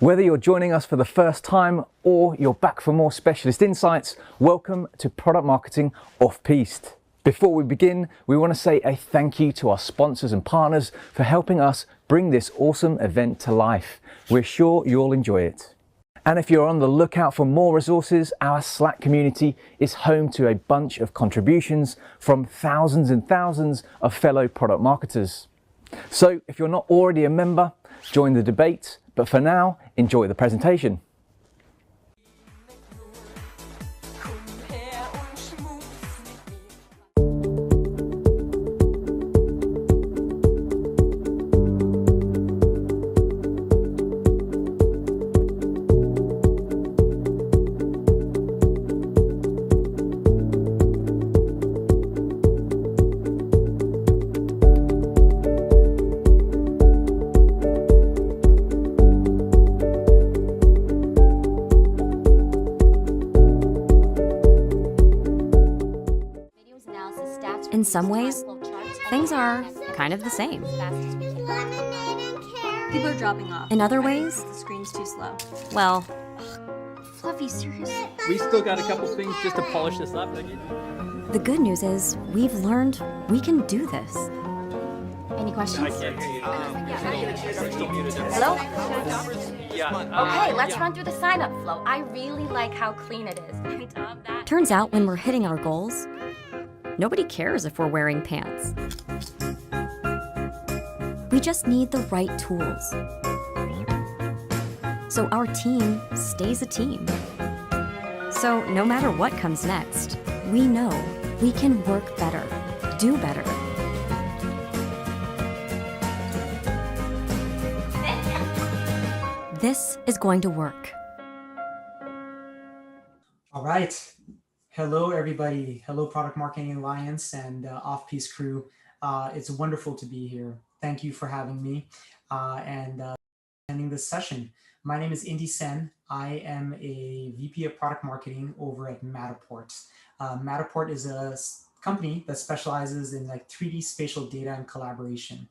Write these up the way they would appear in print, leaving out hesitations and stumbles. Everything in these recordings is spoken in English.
Whether you're joining us for the first time or you're back for more specialist insights, welcome to Product Marketing Off-Piste. Before we begin, we want to say a thank you to our sponsors and partners for helping us bring this awesome event to life. We're sure you'll enjoy it. And if you're on the lookout for more resources, our Slack community is home to a bunch of contributions from thousands and thousands of fellow product marketers. So if you're not already a member, join the debate. But for now, enjoy the presentation. In some ways, things are kind of the same. People are dropping off. In other ways, The screen's too slow. well, Fluffy, seriously? We still got a couple things just to polish this up. the good news is we've learned we can do this. Any questions? Hello? Okay, let's run through the sign-up flow. I really like how clean it is. Turns out when we're hitting our goals, nobody cares if we're wearing pants. We just need the right tools. So our team stays a team. So no matter what comes next, we know we can work better, do better. This is going to work. All right. Hello, everybody. Hello, Product Marketing Alliance and Off-Piste crew. It's wonderful to be here. Thank you for having me and attending this session. My name is Indy Sen. I am a VP of Product Marketing over at Matterport. Matterport is a company that specializes in like 3D spatial data and collaboration.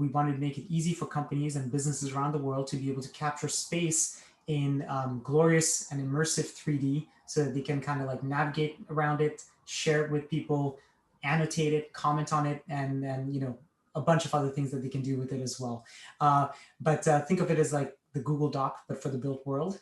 We wanted to make it easy for companies and businesses around the world to be able to capture space in glorious and immersive 3D so that they can kind of like navigate around it, share it with people, annotate it, comment on it, and then, you know, a bunch of other things that they can do with it as well. But think of it as like the Google Doc, but for the built world.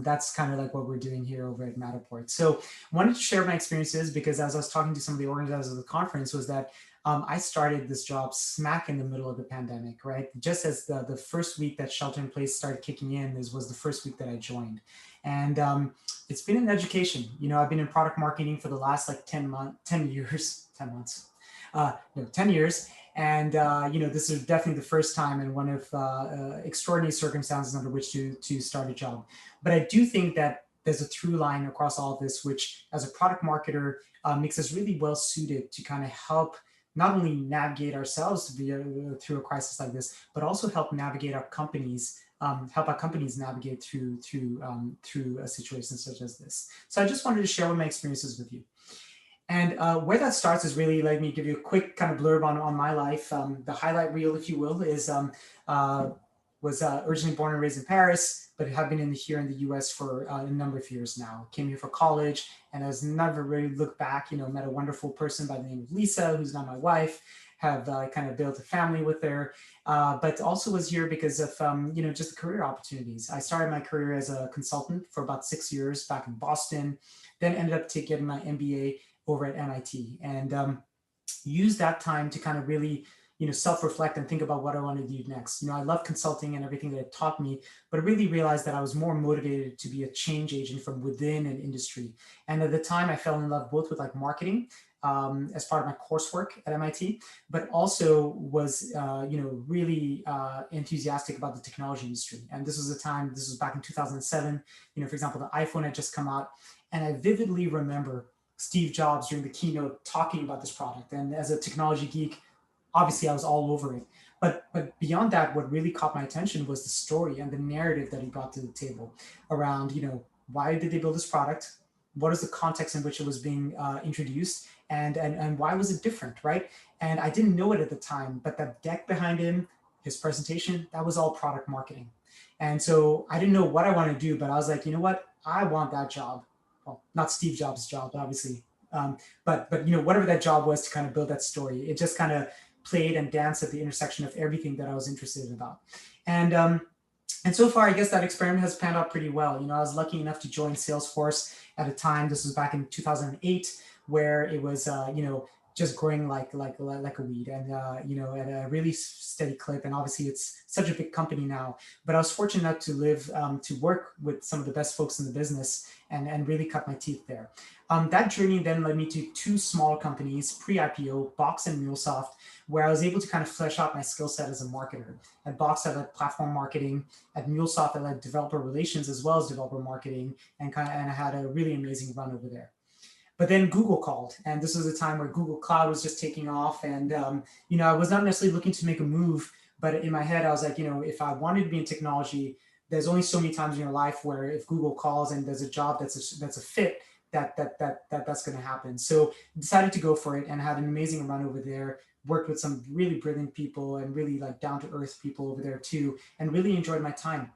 That's kind of like what we're doing here over at Matterport. So I wanted to share my experiences because as I was talking to some of the organizers of the conference was that I started this job smack in the middle of the pandemic, right? Just as the first week that shelter in place started kicking in was the first week that I joined. And it's been an education. You know, I've been in product marketing for the last like 10 years. And, you know, this is definitely the first time and one of extraordinary circumstances under which to start a job. But I do think that there's a through line across all of this, which as a product marketer makes us really well suited to kind of help not only navigate ourselves through a crisis like this, but also help navigate our companies, navigate through a situation such as this. So I just wanted to share my experiences with you. And where that starts is really, let me give you a quick kind of blurb on my life. The highlight reel, if you will, is was originally born and raised in Paris, but have been here in the US for a number of years now. Came here for college and has never really looked back, you know, met a wonderful person by the name of Lisa, who's now my wife, have kind of built a family with her, but also was here because of, you know, just the career opportunities. I started my career as a consultant for about 6 years back in Boston, then ended up getting my MBA over at MIT and used that time to kind of really, you know, self-reflect and think about what I want to do next. You know, I love consulting and everything that it taught me, but I really realized that I was more motivated to be a change agent from within an industry. And at the time I fell in love both with like marketing as part of my coursework at MIT, but also was, you know, really enthusiastic about the technology industry. And this was this was back in 2007, you know, for example, the iPhone had just come out. And I vividly remember Steve Jobs during the keynote talking about this product. And as a technology geek, obviously I was all over it. But beyond that, what really caught my attention was the story and the narrative that he brought to the table around, you know, why did they build this product? What is the context in which it was being introduced? And why was it different, right? And I didn't know it at the time, but that deck behind him, his presentation, that was all product marketing. And so I didn't know what I wanted to do, but I was like, you know what? I want that job. Well, not Steve Jobs' job, obviously. But you know, whatever that job was to kind of build that story, it just kind of played and danced at the intersection of everything that I was interested about. And so far, I guess that experiment has panned out pretty well. You know, I was lucky enough to join Salesforce at a time. This was back in 2008, where it was, you know, just growing like a weed, and you know, at a really steady clip. And obviously, it's such a big company now. But I was fortunate enough to live to work with some of the best folks in the business, and really cut my teeth there. That journey then led me to two small companies pre-IPO, Box and MuleSoft, where I was able to kind of flesh out my skill set as a marketer. At Box, I led platform marketing. At MuleSoft, I led developer relations as well as developer marketing, and I had a really amazing run over there. But then Google called, and this was a time where Google Cloud was just taking off. And you know, I was not necessarily looking to make a move, but in my head, I was like, you know, if I wanted to be in technology, there's only so many times in your life where if Google calls and there's a job that's a fit, that's going to happen. So decided to go for it, and had an amazing run over there. Worked with some really brilliant people and really like down to earth people over there too, and really enjoyed my time.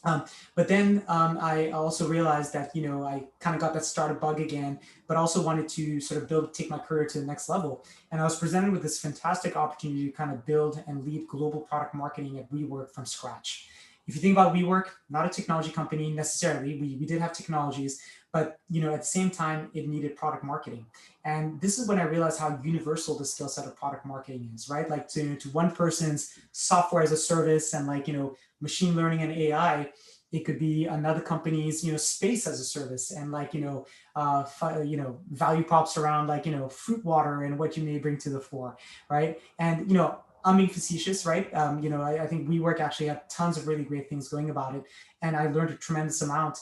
But then I also realized that, you know, I kind of got that startup bug again, but also wanted to sort of take my career to the next level. And I was presented with this fantastic opportunity to kind of build and lead global product marketing at WeWork from scratch. If you think about WeWork, not a technology company necessarily, we did have technologies, but you know, at the same time, it needed product marketing. And this is when I realized how universal the skill set of product marketing is, right? Like to one person's software as a service and like, you know, machine learning and AI, it could be another company's, you know, space as a service, and like, you know, value props around like, you know, fruit water and what you may bring to the fore, right? And, you know, I'm being facetious, right? You know, I think WeWork actually had tons of really great things going about it, and I learned a tremendous amount.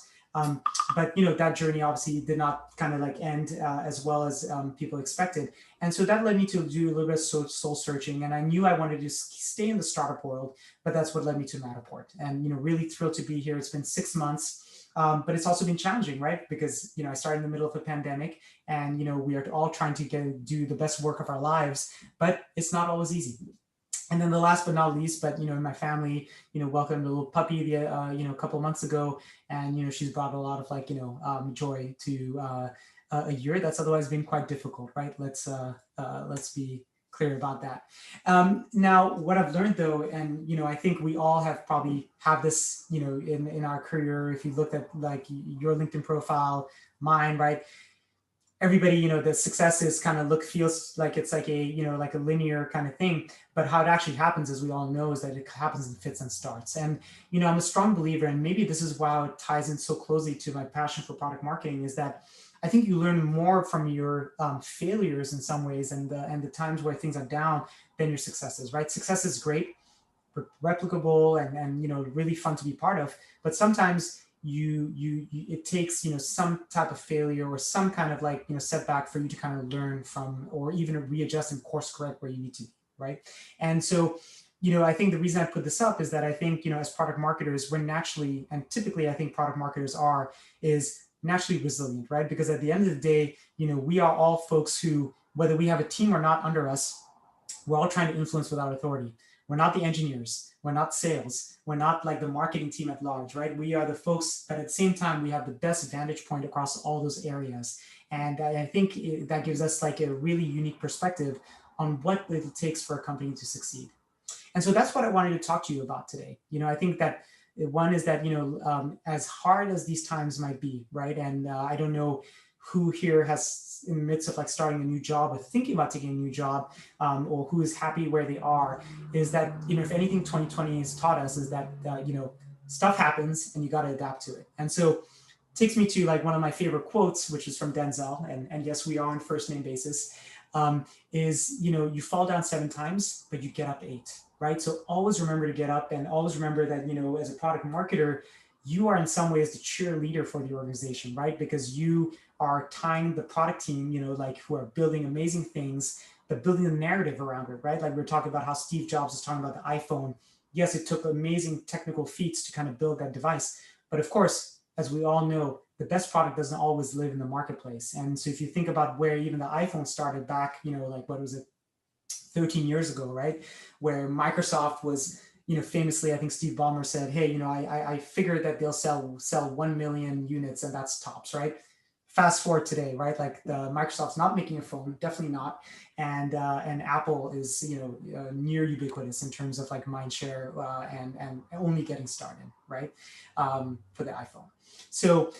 But you know, that journey obviously did not kind of like end as well as people expected, and so that led me to do a little bit of soul searching. And I knew I wanted to stay in the startup world, but that's what led me to Matterport. And you know, really thrilled to be here. It's been 6 months, but it's also been challenging, right? Because you know, I started in the middle of a pandemic, and you know, we are all trying to do the best work of our lives, but it's not always easy. And then the last but not least, but you know, my family, you know, welcomed a little puppy, you know, a couple of months ago, and you know, she's brought a lot of like, you know, joy to a year that's otherwise been quite difficult, right? Let's be clear about that. Now, what I've learned though, and you know, I think we all have this, you know, in our career. If you look at like your LinkedIn profile, mine, right? Everybody, you know, the successes kind of feels like it's like a, you know, like a linear kind of thing. But how it actually happens, as we all know, is that it happens in fits and starts. And, you know, I'm a strong believer, and maybe this is why it ties in so closely to my passion for product marketing, is that I think you learn more from your failures in some ways, and the times where things are down, than your successes, right? Success is great, replicable, and you know, really fun to be part of. But sometimes it takes, you know, some type of failure or some kind of like, you know, setback for you to kind of learn from, or even readjust and course correct where you need to be, right? And so, you know, I think the reason I put this up is that I think, you know, as product marketers, we're naturally, and typically I think product marketers is naturally resilient, right? Because at the end of the day, you know, we are all folks who, whether we have a team or not under us, we're all trying to influence without authority. We're not the engineers. We're not sales. We're not like the marketing team at large, right? We are the folks, but at the same time, we have the best vantage point across all those areas. And I think that gives us like a really unique perspective on what it takes for a company to succeed. And so that's what I wanted to talk to you about today. You know, I think that one is that, you know, as hard as these times might be, right? And I don't know who here has in the midst of like starting a new job or thinking about taking a new job, or who is happy where they are, is that, you know, if anything 2020 has taught us is that, you know, stuff happens and you got to adapt to it. And so it takes me to like one of my favorite quotes, which is from Denzel, and yes, we are on first name basis, is, you know, you fall down 7 times, but you get up 8, right? So always remember to get up, and always remember that, you know, as a product marketer, you are in some ways the cheerleader for the organization, right? Because you are tying the product team, you know, like who are building amazing things, but building a narrative around it, right? Like we're talking about how Steve Jobs was talking about the iPhone. Yes, it took amazing technical feats to kind of build that device. But of course, as we all know, the best product doesn't always live in the marketplace. And so if you think about where even the iPhone started back, you know, like what was it, 13 years ago, right? Where Microsoft was famously, I think Steve Ballmer said, hey, I figured that they'll sell 1 million units and that's tops, right? Fast forward today, right? Like Microsoft's not making a phone, definitely not, and Apple is near ubiquitous in terms of like mind share and only getting started, right? For the iPhone. So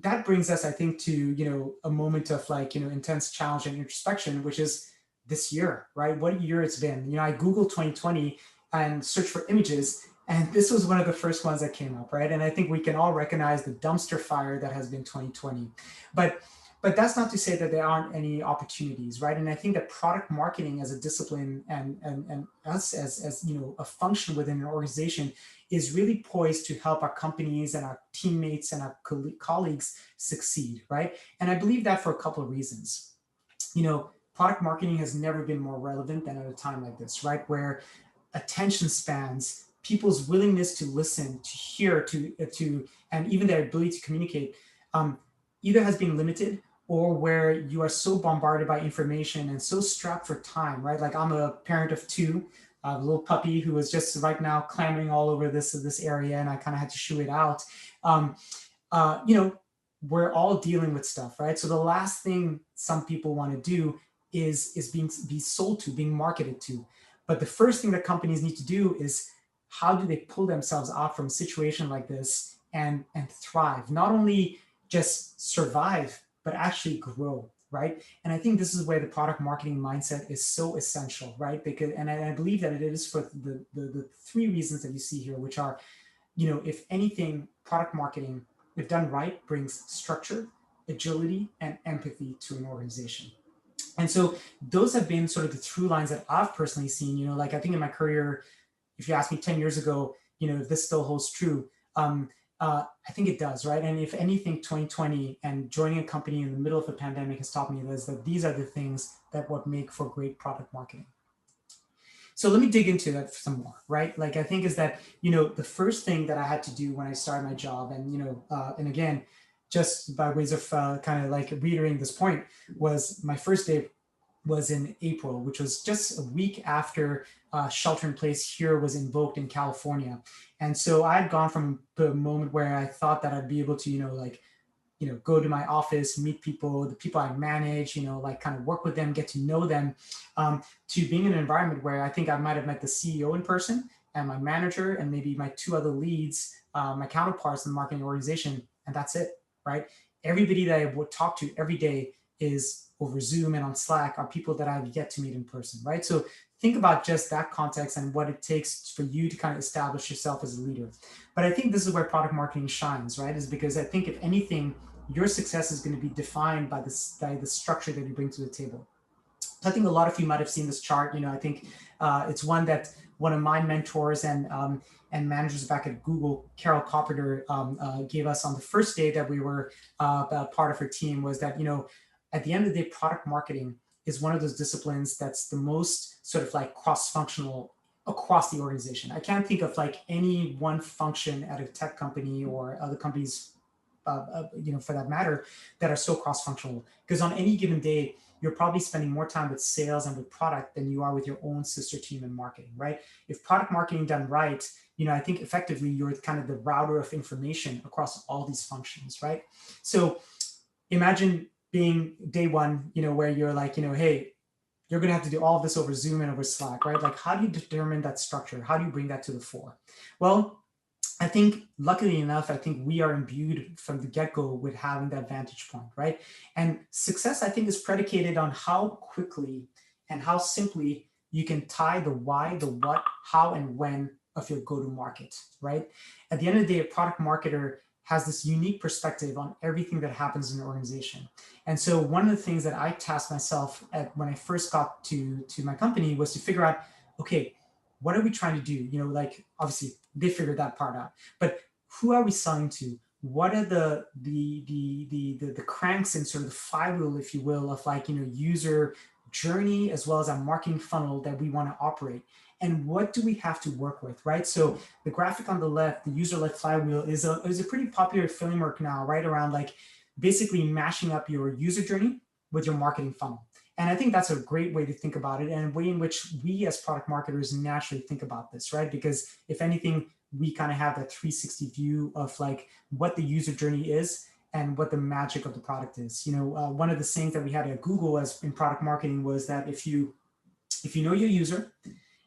that brings us, I think, to a moment of like intense challenge and introspection, which is this year, right? What year it's been. I Googled 2020 and searched for images, and this was one of the first ones that came up, right? And I think we can all recognize the dumpster fire that has been 2020. But that's not to say that there aren't any opportunities, right? And I think that product marketing as a discipline and us as a function within an organization is really poised to help our companies and our teammates and our colleagues succeed, right? And I believe that for a couple of reasons. Product marketing has never been more relevant than at a time like this, right? Where attention spans, people's willingness to listen, to hear, to and even their ability to communicate either has been limited, or where you are so bombarded by information and so strapped for time, right? Like I'm a parent of two, a little puppy who is just right now clambering all over this area, and I kind of had to shoo it out. We're all dealing with stuff, right? So the last thing some people want to do is be sold to, being marketed to. But the first thing that companies need to do is, how do they pull themselves out from a situation like this and thrive? Not only just survive, but actually grow, right? And I think this is where the product marketing mindset is so essential, right? Because, and I believe that it is for the three reasons that you see here, which are, if anything, product marketing, if done right, brings structure, agility, and empathy to an organization. And so those have been sort of the through lines that I've personally seen. Like I think in my career, if you asked me 10 years ago, if this still holds true, I think it does, right? And if anything, 2020 and joining a company in the middle of a pandemic has taught me is that these are the things that what make for great product marketing. So let me dig into that some more, right? Like I think is that, the first thing that I had to do when I started my job, and again, just by ways of kind of like reiterating this point, was my first day was in April, which was just a week after shelter in place here was invoked in California. And so I had gone from the moment where I thought that I'd be able to, go to my office, meet people, the people I manage, like kind of work with them, get to know them, to being in an environment where I think I might have met the CEO in person and my manager and maybe my two other leads, my counterparts in the marketing organization, and that's it, right? Everybody that I would talk to every day is over Zoom and on Slack are people that I've yet to meet in person, right? So think about just that context and what it takes for you to kind of establish yourself as a leader. But I think this is where product marketing shines, right? Is because I think if anything, your success is going to be defined by the structure that you bring to the table. So I think a lot of you might have seen this chart. I think it's one that one of my mentors and managers back at Google, Carol Carpenter, gave us on the first day that we were part of her team, was that, at the end of the day, product marketing is one of those disciplines that's the most sort of like cross-functional across the organization. I can't think of like any one function at a tech company or other companies, for that matter, that are so cross-functional. Because on any given day, you're probably spending more time with sales and with product than you are with your own sister team in marketing, right? If product marketing done right, I think effectively you're kind of the router of information across all these functions, right? So imagine being day one, where you're like, hey, you're going to have to do all of this over Zoom and over Slack, right? Like, how do you determine that structure? How do you bring that to the fore? Well, I think luckily enough, I think we are imbued from the get-go with having that vantage point, right? And success, I think, is predicated on how quickly and how simply you can tie the why, the what, how, and when of your go-to-market, right? At the end of the day, a product marketer has this unique perspective on everything that happens in an organization. And so one of the things that I tasked myself at when I first got to my company was to figure out, okay, what are we trying to do? Like obviously they figured that part out, but who are we selling to? What are the cranks and sort of the flywheel, if you will, of like, user journey as well as our marketing funnel that we want to operate? And what do we have to work with, right? So the graphic on the left, the user-led flywheel, is a pretty popular framework now, right? Around like basically mashing up your user journey with your marketing funnel. And I think that's a great way to think about it, and a way in which we as product marketers naturally think about this, right? Because if anything, we kind of have that 360 view of like what the user journey is and what the magic of the product is. One of the things that we had at Google as in product marketing was that if you know your user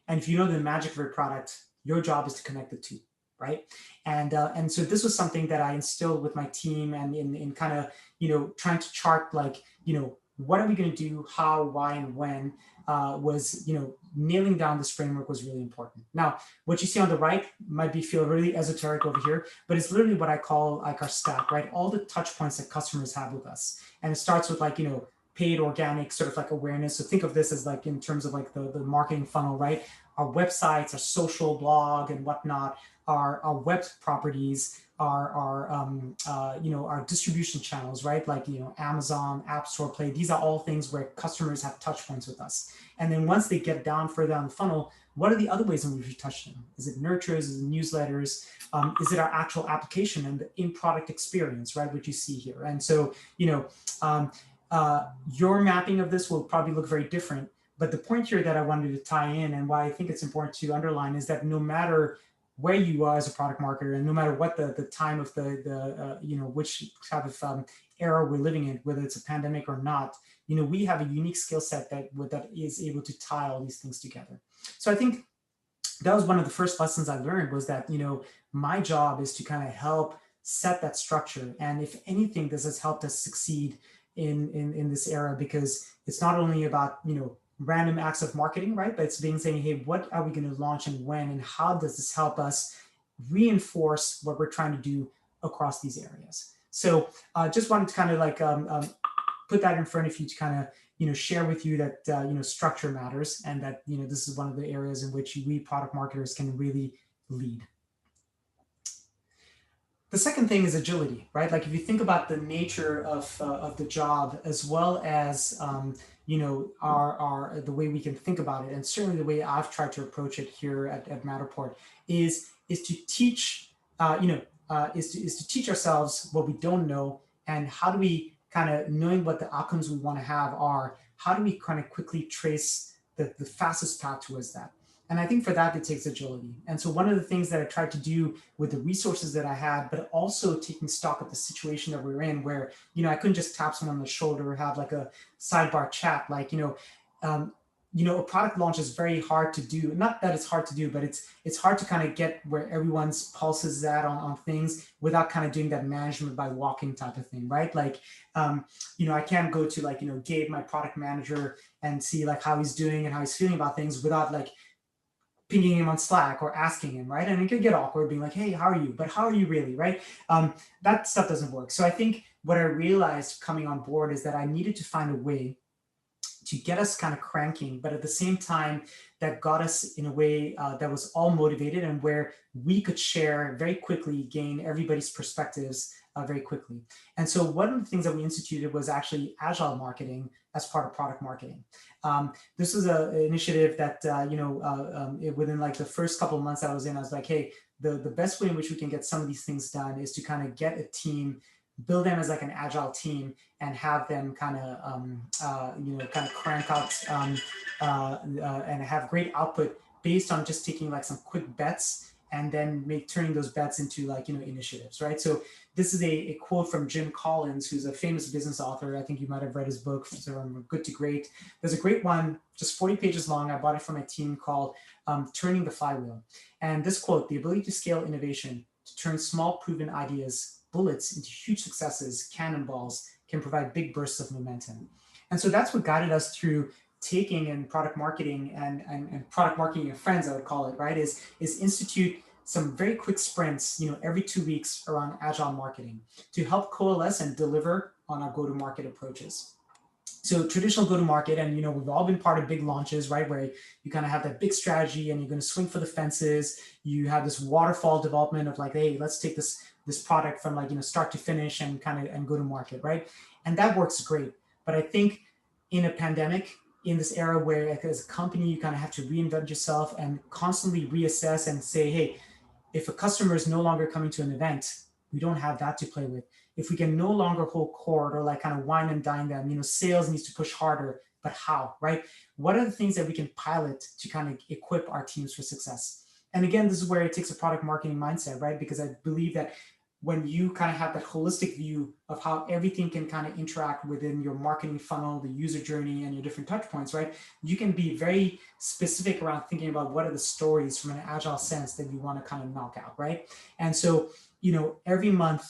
and if you know the magic of your product, your job is to connect the two, right? And so this was something that I instilled with my team, and in kind of trying to chart like what are we going to do, how, why, and when was nailing down this framework was really important. Now, what you see on the right might feel really esoteric over here, but it's literally what I call like our stack, right? All the touch points that customers have with us, and it starts with like paid, organic, sort of like awareness. So think of this as like in terms of like the marketing funnel, right? Our websites, our social blog and whatnot, our web properties, our distribution channels, right? Like Amazon, App Store, Play. These are all things where customers have touch points with us. And then once they get down further down the funnel, what are the other ways in which we touch them? Is it nurtures? Is it newsletters? Is it our actual application and the in-product experience, right? Which you see here. And so your mapping of this will probably look very different. But the point here that I wanted to tie in, and why I think it's important to underline, is that no matter where you are as a product marketer, and no matter what the time of the which type of era we're living in, whether it's a pandemic or not, we have a unique skill set that is able to tie all these things together. So I think that was one of the first lessons I learned, was that my job is to kind of help set that structure. And if anything, this has helped us succeed in this era, because it's not only about random acts of marketing, right? But it's saying, hey, what are we going to launch and when, and how does this help us reinforce what we're trying to do across these areas? So just wanted to kind of like put that in front of you to kind of share with you that structure matters, and that this is one of the areas in which we product marketers can really lead. The second thing is agility, right? Like if you think about the nature of the job, as well as the way we can think about it, and certainly the way I've tried to approach it here at Matterport is to teach is to teach ourselves what we don't know, and how do we kind of, knowing what the outcomes we want to have are, how do we kind of quickly trace the fastest path towards that? And I think for that, it takes agility. And so one of the things that I tried to do with the resources that I had, but also taking stock of the situation that we were in, where, I couldn't just tap someone on the shoulder or have like a sidebar chat, like, a product launch is very hard to do. Not that it's hard to do, but it's hard to kind of get where everyone's pulse is at on things without kind of doing that management by walking type of thing, right? Like, I can't go to like, Gabe, my product manager, and see like how he's doing and how he's feeling about things without like pinging him on Slack or asking him, right? And it could get awkward being like, hey, how are you? But how are you really, right? That stuff doesn't work. So I think what I realized coming on board is that I needed to find a way to get us kind of cranking, but at the same time that got us in a way that was all motivated, and where we could share very quickly, gain everybody's perspectives very quickly. And so one of the things that we instituted was actually agile marketing as part of product marketing. This was an initiative that, within like the first couple of months I was in, I was like, hey, the best way in which we can get some of these things done is to kind of get a team, build them as like an agile team, and have them kind of crank out and have great output based on just taking like some quick bets, and then turning those bets into like, initiatives, right? So this is a quote from Jim Collins, who's a famous business author. I think you might have read his book, From Good to Great. There's a great one, just 40 pages long. I bought it from my team, called Turning the Flywheel. And this quote, the ability to scale innovation, to turn small proven ideas, bullets, into huge successes, cannonballs, can provide big bursts of momentum. And so that's what guided us through taking in product marketing and product marketing and friends, I would call it, right, is institute some very quick sprints, every 2 weeks around agile marketing to help coalesce and deliver on our go-to-market approaches. So traditional go-to-market, and we've all been part of big launches, right, where you kind of have that big strategy and you're going to swing for the fences. You have this waterfall development of like, hey, let's take this product from like, start to finish and go to market, right? And that works great. But I think in a pandemic, in this era where like, as a company, you kind of have to reinvent yourself and constantly reassess and say, hey, if a customer is no longer coming to an event, we don't have that to play with. If we can no longer hold court or like kind of wine and dine them, sales needs to push harder, but how, right? What are the things that we can pilot to kind of equip our teams for success? And again, this is where it takes a product marketing mindset, right? Because I believe that when you kind of have that holistic view of how everything can kind of interact within your marketing funnel, the user journey, and your different touch points, right? You can be very specific around thinking about what are the stories from an agile sense that you want to kind of knock out, right? And so, every month,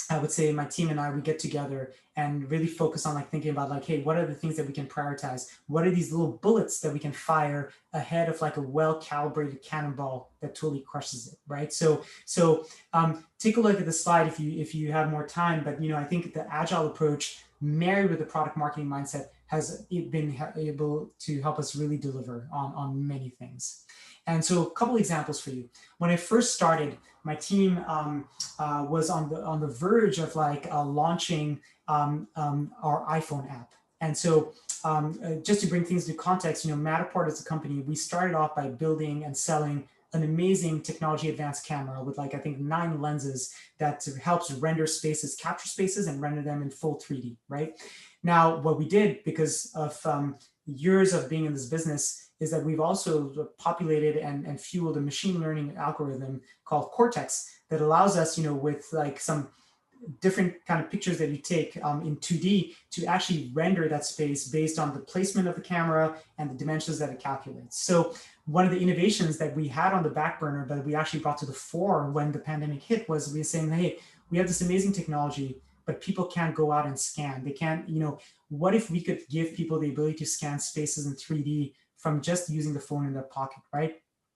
I would say my team and I, we get together and really focus on like thinking about like, hey, what are the things that we can prioritize? What are these little bullets that we can fire ahead of like a well-calibrated cannonball that totally crushes it, right? So take a look at the slide if you have more time. But I think the agile approach married with the product marketing mindset has been able to help us really deliver on many things. And so a couple examples for you. When I first started, my team was on the verge of like launching our iPhone app. And so just to bring things into context, Matterport as a company, we started off by building and selling an amazing technology advanced camera with like, I think 9 lenses that helps render spaces, capture spaces and render them in full 3D, right? Now, what we did because of years of being in this business is that we've also populated and fueled a machine learning algorithm called Cortex that allows us, with like some different kind of pictures that you take in 2D to actually render that space based on the placement of the camera and the dimensions that it calculates. So one of the innovations that we had on the back burner, but we actually brought to the fore when the pandemic hit, was we were saying, hey, we have this amazing technology, but people can't go out and scan. They can't, what if we could give people the ability to scan spaces in 3D from just using the phone in their pocket, right?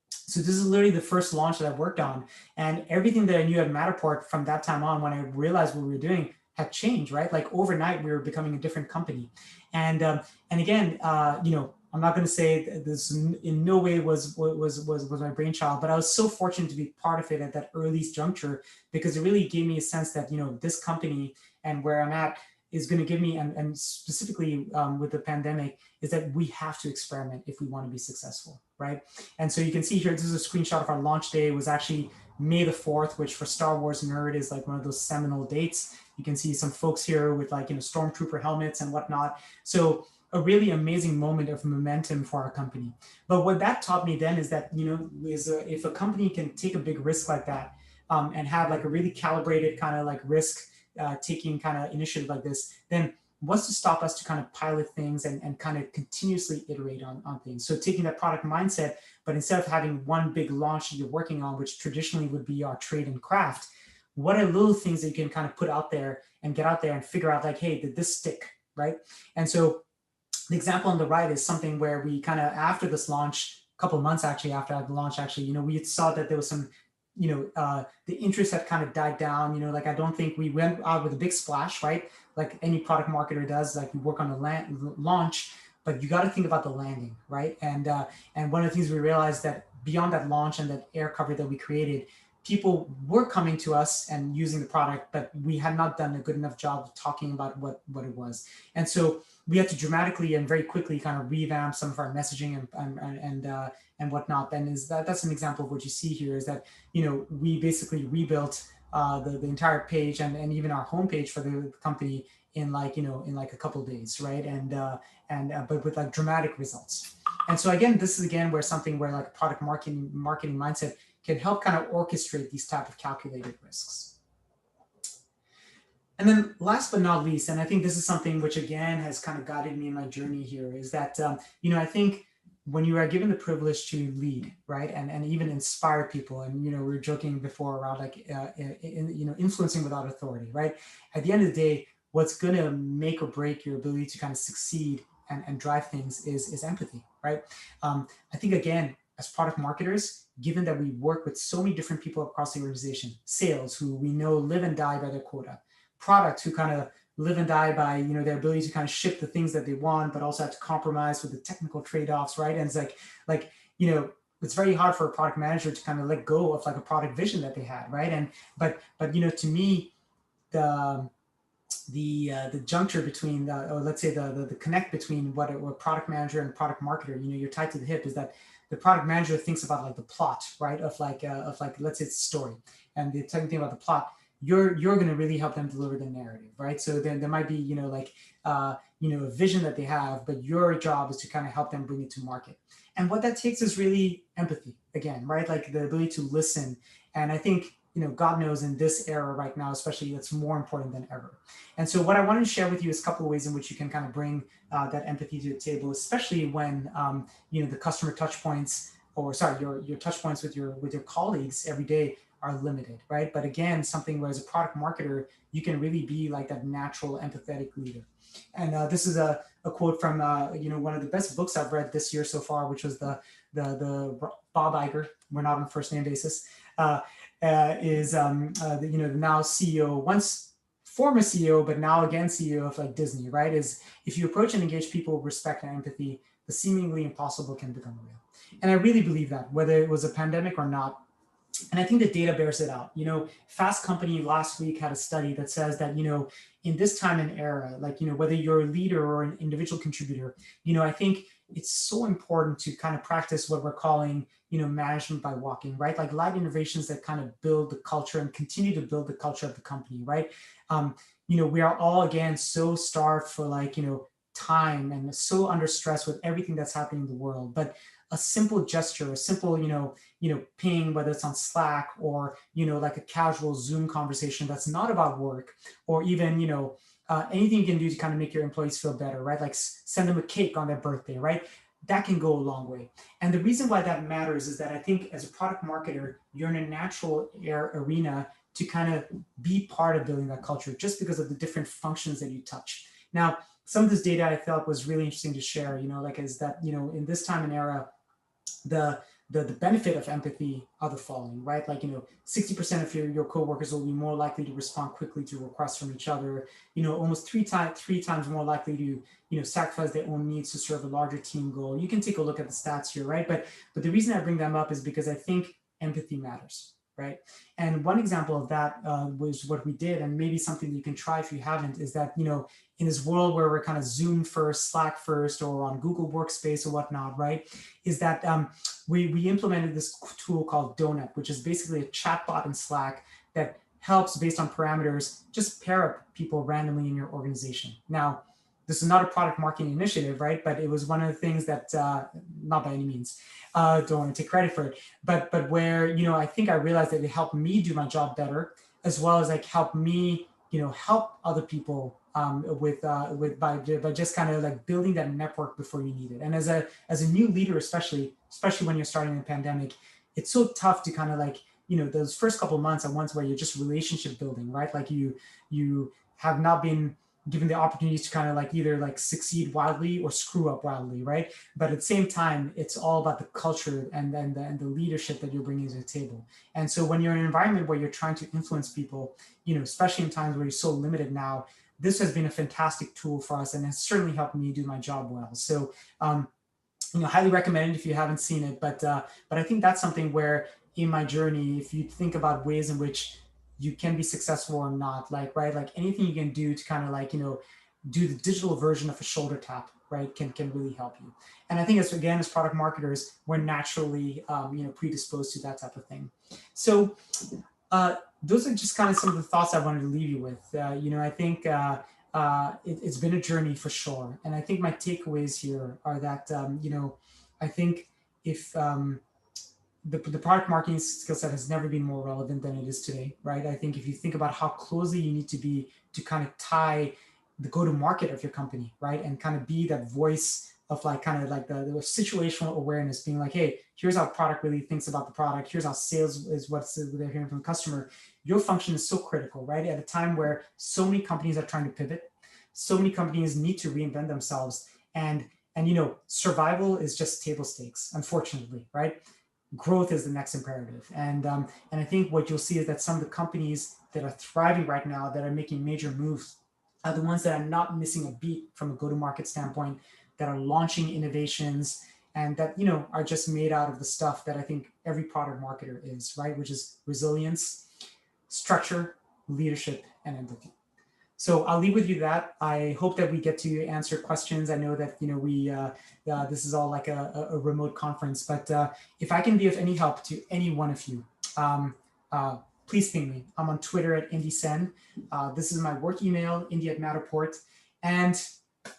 So this is literally the first launch that I've worked on. And everything that I knew at Matterport from that time on, when I realized what we were doing, had changed, right? Like overnight, we were becoming a different company. And again, I'm not going to say that this in no way was my brainchild, but I was so fortunate to be part of it at that early juncture because it really gave me a sense that, this company and where I'm at is going to give me, and specifically with the pandemic, is that we have to experiment if we want to be successful, right? And so you can see here, this is a screenshot of our launch day. It was actually May the 4th, which for Star Wars nerd is like one of those seminal dates. You can see some folks here with like, stormtrooper helmets and whatnot. So a really amazing moment of momentum for our company. But what that taught me then is that, if a company can take a big risk like that and have like a really calibrated kind of like risk taking kind of initiative like this, then what's to stop us to kind of pilot things and kind of continuously iterate on things? So taking that product mindset, but instead of having one big launch that you're working on, which traditionally would be our trade and craft, what are little things that you can kind of put out there and get out there and figure out like, hey, did this stick, right? And so the example on the right is something where we kind of, after this launch, a couple of months actually after the launch, we saw that there was some, the interest had kind of died down, like I don't think we went out with a big splash, right? Like any product marketer does, like you work on the launch, but you got to think about the landing, right? And one of the things we realized that beyond that launch and that air cover that we created, people were coming to us and using the product, but we had not done a good enough job of talking about what it was. And so we had to dramatically and very quickly kind of revamp some of our messaging and whatnot. And that's an example of what you see here is that, we basically rebuilt the entire page and even our homepage for the company in like a couple of days, right? But with like dramatic results. And so again, this is again where like product marketing mindset can help kind of orchestrate these type of calculated risks. And then last but not least, and I think this is something which again has kind of guided me in my journey here, is that, I think when you are given the privilege to lead, right, and even inspire people, and, we were joking before around like, influencing without authority, right? At the end of the day, what's going to make or break your ability to kind of succeed and drive things is empathy, right? I think, again, as product marketers, given that we work with so many different people across the organization, sales who we know live and die by their quota, product who kind of live and die by their ability to kind of ship the things that they want, but also have to compromise with the technical trade-offs, right? And it's like it's very hard for a product manager to kind of let go of like a product vision that they had, right? And but to me, the juncture between or let's say the connect between what a product manager and a product marketer, you're tied to the hip, is that the product manager thinks about like the plot, right? Of like let's say it's a story, and the technical thing about the plot, you're going to really help them deliver the narrative, right? So then there might be, a vision that they have, but your job is to kind of help them bring it to market. And what that takes is really empathy again, right? Like the ability to listen. And I think, God knows in this era right now, especially, it's more important than ever. And so what I wanted to share with you is a couple of ways in which you can kind of bring that empathy to the table, especially when, the customer touch points, or sorry, your touch points with your colleagues every day are limited, right? But again, something where as a product marketer, you can really be like that natural empathetic leader. And this is a quote from one of the best books I've read this year so far, which was the Bob Iger. We're not on a first name basis. Is the now CEO, once former CEO, but now again CEO of like Disney, right? Is if you approach and engage people with respect and empathy, the seemingly impossible can become real. And I really believe that, whether it was a pandemic or not. And I think the data bears it out. Fast Company last week had a study that says that, in this time and era, like, whether you're a leader or an individual contributor, I think it's so important to kind of practice what we're calling, management by walking, right? Like light innovations that kind of build the culture and continue to build the culture of the company, right? We are all, again, so starved for like, time and so under stress with everything that's happening in the world. But a simple gesture, a simple, ping, whether it's on Slack or, like a casual Zoom conversation that's not about work, or even, anything you can do to kind of make your employees feel better, right? Like send them a cake on their birthday, right? That can go a long way. And the reason why that matters is that I think as a product marketer, you're in a natural arena to kind of be part of building that culture just because of the different functions that you touch. Now, some of this data I felt was really interesting to share, is that, in this time and era, the benefit of empathy are the following, right? Like, 60% of your coworkers will be more likely to respond quickly to requests from each other, almost three times more likely to, sacrifice their own needs to serve a larger team goal. You can take a look at the stats here, right? But the reason I bring them up is because I think empathy matters, right? And one example of that was what we did, and maybe something you can try if you haven't, is that, in this world where we're kind of Zoom first, Slack first, or on Google Workspace or whatnot, right, is that we implemented this tool called Donut, which is basically a chatbot in Slack that helps, based on parameters, just pair up people randomly in your organization. Now, this is not a product marketing initiative, right? But it was one of the things that, not by any means, don't want to take credit for it, but where, I think I realized that it helped me do my job better, as well as like help me, help other people by just kind of like building that network before you need it. And as a new leader, especially when you're starting a pandemic, it's so tough to kind of like, those first couple of months are ones where you're just relationship building, right? Like you have not been given the opportunities to kind of like either like succeed wildly or screw up wildly, right? But at the same time, it's all about the culture and the leadership that you're bringing to the table. And so when you're in an environment where you're trying to influence people, especially in times where you're so limited now, this has been a fantastic tool for us and has certainly helped me do my job well. So, highly recommend it if you haven't seen it. But I think that's something where in my journey, if you think about ways in which you can be successful or not, like, right, like anything you can do to kind of like, do the digital version of a shoulder tap, right, can really help you. And I think as product marketers, we're naturally, predisposed to that type of thing. So those are just kind of some of the thoughts I wanted to leave you with. I think it's been a journey for sure. And I think my takeaways here are that, I think if the product marketing skill set has never been more relevant than it is today, right? I think if you think about how closely you need to be to kind of tie the go-to-market of your company, right? And kind of be that voice of like kind of like the situational awareness, being like, hey, here's how product really thinks about the product. Here's how sales is what they're hearing from the customer. Your function is so critical, right? At a time where so many companies are trying to pivot, so many companies need to reinvent themselves. And survival is just table stakes, unfortunately, right? Growth is the next imperative. And I think what you'll see is that some of the companies that are thriving right now, that are making major moves, are the ones that are not missing a beat from a go-to-market standpoint, that are launching innovations, and that, are just made out of the stuff that I think every product marketer is, right? Which is resilience, structure, leadership, and empathy. So I'll leave with you that. I hope that we get to answer questions. I know that, this is all like a remote conference, but if I can be of any help to any one of you, please ping me. I'm on Twitter at IndySend. This is my work email, Indy@Matterport. And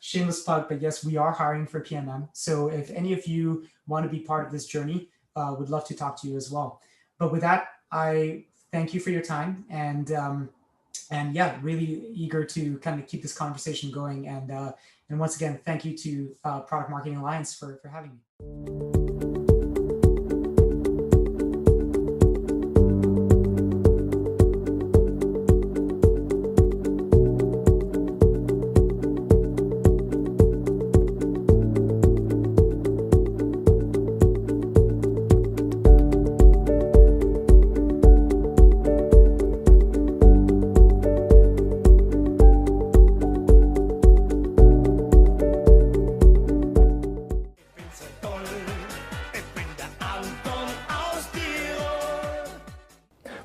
shameless plug, but yes, we are hiring for PMM. So if any of you want to be part of this journey, would love to talk to you as well. But with that, I thank you for your time, and yeah, really eager to kind of keep this conversation going. And once again, thank you to Product Marketing Alliance for having me.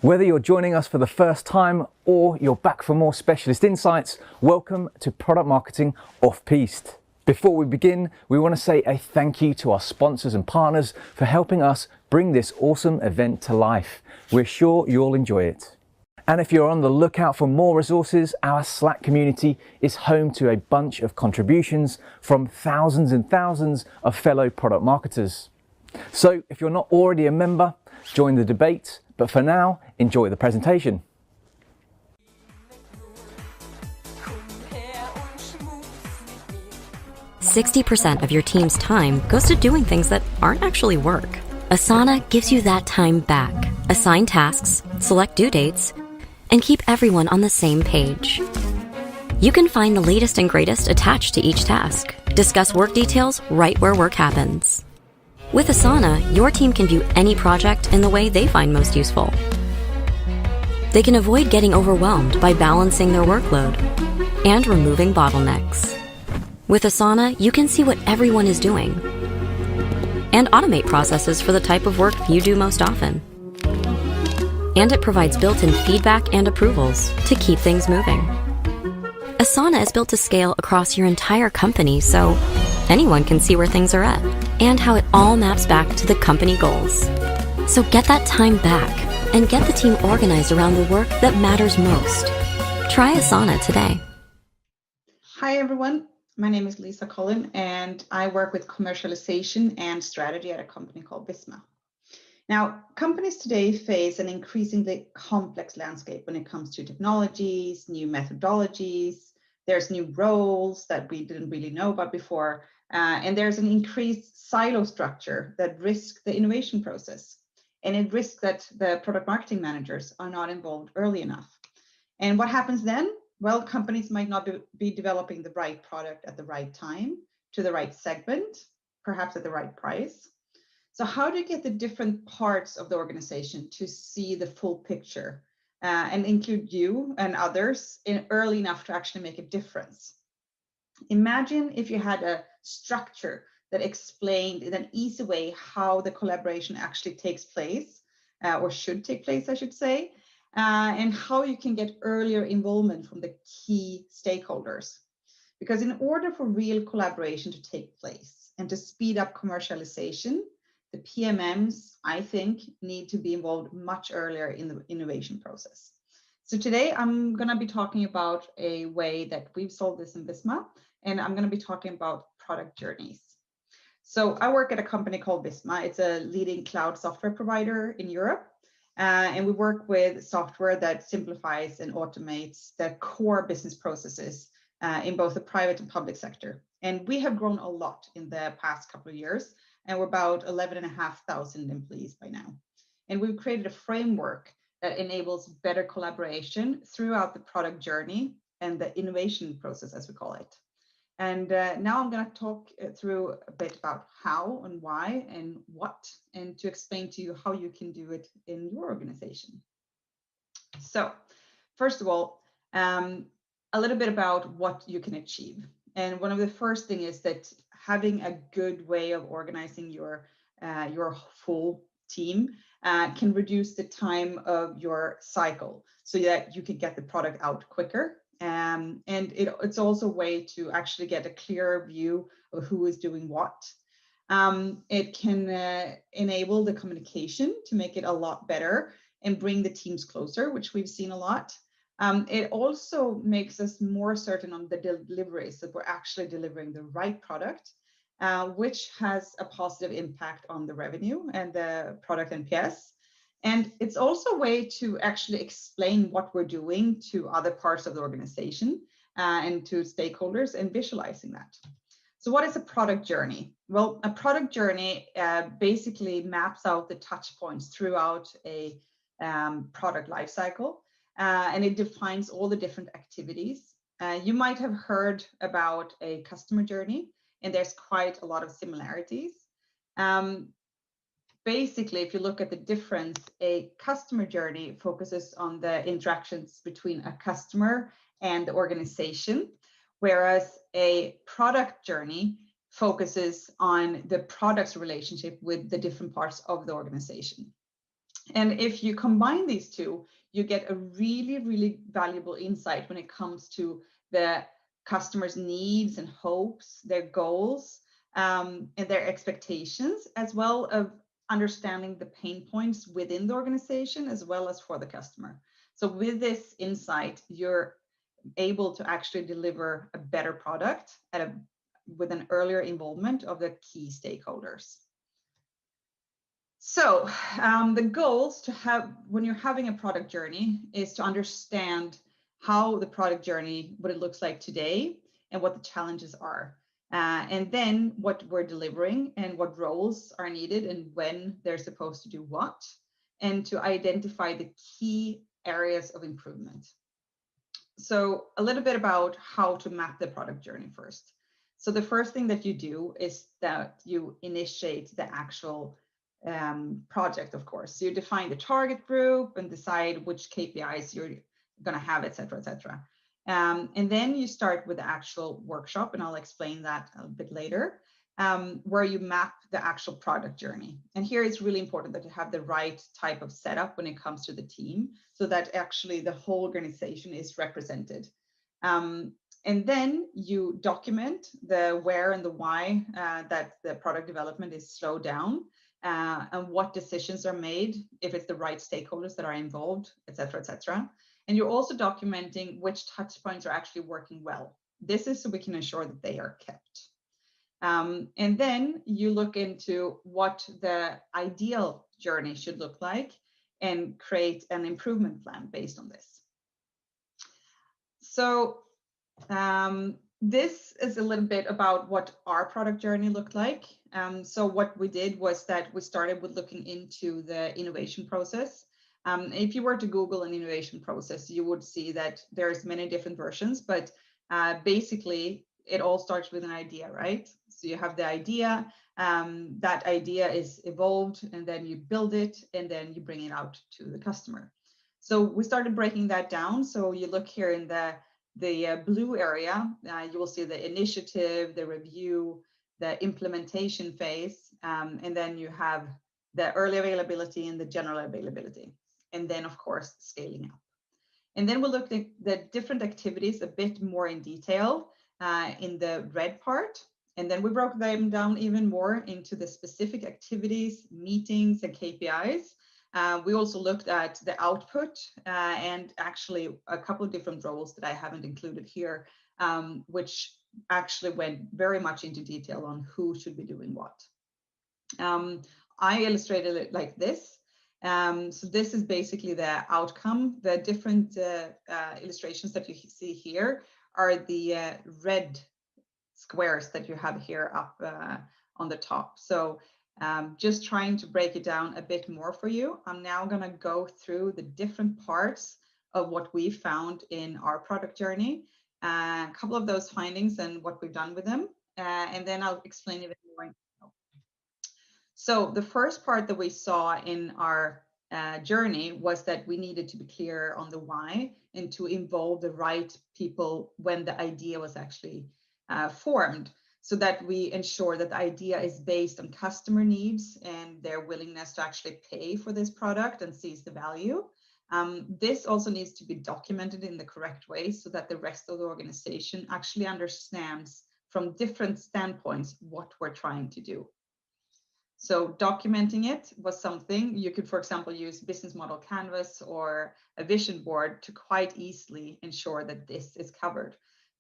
Whether you're joining us for the first time or you're back for more specialist insights, welcome to Product Marketing Off-Piste. Before we begin, we want to say a thank you to our sponsors and partners for helping us bring this awesome event to life. We're sure you'll enjoy it. And if you're on the lookout for more resources, our Slack community is home to a bunch of contributions from thousands and thousands of fellow product marketers. So if you're not already a member, join the debate. But for now, enjoy the presentation. "60% of your team's time goes to doing things that aren't actually work. Asana gives you that time back. Assign tasks, select due dates, and keep everyone on the same page. You can find the latest and greatest attached to each task. Discuss work details right where work happens. With Asana, your team can view any project in the way they find most useful. They can avoid getting overwhelmed by balancing their workload and removing bottlenecks. With Asana, you can see what everyone is doing and automate processes for the type of work you do most often. And it provides built-in feedback and approvals to keep things moving. Asana is built to scale across your entire company, so anyone can see where things are at and how it all maps back to the company goals. So get that time back and get the team organized around the work that matters most. Try Asana today. Hi, everyone. My name is Lisa Collin, and I work with commercialization and strategy at a company called Visma. Now, companies today face an increasingly complex landscape when it comes to technologies, new methodologies. There's new roles that we didn't really know about before, and there's an increased silo structure that risks the innovation process, and it risks that the product marketing managers are not involved early enough. And what happens then? Well, companies might not be developing the right product at the right time, to the right segment, perhaps at the right price. So how do you get the different parts of the organization to see the full picture and include you and others in early enough to actually make a difference? Imagine if you had a structure that explained in an easy way how the collaboration actually takes place, or should take place, I should say, and how you can get earlier involvement from the key stakeholders. Because in order for real collaboration to take place and to speed up commercialization, the PMMs, I think, need to be involved much earlier in the innovation process. So today I'm going to be talking about a way that we've solved this in Visma, and I'm going to be talking about product journeys. So I work at a company called Visma. It's a leading cloud software provider in Europe. And we work with software that simplifies and automates the core business processes in both the private and public sector. And we have grown a lot in the past couple of years, and we're about 11,500 employees by now. And we've created a framework that enables better collaboration throughout the product journey and the innovation process, as we call it. And now I'm going to talk through a bit about how and why and what, and to explain to you how you can do it in your organization. So first of all, a little bit about what you can achieve. And one of the first thing is that having a good way of organizing your full team can reduce the time of your cycle so that you can get the product out quicker. And it's also a way to actually get a clearer view of who is doing what. It can enable the communication to make it a lot better and bring the teams closer, which we've seen a lot. It also makes us more certain on the deliveries, that we're actually delivering the right product, which has a positive impact on the revenue and the product NPS. And it's also a way to actually explain what we're doing to other parts of the organization and to stakeholders, and visualizing that. So what is a product journey? Well, a product journey basically maps out the touch points throughout a product lifecycle, and it defines all the different activities. You might have heard about a customer journey, and there's quite a lot of similarities. Basically, if you look at the difference, a customer journey focuses on the interactions between a customer and the organization, whereas a product journey focuses on the product's relationship with the different parts of the organization. And if you combine these two, you get a really, really valuable insight when it comes to the customer's needs and hopes, their goals, and their expectations, as well as understanding the pain points within the organization as well as for the customer. So with this insight, you're able to actually deliver a better product with an earlier involvement of the key stakeholders. So the goals to have when you're having a product journey is to understand how the product journey, what it looks like today, and what the challenges are. And then what we're delivering and what roles are needed and when they're supposed to do what, and to identify the key areas of improvement. So a little bit about how to map the product journey first. So the first thing that you do is that you initiate the actual project, of course. So you define the target group and decide which KPIs you're going to have, et cetera, et cetera. And then you start with the actual workshop, and I'll explain that a bit later, where you map the actual product journey. And here it's really important that you have the right type of setup when it comes to the team, so that actually the whole organization is represented. And then you document the where and the why that the product development is slowed down, and what decisions are made, if it's the right stakeholders that are involved, et cetera, et cetera. And you're also documenting which touch points are actually working well. This is so we can ensure that they are kept. And then you look into what the ideal journey should look like and create an improvement plan based on this. So this is a little bit about what our product journey looked like. So what we did was that we started with looking into the innovation process. If you were to Google an innovation process, you would see that there's many different versions, but basically it all starts with an idea, right? So you have the idea, that idea is evolved, and then you build it, and then you bring it out to the customer. So we started breaking that down. So you look here in the blue area, you will see the initiative, the review, the implementation phase, and then you have the early availability and the general availability. And then, of course, scaling up. And then we'll look at the different activities a bit more in detail in the red part. And then we broke them down even more into the specific activities, meetings, and KPIs. We also looked at the output and actually a couple of different roles that I haven't included here, which actually went very much into detail on who should be doing what. I illustrated it like this. So this is basically the outcome. The different illustrations that you see here are the red squares that you have here up on the top. So just trying to break it down a bit more for you. I'm now going to go through the different parts of what we found in our product journey, a couple of those findings and what we've done with them, and then I'll explain it more. So the first part that we saw in our journey was that we needed to be clear on the why and to involve the right people when the idea was actually formed, so that we ensure that the idea is based on customer needs and their willingness to actually pay for this product and sees the value. This also needs to be documented in the correct way so that the rest of the organization actually understands from different standpoints what we're trying to do. So documenting it was something you could, for example, use business model canvas or a vision board to quite easily ensure that this is covered.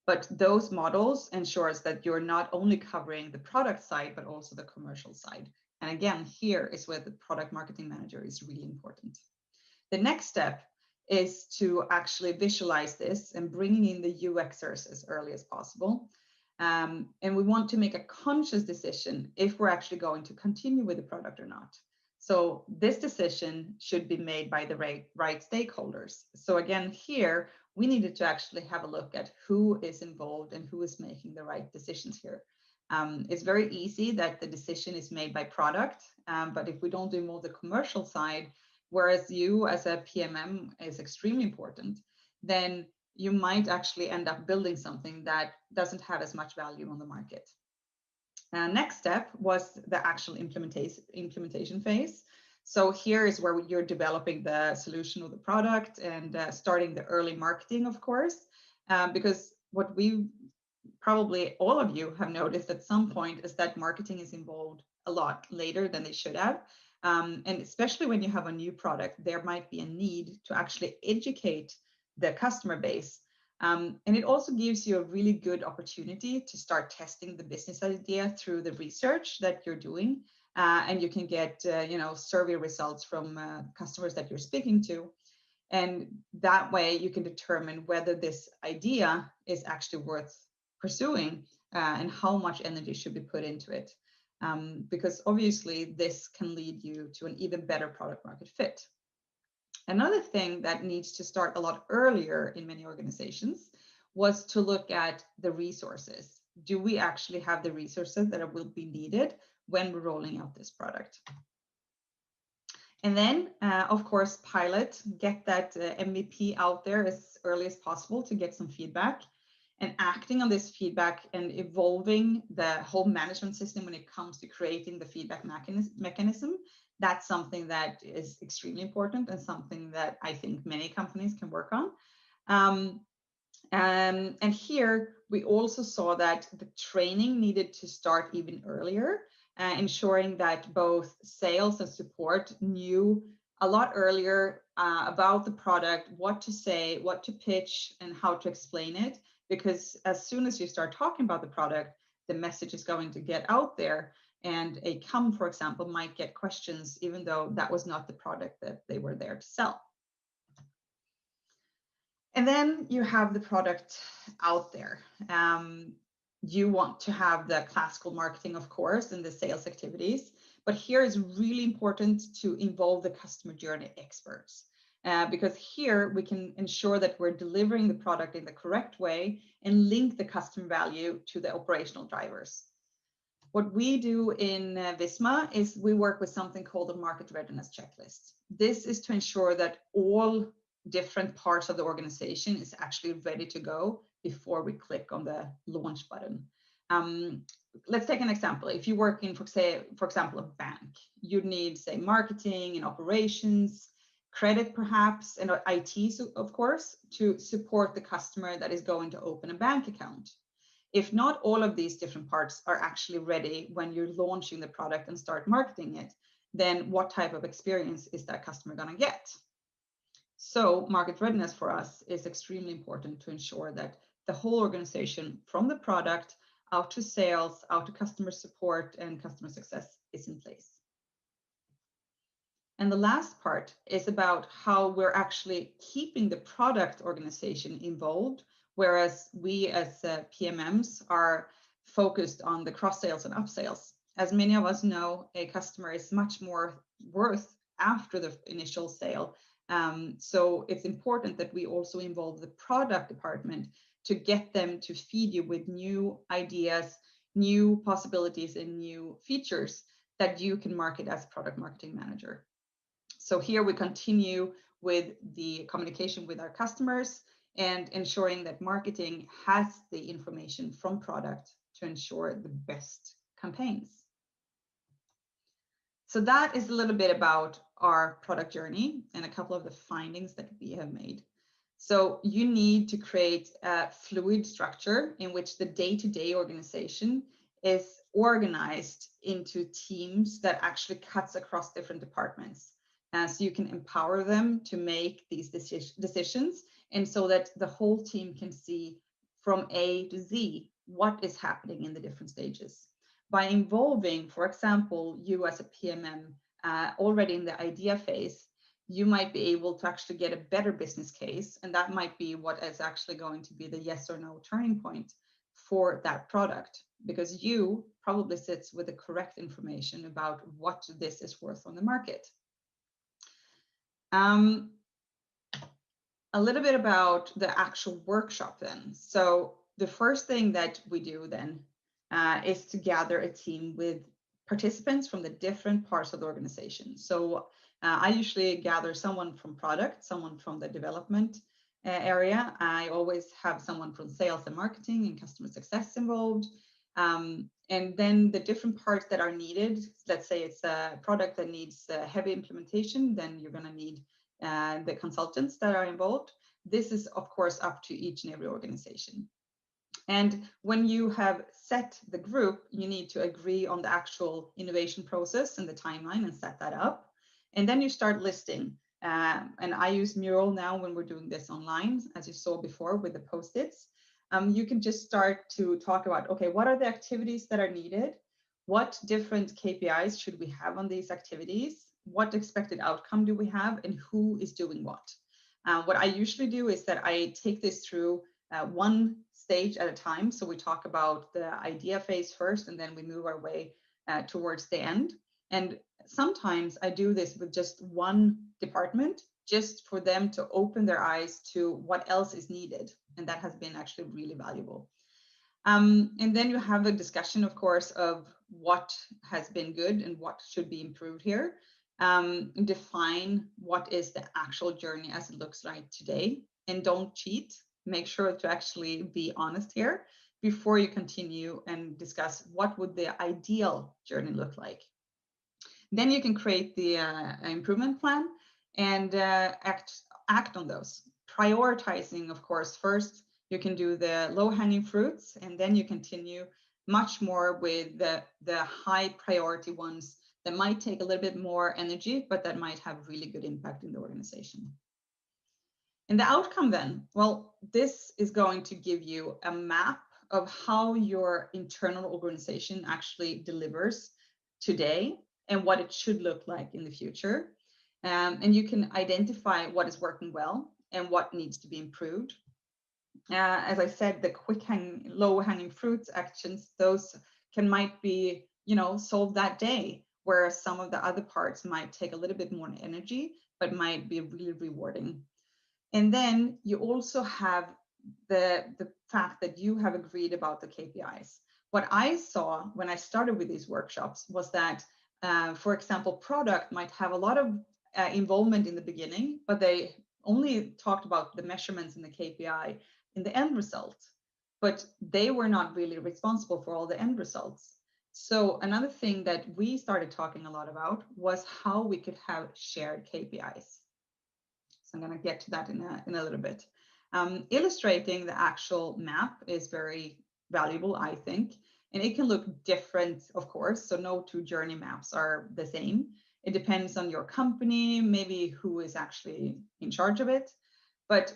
But those models ensures that you're not only covering the product side, but also the commercial side. And again, here is where the product marketing manager is really important. The next step is to actually visualize this and bringing in the UXers as early as possible. And we want to make a conscious decision if we're actually going to continue with the product or not. So this decision should be made by the right stakeholders. So again, here, we needed to actually have a look at who is involved and who is making the right decisions here. It's very easy that the decision is made by product, but if we don't involve the commercial side, whereas you as a PMM is extremely important, then you might actually end up building something that doesn't have as much value on the market. Next step was the actual implementation phase. So here is where you're developing the solution of the product and starting the early marketing, of course, because what we probably all of you have noticed at some point is that marketing is involved a lot later than they should have. And especially when you have a new product, there might be a need to actually educate the customer base. And it also gives you a really good opportunity to start testing the business idea through the research that you're doing. And you can get survey results from customers that you're speaking to. And that way you can determine whether this idea is actually worth pursuing and how much energy should be put into it. Because obviously this can lead you to an even better product market fit. Another thing that needs to start a lot earlier in many organizations was to look at the resources. Do we actually have the resources that will be needed when we're rolling out this product? And then, of course, pilot, get that MVP out there as early as possible to get some feedback. And acting on this feedback and evolving the whole management system when it comes to creating the feedback mechanism, that's something that is extremely important and something that I think many companies can work on. And here we also saw that the training needed to start even earlier, ensuring that both sales and support knew a lot earlier about the product, what to say, what to pitch, and how to explain it. Because as soon as you start talking about the product, the message is going to get out there. And a COM, for example, might get questions, even though that was not the product that they were there to sell. And then you have the product out there. You want to have the classical marketing, of course, and the sales activities. But here is really important to involve the customer journey experts. Because here we can ensure that we're delivering the product in the correct way and link the customer value to the operational drivers. What we do in Visma is we work with something called a market readiness checklist. This is to ensure that all different parts of the organization is actually ready to go before we click on the launch button. Let's take an example. If you work in, for example, a bank, you need, say, marketing and operations, credit perhaps, and IT, of course, to support the customer that is going to open a bank account. If not all of these different parts are actually ready when you're launching the product and start marketing it, then what type of experience is that customer going to get? So market readiness for us is extremely important to ensure that the whole organization, from the product out to sales, out to customer support and customer success, is in place. And the last part is about how we're actually keeping the product organization involved, whereas we as PMMs are focused on the cross sales and upsales. As many of us know, a customer is much more worth after the initial sale. So it's important that we also involve the product department to get them to feed you with new ideas, new possibilities, and new features that you can market as a product marketing manager. So here we continue with the communication with our customers and ensuring that marketing has the information from product to ensure the best campaigns. So that is a little bit about our product journey and a couple of the findings that we have made. So you need to create a fluid structure in which the day-to-day organization is organized into teams that actually cuts across different departments. So you can empower them to make these decisions, and so that the whole team can see from A to Z what is happening in the different stages. By involving, for example, you as a PMM already in the idea phase, you might be able to actually get a better business case, and that might be what is actually going to be the yes or no turning point for that product, because you probably sits with the correct information about what this is worth on the market. A little bit about the actual workshop then. So the first thing that we do then is to gather a team with participants from the different parts of the organization. So I usually gather someone from product, someone from the development area. I always have someone from sales and marketing and customer success involved. And then the different parts that are needed, let's say it's a product that needs heavy implementation, then you're going to need the consultants that are involved. This is, of course, up to each and every organization. And when you have set the group, you need to agree on the actual innovation process and the timeline and set that up. And then you start listing. And I use Mural now when we're doing this online, as you saw before with the Post-its. You can just start to talk about, okay, what are the activities that are needed? What different KPIs should we have on these activities? What expected outcome do we have, and who is doing what? What I usually do is that I take this through one stage at a time. So we talk about the idea phase first, and then we move our way towards the end. And sometimes I do this with just one department, just for them to open their eyes to what else is needed. And that has been actually really valuable. And then you have a discussion, of course, of what has been good and what should be improved here. Define what is the actual journey as it looks like today, and don't cheat. Make sure to actually be honest here before you continue and discuss what would the ideal journey look like. Then you can create the improvement plan and act on those. Prioritizing, of course, first you can do the low-hanging fruits, and then you continue much more with the high priority ones that might take a little bit more energy, but that might have really good impact in the organization. And the outcome then, well, this is going to give you a map of how your internal organization actually delivers today and what it should look like in the future. And you can identify what is working well and what needs to be improved. As I said, the low-hanging fruits actions, those might be, solved that day, whereas some of the other parts might take a little bit more energy, but might be really rewarding. And then you also have the fact that you have agreed about the KPIs. What I saw when I started with these workshops was that, for example, product might have a lot of involvement in the beginning, but they only talked about the measurements and the KPI in the end result, but they were not really responsible for all the end results. So another thing that we started talking a lot about was how we could have shared KPIs. So I'm going to get to that in a little bit. Illustrating the actual map is very valuable, I think, and it can look different, of course. So no two journey maps are the same. It depends on your company, maybe who is actually in charge of it. But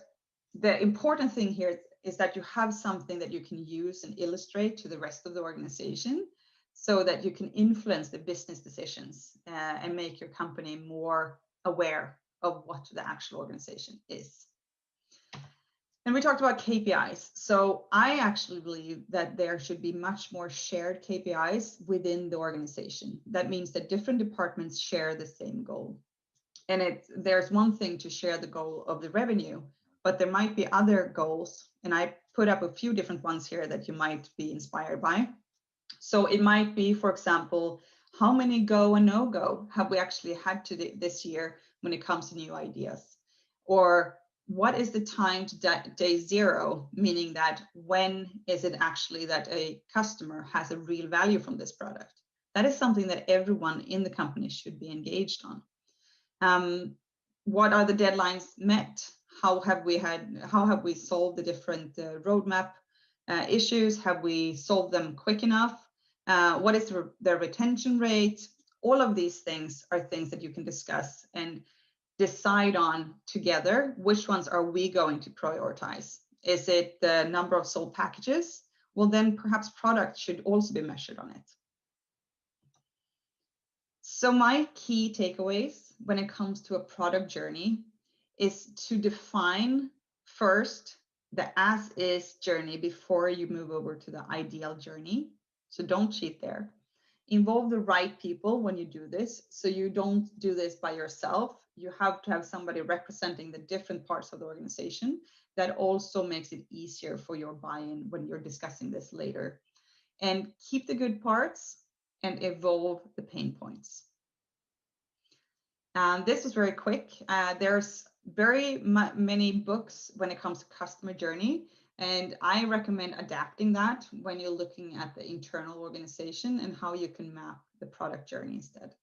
the important thing here is that you have something that you can use and illustrate to the rest of the organization, so that you can influence the business decisions and make your company more aware of what the actual organization is. And we talked about KPIs. So I actually believe that there should be much more shared KPIs within the organization. That means that different departments share the same goal. And there's one thing to share the goal of the revenue, but there might be other goals. And I put up a few different ones here that you might be inspired by. So it might be, for example, how many go and no go have we actually had this year when it comes to new ideas? Or what is the time to day zero, meaning that when is it actually that a customer has a real value from this product? That is something that everyone in the company should be engaged on. What are the deadlines met? How have we solved the different roadmap issues? Have we solved them quick enough? What is the retention rate? All of these things are things that you can discuss and decide on together. Which ones are we going to prioritize? Is it the number of sold packages? Well, then perhaps product should also be measured on it. So my key takeaways when it comes to a product journey is to define first the as-is journey before you move over to the ideal journey. So don't cheat there. Involve the right people when you do this. So you don't do this by yourself. You have to have somebody representing the different parts of the organization. That also makes it easier for your buy-in when you're discussing this later. And keep the good parts and evolve the pain points. And this is very quick. There's very many books when it comes to customer journey. And I recommend adapting that when you're looking at the internal organization and how you can map the product journey instead.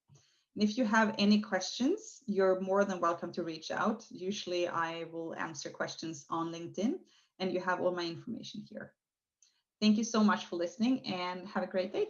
And if you have any questions, you're more than welcome to reach out. Usually I will answer questions on LinkedIn, and you have all my information here. Thank you so much for listening, and have a great day.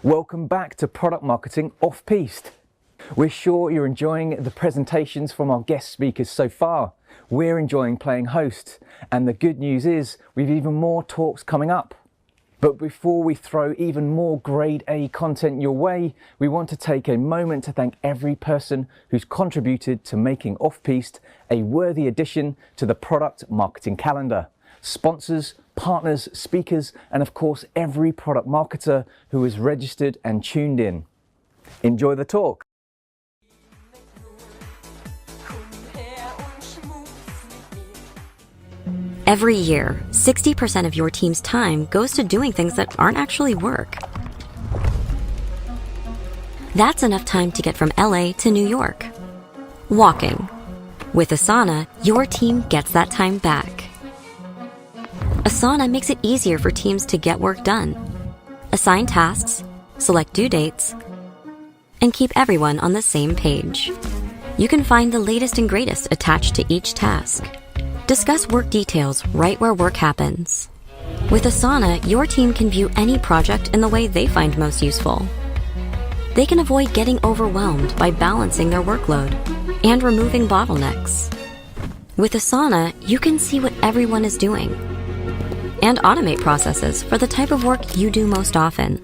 Welcome back to Product Marketing Off-Piste. We're sure you're enjoying the presentations from our guest speakers so far. We're enjoying playing host, and the good news is we've even more talks coming up. But before we throw even more grade A content your way, we want to take a moment to thank every person who's contributed to making Off-Piste a worthy addition to the product marketing calendar. Sponsors, partners, speakers, and of course every product marketer who is registered and tuned in. Enjoy the talk. Every year, 60% of your team's time goes to doing things that aren't actually work. That's enough time to get from LA to New York. Walking. With Asana, your team gets that time back. Asana makes it easier for teams to get work done, assign tasks, select due dates, and keep everyone on the same page. You can find the latest and greatest attached to each task. Discuss work details right where work happens. With Asana, your team can view any project in the way they find most useful. They can avoid getting overwhelmed by balancing their workload and removing bottlenecks. With Asana, you can see what everyone is doing and automate processes for the type of work you do most often.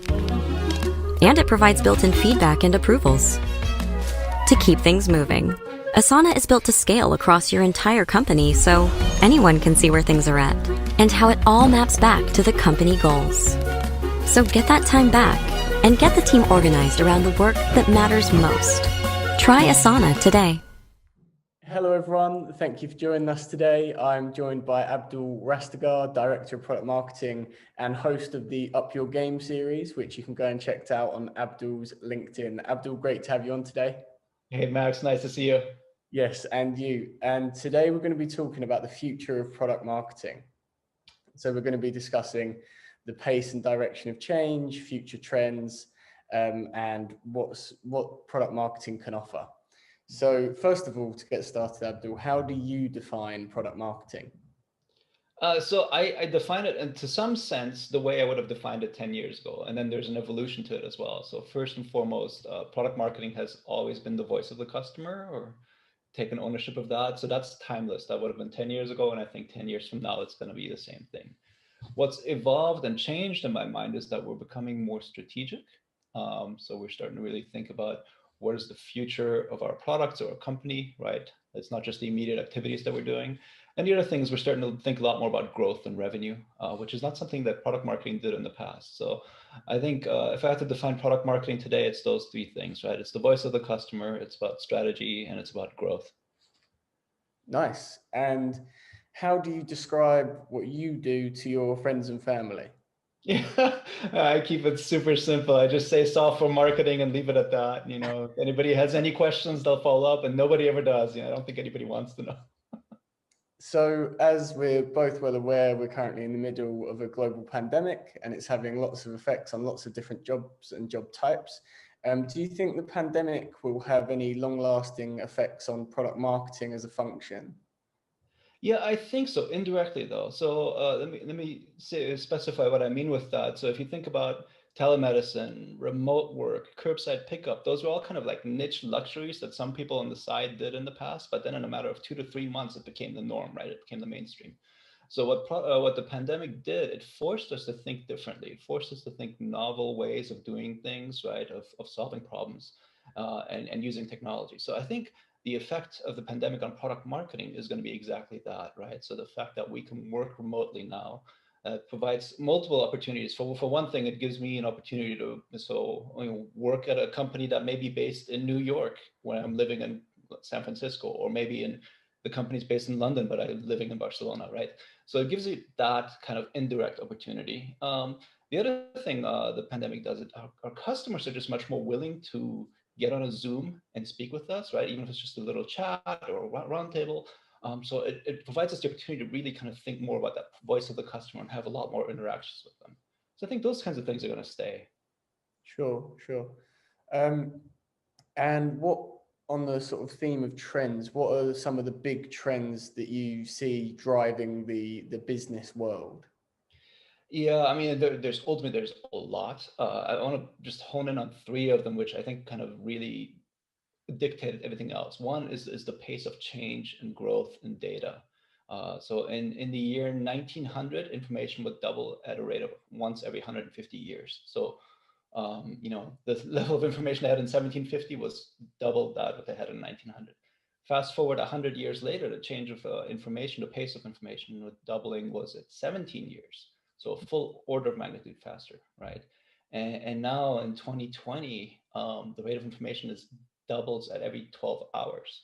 And it provides built-in feedback and approvals to keep things moving. Asana is built to scale across your entire company so anyone can see where things are at and how it all maps back to the company goals. So get that time back and get the team organized around the work that matters most. Try Asana today. Hello everyone, thank you for joining us today. I'm joined by Abdul Rastegar, Director of Product Marketing and host of the Up Your Game series, which you can go and check out on Abdul's LinkedIn. Abdul, great to have you on today. Hey Max, nice to see you. Yes, and you. And today we're going to be talking about the future of product marketing. So we're going to be discussing the pace and direction of change, future trends, and what product marketing can offer. So first of all, to get started, Abdul, how do you define product marketing? So I define it in, to some sense, the way I would have defined it 10 years ago. And then there's an evolution to it as well. So first and foremost, product marketing has always been the voice of the customer, or taken ownership of that. So that's timeless. That would have been 10 years ago. And I think 10 years from now, it's going to be the same thing. What's evolved and changed in my mind is that we're becoming more strategic. So we're starting to really think about what is the future of our products or our company, right? It's not just the immediate activities that we're doing. And the other thing is we're starting to think a lot more about growth and revenue, which is not something that product marketing did in the past. So I think if I had to define product marketing today, it's those three things, right? It's the voice of the customer, it's about strategy, and it's about growth. Nice. And how do you describe what you do to your friends and family? Yeah, I keep it super simple. I just say software marketing and leave it at that. You know, if anybody has any questions, they'll follow up, and nobody ever does. You know, I don't think anybody wants to know. So as we're both well aware, we're currently in the middle of a global pandemic and it's having lots of effects on lots of different jobs and job types. Do you think the pandemic will have any long-lasting effects on product marketing as a function? Yeah, I think so, indirectly though. So let me specify what I mean with that. So if you think about telemedicine, remote work, curbside pickup, those were all kind of like niche luxuries that some people on the side did in the past, but then in a matter of 2 to 3 months, it became the norm, right? It became the mainstream. So what the pandemic did, it forced us to think differently. It forced us to think novel ways of doing things, right? Of solving problems and using technology. So I think the effect of the pandemic on product marketing is going to be exactly that, right? So the fact that we can work remotely now provides multiple opportunities. For one thing, it gives me an opportunity to work at a company that may be based in New York when I'm living in San Francisco, or maybe in the company's based in London, but I'm living in Barcelona, right? So it gives you that kind of indirect opportunity. The other thing the pandemic does, our customers are just much more willing to get on a Zoom and speak with us, right? Even if it's just a little chat or a roundtable. So it provides us the opportunity to really kind of think more about that voice of the customer and have a lot more interactions with them. So I think those kinds of things are going to stay. Sure. And what, on the sort of theme of trends, what are some of the big trends that you see driving the business world? Yeah, I mean, there's ultimately there's a lot. I want to just hone in on three of them, which I think kind of really dictated everything else. One is the pace of change and growth in data. So in the year 1900, information would double at a rate of once every 150 years. So you know, the level of information they had in 1750 was double that what they had in 1900. Fast forward 100 years later, the change of information, the pace of information with doubling was at 17 years. So a full order of magnitude faster, right? And now in 2020, the rate of information is doubles at every 12 hours,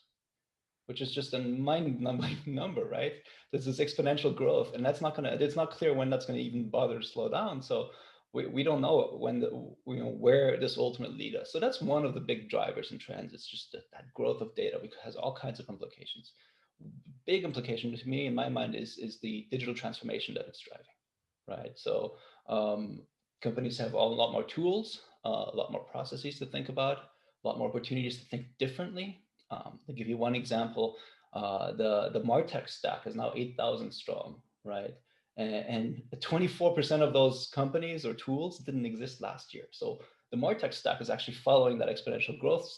which is just a mind-numbing number, right? There's this exponential growth, and that's not gonna, it's not clear when that's gonna even bother to slow down. So we don't know when where this will ultimately lead us. So that's one of the big drivers and trends. It's just that growth of data, because it has all kinds of implications. Big implication to me in my mind is the digital transformation that it's driving, right? So companies have a lot more tools, a lot more processes to think about, a lot more opportunities to think differently. To give you one example, the MarTech stack is now 8,000 strong, right? And 24% of those companies or tools didn't exist last year. So the MarTech stack is actually following that exponential growth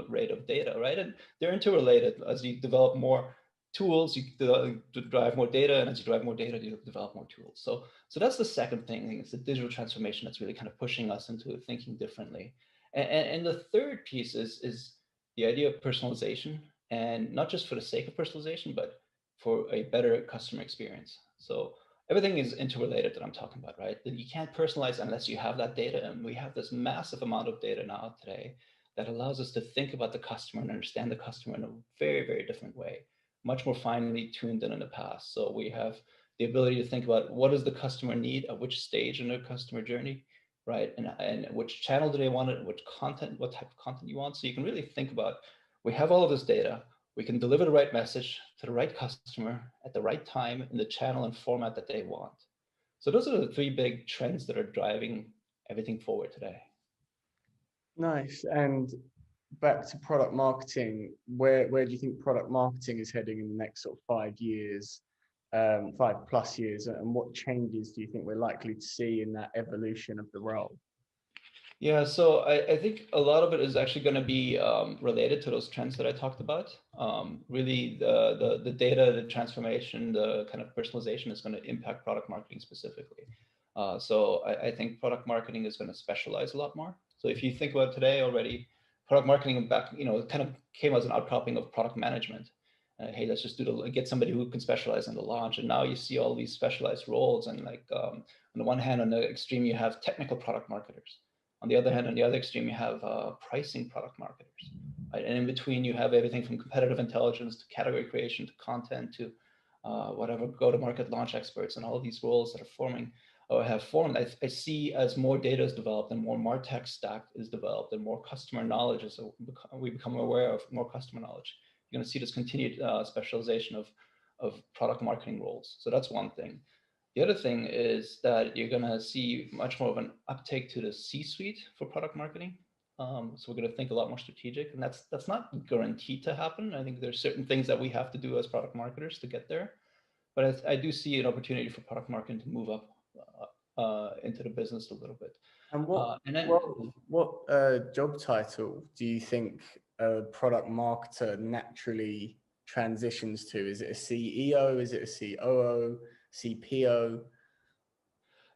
rate of data, right? And they're interrelated. As you develop more tools, you drive more data, and as you drive more data, you develop more tools. So that's the second thing. It's the digital transformation that's really kind of pushing us into thinking differently. And the third piece is the idea of personalization, and not just for the sake of personalization, but for a better customer experience. So everything is interrelated that I'm talking about, right? That you can't personalize unless you have that data. And we have this massive amount of data now today that allows us to think about the customer and understand the customer in a very, very different way, much more finely tuned than in the past. So we have the ability to think about what does the customer need at which stage in their customer journey, right? And which channel do they want it, which content, what type of content you want. So you can really think about, we have all of this data, we can deliver the right message to the right customer at the right time in the channel and format that they want. So those are the three big trends that are driving everything forward today. Nice. And back to product marketing, where do you think product marketing is heading in the next sort of 5 years, 5+ years, and what changes do you think we're likely to see in that evolution of the role? Yeah, so I think a lot of it is actually going to be related to those trends that I talked about. Really, the data, the transformation, the kind of personalization is going to impact product marketing specifically. So I think product marketing is going to specialize a lot more. So if you think about today already, product marketing back, it kind of came as an outcropping of product management. Hey, let's just get somebody who can specialize in the launch. And now you see all these specialized roles, and like on the one hand, on the extreme, you have technical product marketers. On the other hand, on the other extreme, you have pricing product marketers, right? And in between, you have everything from competitive intelligence to category creation to content to whatever go-to-market launch experts, and all of these roles that are forming or have formed. I see as more data is developed and more MarTech stack is developed and more customer knowledge is we become aware of more customer knowledge. You're going to see this continued specialization of product marketing roles. So that's one thing. The other thing is that you're going to see much more of an uptake to the C-suite for product marketing. So we're going to think a lot more strategic, and that's not guaranteed to happen. I think there's certain things that we have to do as product marketers to get there. But I do see an opportunity for product marketing to move up into the business a little bit. And what job title do you think a product marketer naturally transitions to? Is it a CEO? Is it a COO? CPO?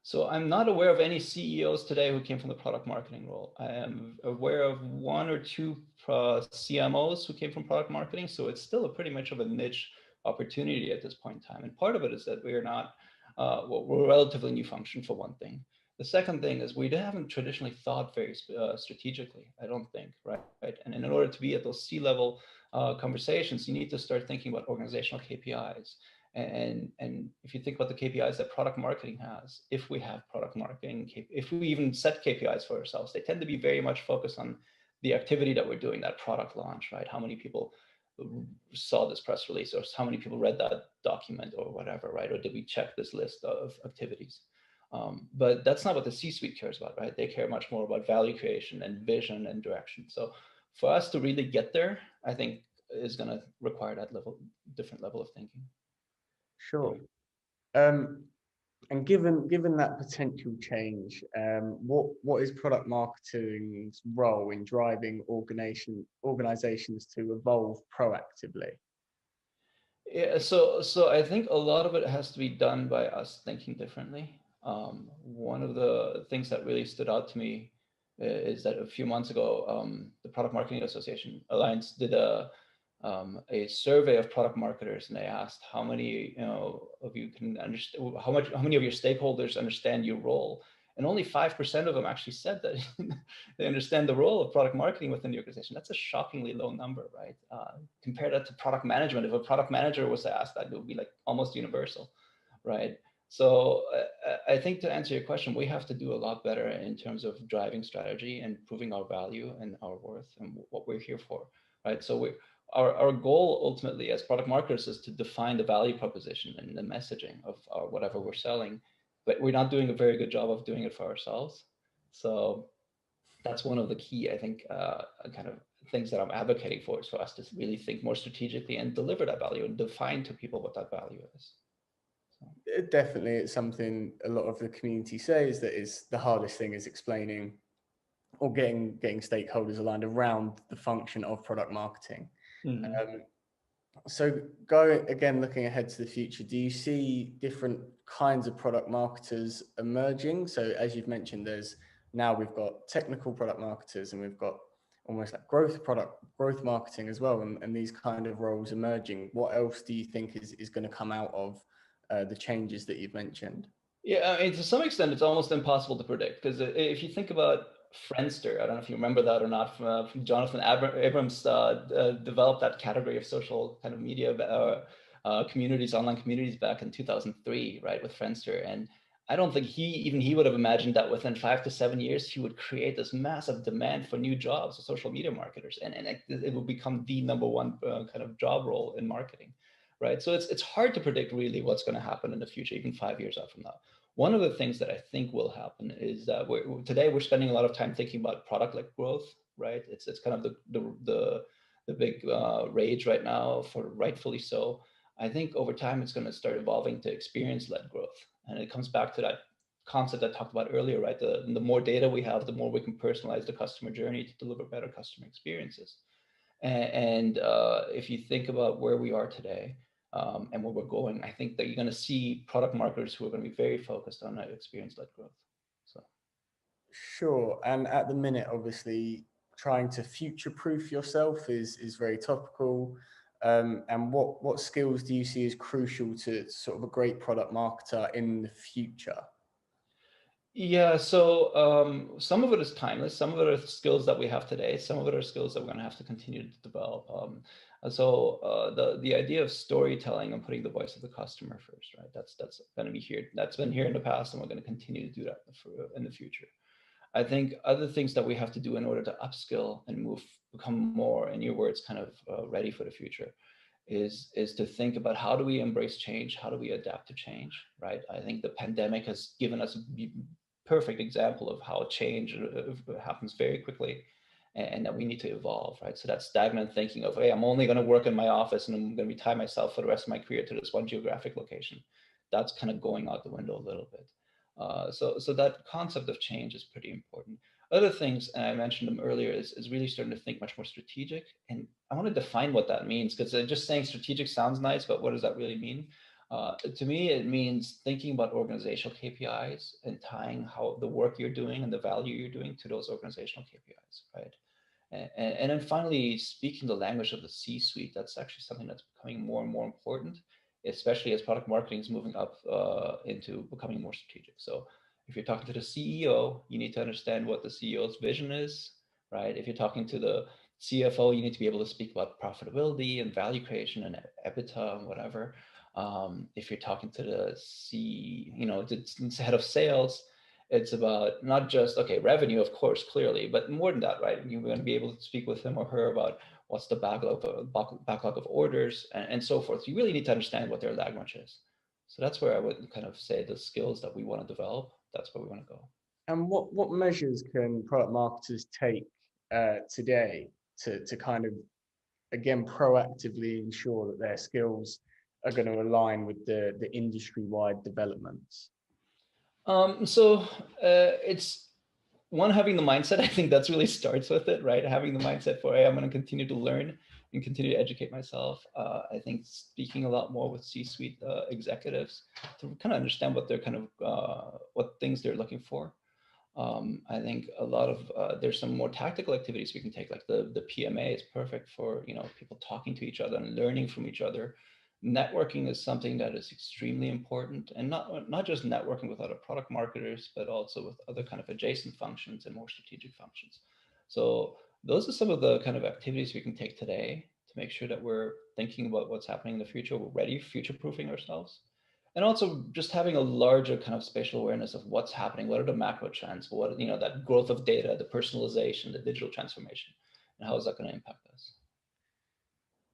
So I'm not aware of any CEOs today who came from the product marketing role. I am aware of one or two CMOs who came from product marketing. So it's still a pretty much of a niche opportunity at this point in time. And part of it is that we're not, we're a relatively new function for one thing. The second thing is we haven't traditionally thought very strategically, I don't think, right? And in order to be at those C-level conversations, you need to start thinking about organizational KPIs. And if you think about the KPIs that product marketing has, if we have product marketing, if we even set KPIs for ourselves, they tend to be very much focused on the activity that we're doing, that product launch, right? How many people saw this press release, or how many people read that document or whatever, right? Or did we check this list of activities? But that's not what the C-suite cares about, right? They care much more about value creation and vision and direction. So for us to really get there, I think is going to require that different level of thinking. Sure. And given that potential change, what is product marketing's role in driving organizations to evolve proactively? Yeah, so I think a lot of it has to be done by us thinking differently. One of the things that really stood out to me is that a few months ago, the Product Marketing Association Alliance did a survey of product marketers, and they asked how many of you can understand, how many of your stakeholders understand your role, and only 5% of them actually said that they understand the role of product marketing within the organization. That's a shockingly low number, right? Compare that to product management. If a product manager was asked that, it would be like almost universal, right? So I think to answer your question, we have to do a lot better in terms of driving strategy and proving our value and our worth and what we're here for, right? So our goal ultimately as product marketers is to define the value proposition and the messaging of whatever we're selling, but we're not doing a very good job of doing it for ourselves. So that's one of the key, I think, kind of things that I'm advocating for, is for us to really think more strategically and deliver that value and define to people what that value is. Definitely, it's something a lot of the community says that is the hardest thing, is explaining or getting stakeholders aligned around the function of product marketing. So looking ahead to the future, do you see different kinds of product marketers emerging? So as you've mentioned, we've got technical product marketers, and we've got almost like growth marketing as well, and these kind of roles emerging. What else do you think is going to come out of the changes that you've mentioned? Yeah, I mean, to some extent, it's almost impossible to predict, because if you think about Friendster, I don't know if you remember that or not, from Jonathan Abrams developed that category of social kind of media communities, online communities back in 2003, right, with Friendster. And I don't think he would have imagined that within 5 to 7 years, he would create this massive demand for new jobs of social media marketers. And it will become the number one kind of job role in marketing. Right. So it's hard to predict really what's going to happen in the future, even 5 years out from now. One of the things that I think will happen is that today we're spending a lot of time thinking about product-led growth, right? It's kind of the big rage right now, for rightfully so. I think over time it's going to start evolving to experience-led growth, and it comes back to that concept I talked about earlier, right? The more data we have, the more we can personalize the customer journey to deliver better customer experiences. And if you think about where we are today, and where we're going, I think that you're going to see product marketers who are going to be very focused on that experience-led growth. So, sure. And at the minute, obviously, trying to future-proof yourself is very topical. And what skills do you see as crucial to sort of a great product marketer in the future? yeah, so some of it is timeless. Some of it are skills that we have today. Some of it are skills that we're going to have to continue to develop. The idea of storytelling and putting the voice of the customer first, right? That's going to be here. That's been here in the past, and we're going to continue to do that in the future. I think other things that we have to do in order to upskill and become more, in your words, kind of ready for the future, is to think about how do we embrace change? How do we adapt to change, right? I think the pandemic has given us a perfect example of how change happens very quickly, and that we need to evolve, right? So that stagnant thinking of, hey, I'm only going to work in my office and I'm going to tie myself for the rest of my career to this one geographic location, that's kind of going out the window a little bit. So that concept of change is pretty important. Other things, and I mentioned them earlier, is really starting to think much more strategic. And I want to define what that means, because just saying strategic sounds nice, but what does that really mean? To me, it means thinking about organizational KPIs and tying how the work you're doing and the value you're doing to those organizational KPIs, right? And then finally, speaking the language of the C-suite. That's actually something that's becoming more and more important, especially as product marketing is moving up into becoming more strategic. So if you're talking to the CEO, you need to understand what the CEO's vision is, right? If you're talking to the CFO, you need to be able to speak about profitability and value creation and EBITDA and whatever. If you're talking to the head of sales, it's about not just, okay, revenue, of course, clearly, but more than that, right? You're going to be able to speak with him or her about what's the backlog of orders and so forth. So you really need to understand what their language is. So that's where I would kind of say the skills that we want to develop, that's where we want to go. And what measures can product marketers take today to kind of, again, proactively ensure that their skills are going to align with the industry-wide developments? It's one, having the mindset. I think that's really starts with it, right? Having the mindset for, hey, I'm going to continue to learn and continue to educate myself. I think speaking a lot more with C-suite executives to kind of understand what they're what things they're looking for. I think a lot of there's some more tactical activities we can take, like the PMA is perfect for people talking to each other and learning from each other. Networking is something that is extremely important, and not just networking with other product marketers, but also with other kind of adjacent functions and more strategic functions. So those are some of the kind of activities we can take today to make sure that we're thinking about what's happening in the future. We're ready, future-proofing ourselves. And also just having a larger kind of spatial awareness of what's happening, what are the macro trends, what, that growth of data, the personalization, the digital transformation, and how is that going to impact us?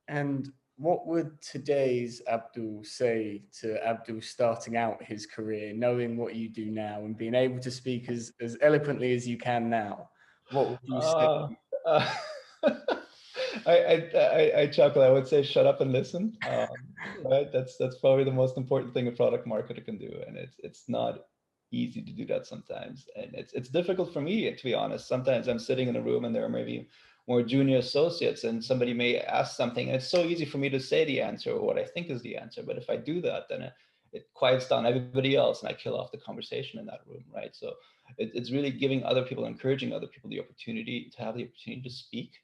And what would today's Abdul say to Abdul starting out his career, knowing what you do now and being able to speak as eloquently as you can now? What would you say? I chuckle. I would say, shut up and listen. Right? That's probably the most important thing a product marketer can do, and it's not easy to do that sometimes, and it's difficult for me, to be honest. Sometimes I'm sitting in a room and there are maybe more junior associates, and somebody may ask something, and it's so easy for me to say the answer or what I think is the answer. But if I do that, then it quiets down everybody else, and I kill off the conversation in that room, right? So it's really giving other people, encouraging other people the opportunity to have the opportunity to speak.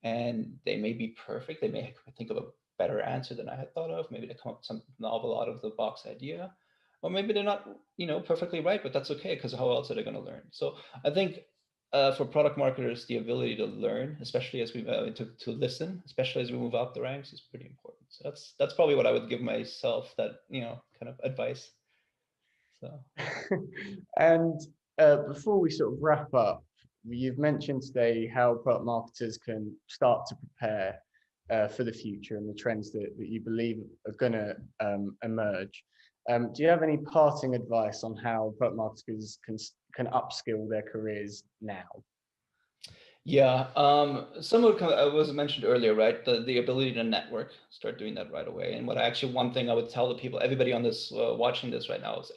And they may be perfect. They may think of a better answer than I had thought of. Maybe they come up with some novel out of the box idea, or maybe they're not, perfectly right, but that's okay, because how else are they going to learn? So I think for product marketers, the ability to learn, especially as we to listen, especially as we move up the ranks, is pretty important. So that's probably what I would give myself, that kind of advice. So And before we sort of wrap up, you've mentioned today how product marketers can start to prepare for the future and the trends that you believe are going to emerge. Do you have any parting advice on how product marketers can upskill their careers now? Yeah, some of it was mentioned earlier, right? The ability to network, start doing that right away. And one thing I would tell the people, everybody on this watching this right now, is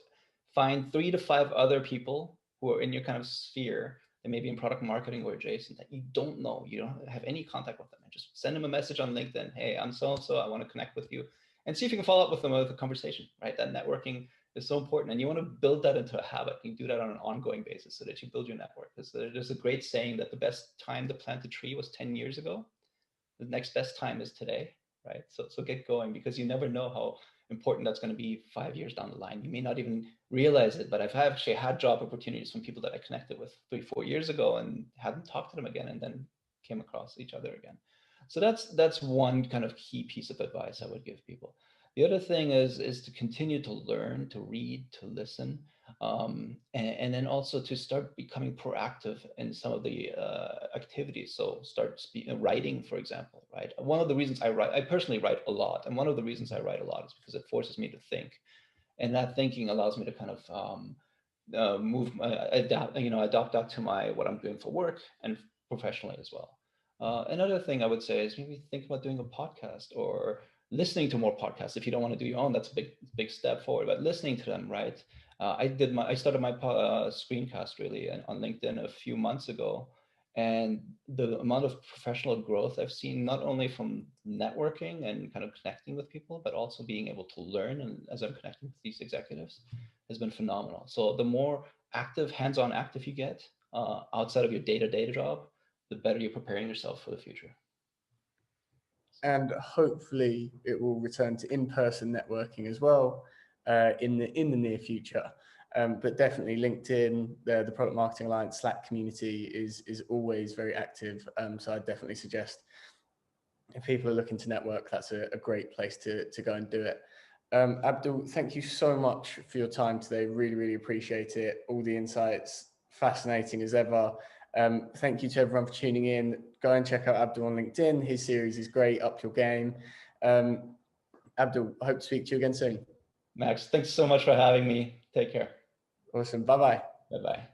find 3 to 5 other people who are in your kind of sphere, and maybe in product marketing or adjacent, that you don't know, you don't have any contact with them, and just send them a message on LinkedIn. Hey, I'm so-and-so, I want to connect with you, and see if you can follow up with them with a conversation, right? That networking is so important, and you want to build that into a habit. You do that on an ongoing basis so that you build your network. There's a great saying that the best time to plant a tree was 10 years ago. The next best time is today, right? So get going, because you never know how important that's going to be 5 years down the line. You may not even realize it, but I've actually had job opportunities from people that I connected with 3-4 years ago and hadn't talked to them again, and then came across each other again. So that's one kind of key piece of advice I would give people. The other thing is to continue to learn, to read, to listen, and then also to start becoming proactive in some of the activities. So start writing, for example, right? One of the reasons I personally write a lot, and one of the reasons I write a lot is because it forces me to think, and that thinking allows me to kind of adopt that to what I'm doing for work and professionally as well. Another thing I would say is maybe think about doing a podcast, or listening to more podcasts. If you don't want to do your own, that's a big step forward, but listening to them, right? I started my screencast really on LinkedIn a few months ago, and the amount of professional growth I've seen, not only from networking and kind of connecting with people, but also being able to learn, and as I'm connecting with these executives, has been phenomenal. So the more hands-on active you get outside of your day-to-day job, the better you're preparing yourself for the future. And hopefully it will return to in-person networking as well in the near future. But definitely LinkedIn, the Product Marketing Alliance Slack community is always very active. So I definitely suggest, if people are looking to network, that's a great place to go and do it. Abdul, thank you so much for your time today. Really, really appreciate it. All the insights, fascinating as ever. Thank you to everyone for tuning in. Go and check out Abdul on LinkedIn. His series is great. Up your game. Abdul, I hope to speak to you again soon. Max, thanks so much for having me. Take care. Awesome. Bye-bye. Bye-bye.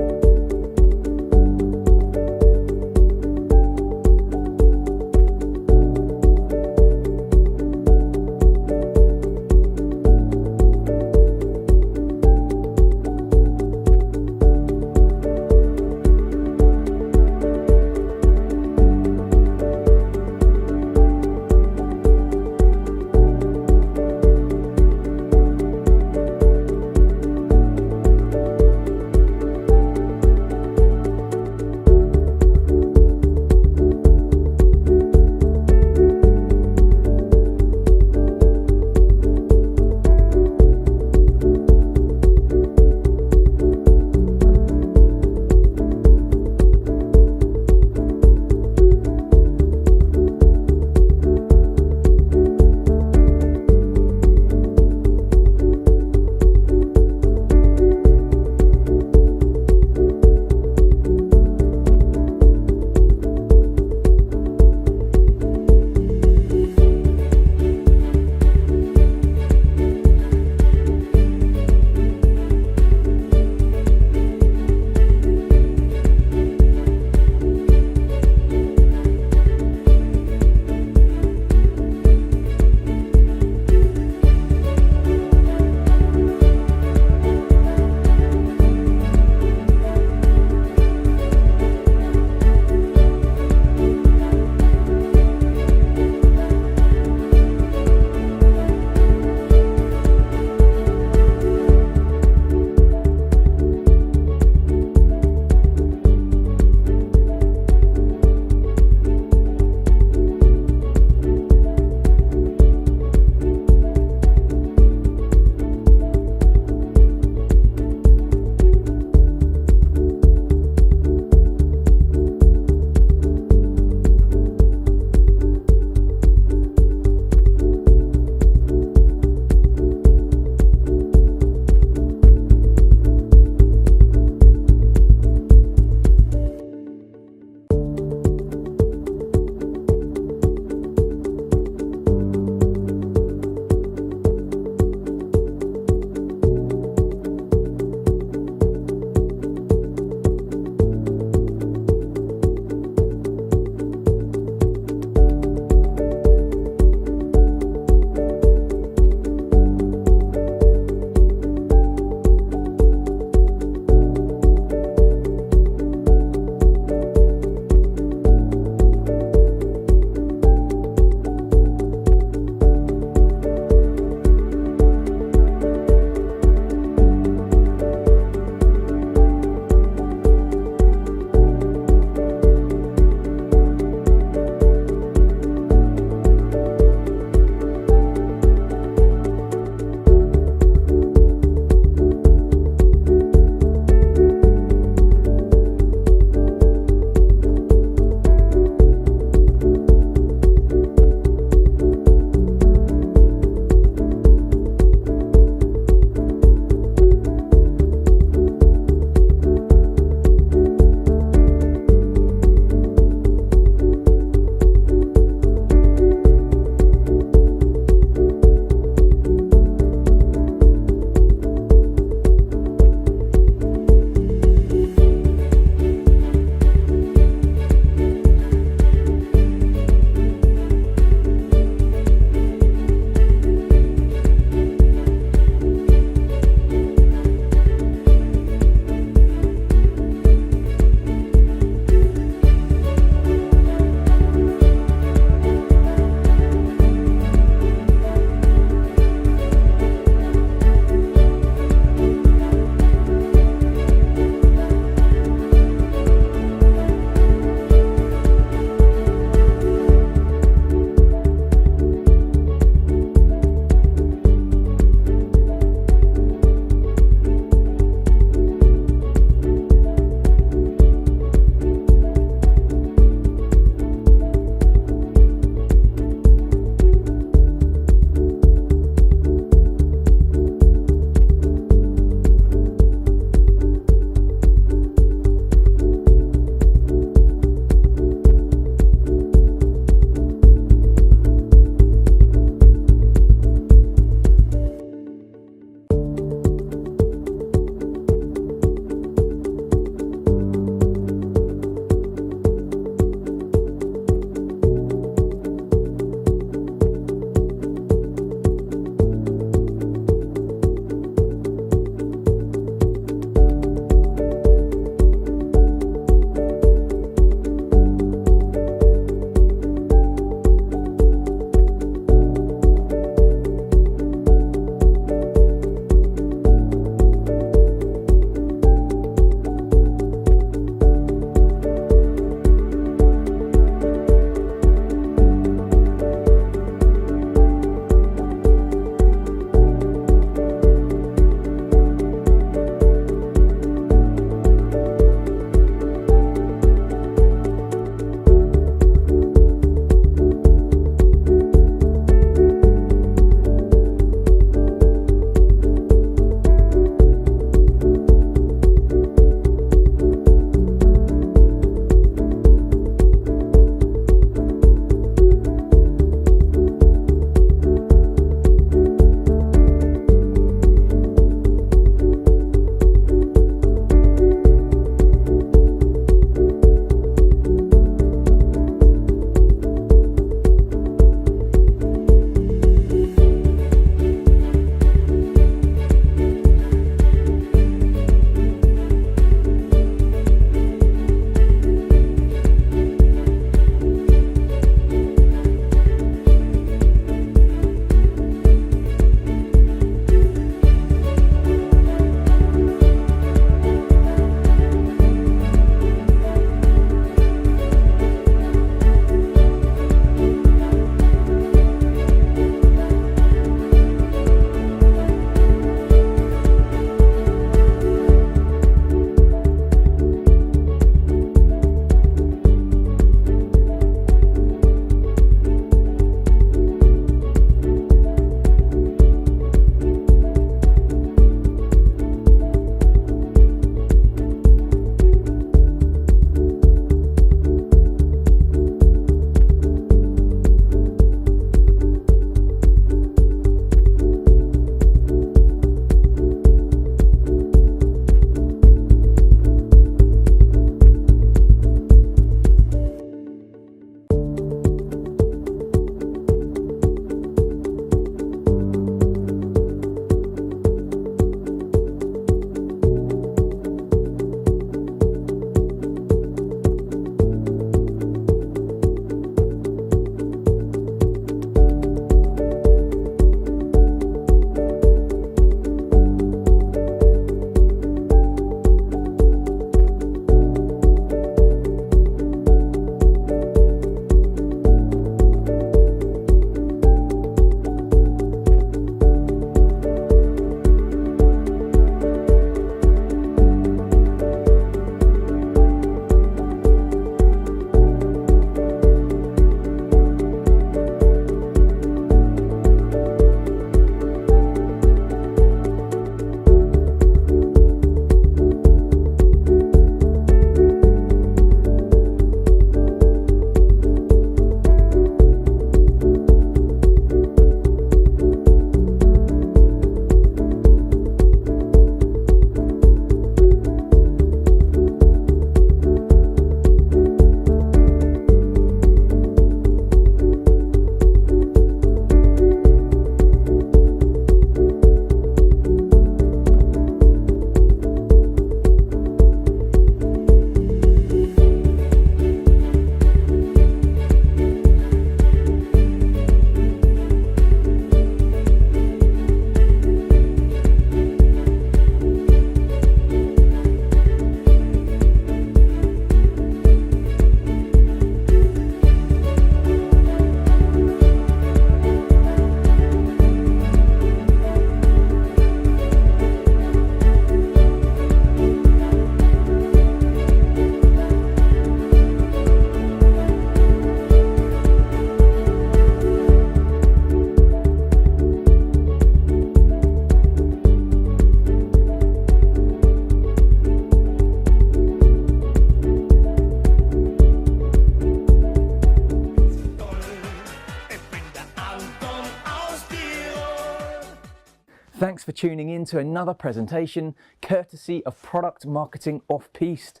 Thanks for tuning in to another presentation courtesy of Product Marketing Off-Piste.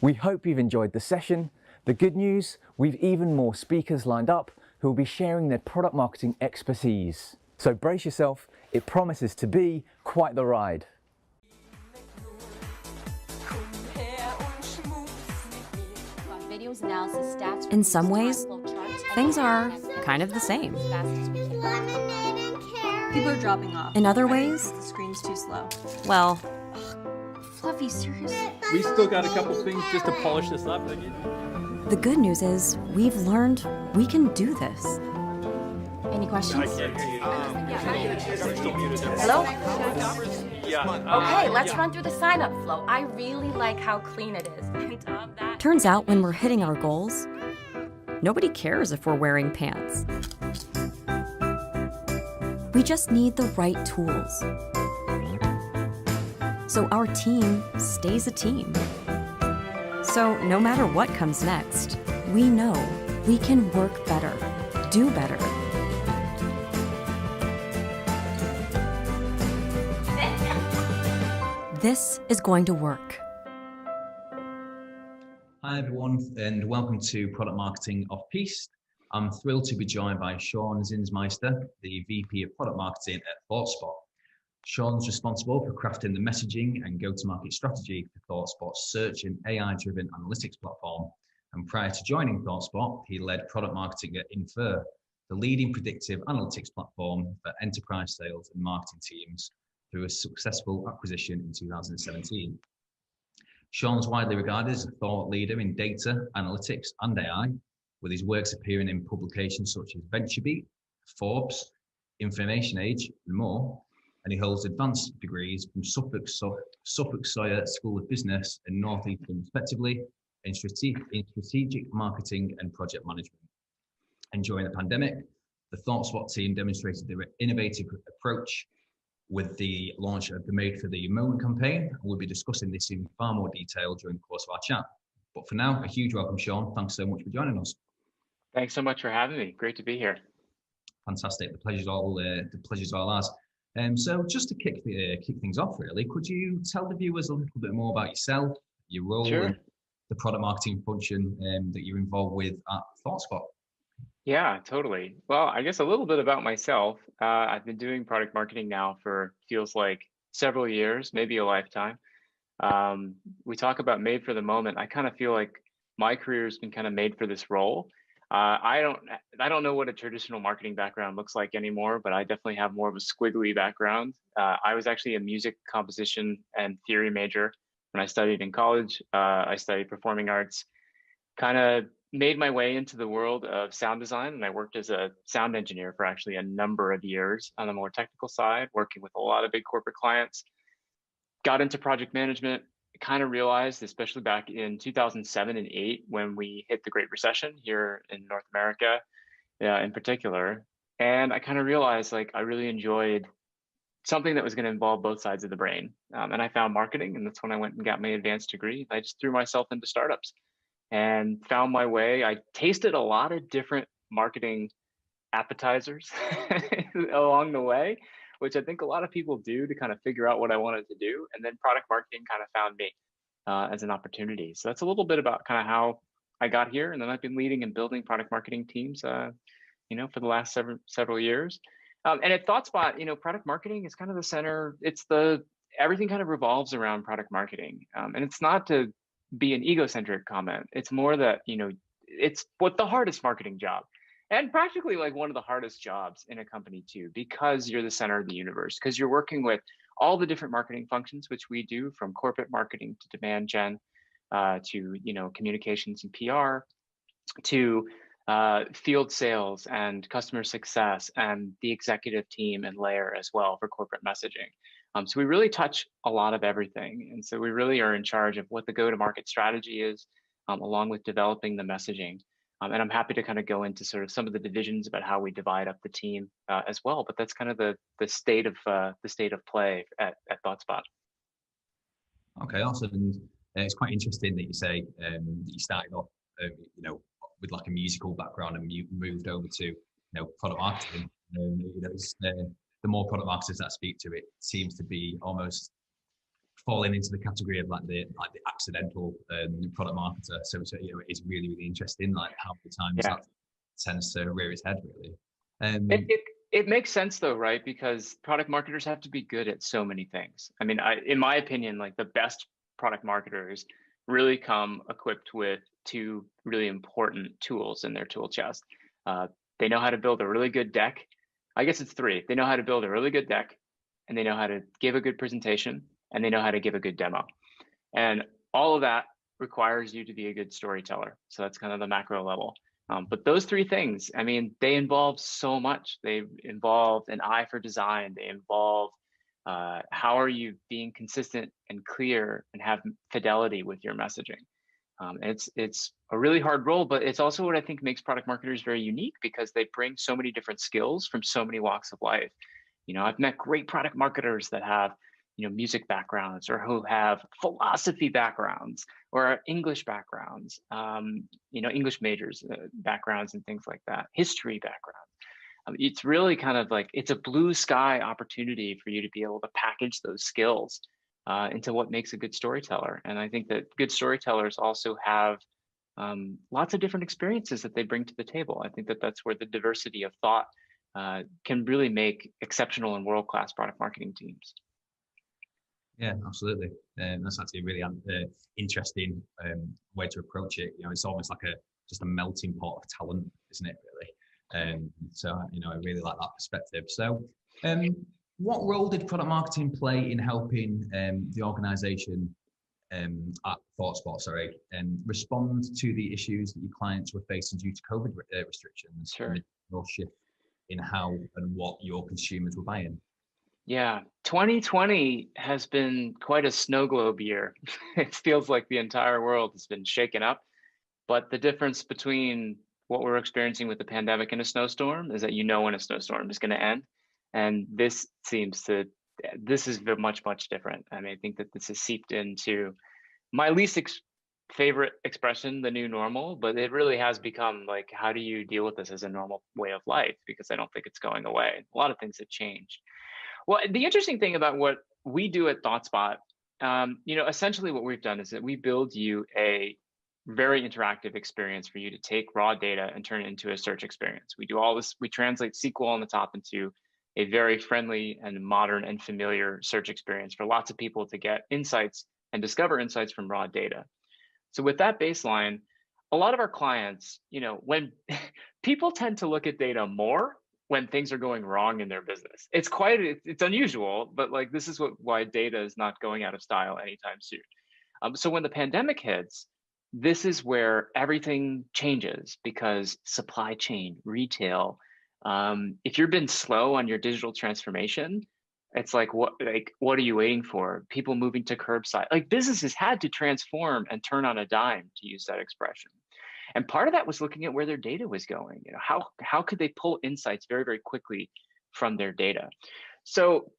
We hope you've enjoyed the session. The good news, we've even more speakers lined up who will be sharing their product marketing expertise. So brace yourself, it promises to be quite the ride. Videos, analysis, stats, In some ways, things are kind kind of the same. People are dropping off. In other ways, The screen's too slow. well, Fluffy, seriously? We still got a couple things just to polish this up. the good news is we've learned we can do this. Any questions? Hello? Yeah. Okay, let's run through the sign-up flow. I really like how clean it is. Turns out when we're hitting our goals, nobody cares if we're wearing pants. We just need the right tools. So our team stays a team. So no matter what comes next, we know we can work better, do better. This is going to work. Hi everyone, and welcome to Product Marketing Off-Piste. I'm thrilled to be joined by Sean Zinsmeister, the VP of Product Marketing at ThoughtSpot. Sean's responsible for crafting the messaging and go-to-market strategy for ThoughtSpot's search and AI-driven analytics platform. And prior to joining ThoughtSpot, he led product marketing at Infer, the leading predictive analytics platform for enterprise sales and marketing teams, through a successful acquisition in 2017. Sean's widely regarded as a thought leader in data, analytics, and AI, with his works appearing in publications such as VentureBeat, Forbes, Information Age, and more. And he holds advanced degrees from Suffolk Sawyer School of Business and Northeastern, respectively, in strategic marketing and project management. And during the pandemic, the ThoughtSpot team demonstrated their innovative approach with the launch of the Made for the Moment campaign. And we'll be discussing this in far more detail during the course of our chat. But for now, a huge welcome, Sean. Thanks so much for joining us. Thanks so much for having me. Great to be here. Fantastic. The pleasure's all ours. So just to kick things off, really, could you tell the viewers a little bit more about yourself, your role, Sure. and the product marketing function that you're involved with at ThoughtSpot? Yeah, totally. Well, I guess a little bit about myself. I've been doing product marketing now for feels like several years, maybe a lifetime. We talk about made for the moment. I kind of feel like my career has been kind of made for this role. I don't know what a traditional marketing background looks like anymore, but I definitely have more of a squiggly background. I was actually a music composition and theory major when I studied in college. I studied performing arts, kind of made my way into the world of sound design, and I worked as a sound engineer for actually a number of years on the more technical side, working with a lot of big corporate clients. Got into project management, kind of realized, especially back in 2007 and 8, when we hit the Great Recession here in North America, in particular, and I kind of realized like I really enjoyed something that was going to involve both sides of the brain, and I found marketing, and that's when I went and got my advanced degree. I just threw myself into startups and found my way. I tasted a lot of different marketing appetizers along the way, which I think a lot of people do to kind of figure out what I wanted to do. And then product marketing kind of found me as an opportunity. So that's a little bit about kind of how I got here. And then I've been leading and building product marketing teams, for the last several years. And at ThoughtSpot, product marketing is kind of the center. Everything kind of revolves around product marketing. And it's not to be an egocentric comment. It's more that, it's what the hardest marketing job, and practically like one of the hardest jobs in a company too, because you're the center of the universe, because you're working with all the different marketing functions, which we do, from corporate marketing to demand gen, to, communications and PR, to field sales and customer success, and the executive team and layer as well for corporate messaging. So we really touch a lot of everything. And so we really are in charge of what the go-to-market strategy is, along with developing the messaging. And I'm happy to kind of go into sort of some of the divisions about how we divide up the team as well. But that's kind of the state of play at ThoughtSpot. Okay, awesome. And it's quite interesting that you say that you started off, with like a musical background and moved over to, product marketing. the more product marketers that I speak to, it seems to be almost falling into the category of like the accidental product marketer. So you know, it's really, really interesting, like how many times that tends to rear its head, really. It makes sense though, right? Because product marketers have to be good at so many things. I mean, in my opinion, like the best product marketers really come equipped with two really important tools in their tool chest. They know how to build a really good deck. I guess it's three. They know how to build a really good deck, and they know how to give a good presentation, and they know how to give a good demo. And all of that requires you to be a good storyteller. So that's kind of the macro level. But those three things, I mean, they involve so much. They involve an eye for design. They involve how are you being consistent and clear and have fidelity with your messaging. It's a really hard role, but it's also what I think makes product marketers very unique, because they bring so many different skills from so many walks of life. You know, I've met great product marketers that have, you know, music backgrounds, or who have philosophy backgrounds, or English backgrounds, you know, English majors backgrounds and things like that, history backgrounds. It's really kind of like, it's a blue sky opportunity for you to be able to package those skills into what makes a good storyteller. And I think that good storytellers also have lots of different experiences that they bring to the table. I think that that's where the diversity of thought can really make exceptional and world-class product marketing teams. Yeah, absolutely. That's actually a really interesting way to approach it. You know, it's almost like just a melting pot of talent, isn't it, really? So, you know, I really like that perspective. So, what role did product marketing play in helping the organization at ThoughtSpot, respond to the issues that your clients were facing due to COVID restrictions? Sure. And the shift in how and what your consumers were buying? Yeah, 2020 has been quite a snow globe year. It feels like the entire world has been shaken up. But the difference between what we're experiencing with the pandemic and a snowstorm is that you know when a snowstorm is going to end. And this is much, much different. I mean, I think that this has seeped into my least favorite expression, the new normal, but it really has become like, how do you deal with this as a normal way of life? Because I don't think it's going away. A lot of things have changed. Well, the interesting thing about what we do at ThoughtSpot, you know, essentially what we've done is that we build you a very interactive experience for you to take raw data and turn it into a search experience. We do all this, we translate SQL on the top into a very friendly and modern and familiar search experience for lots of people to get insights and discover insights from raw data. So with that baseline, a lot of our clients, you know, when people tend to look at data more when things are going wrong in their business. It's unusual, but like this is why data is not going out of style anytime soon. So when the pandemic hits, this is where everything changes, because supply chain, retail, if you've been slow on your digital transformation, it's like what are you waiting for? People moving to curbside. Like businesses had to transform and turn on a dime, to use that expression. And part of that was looking at where their data was going. You know, how could they pull insights very, very quickly from their data? So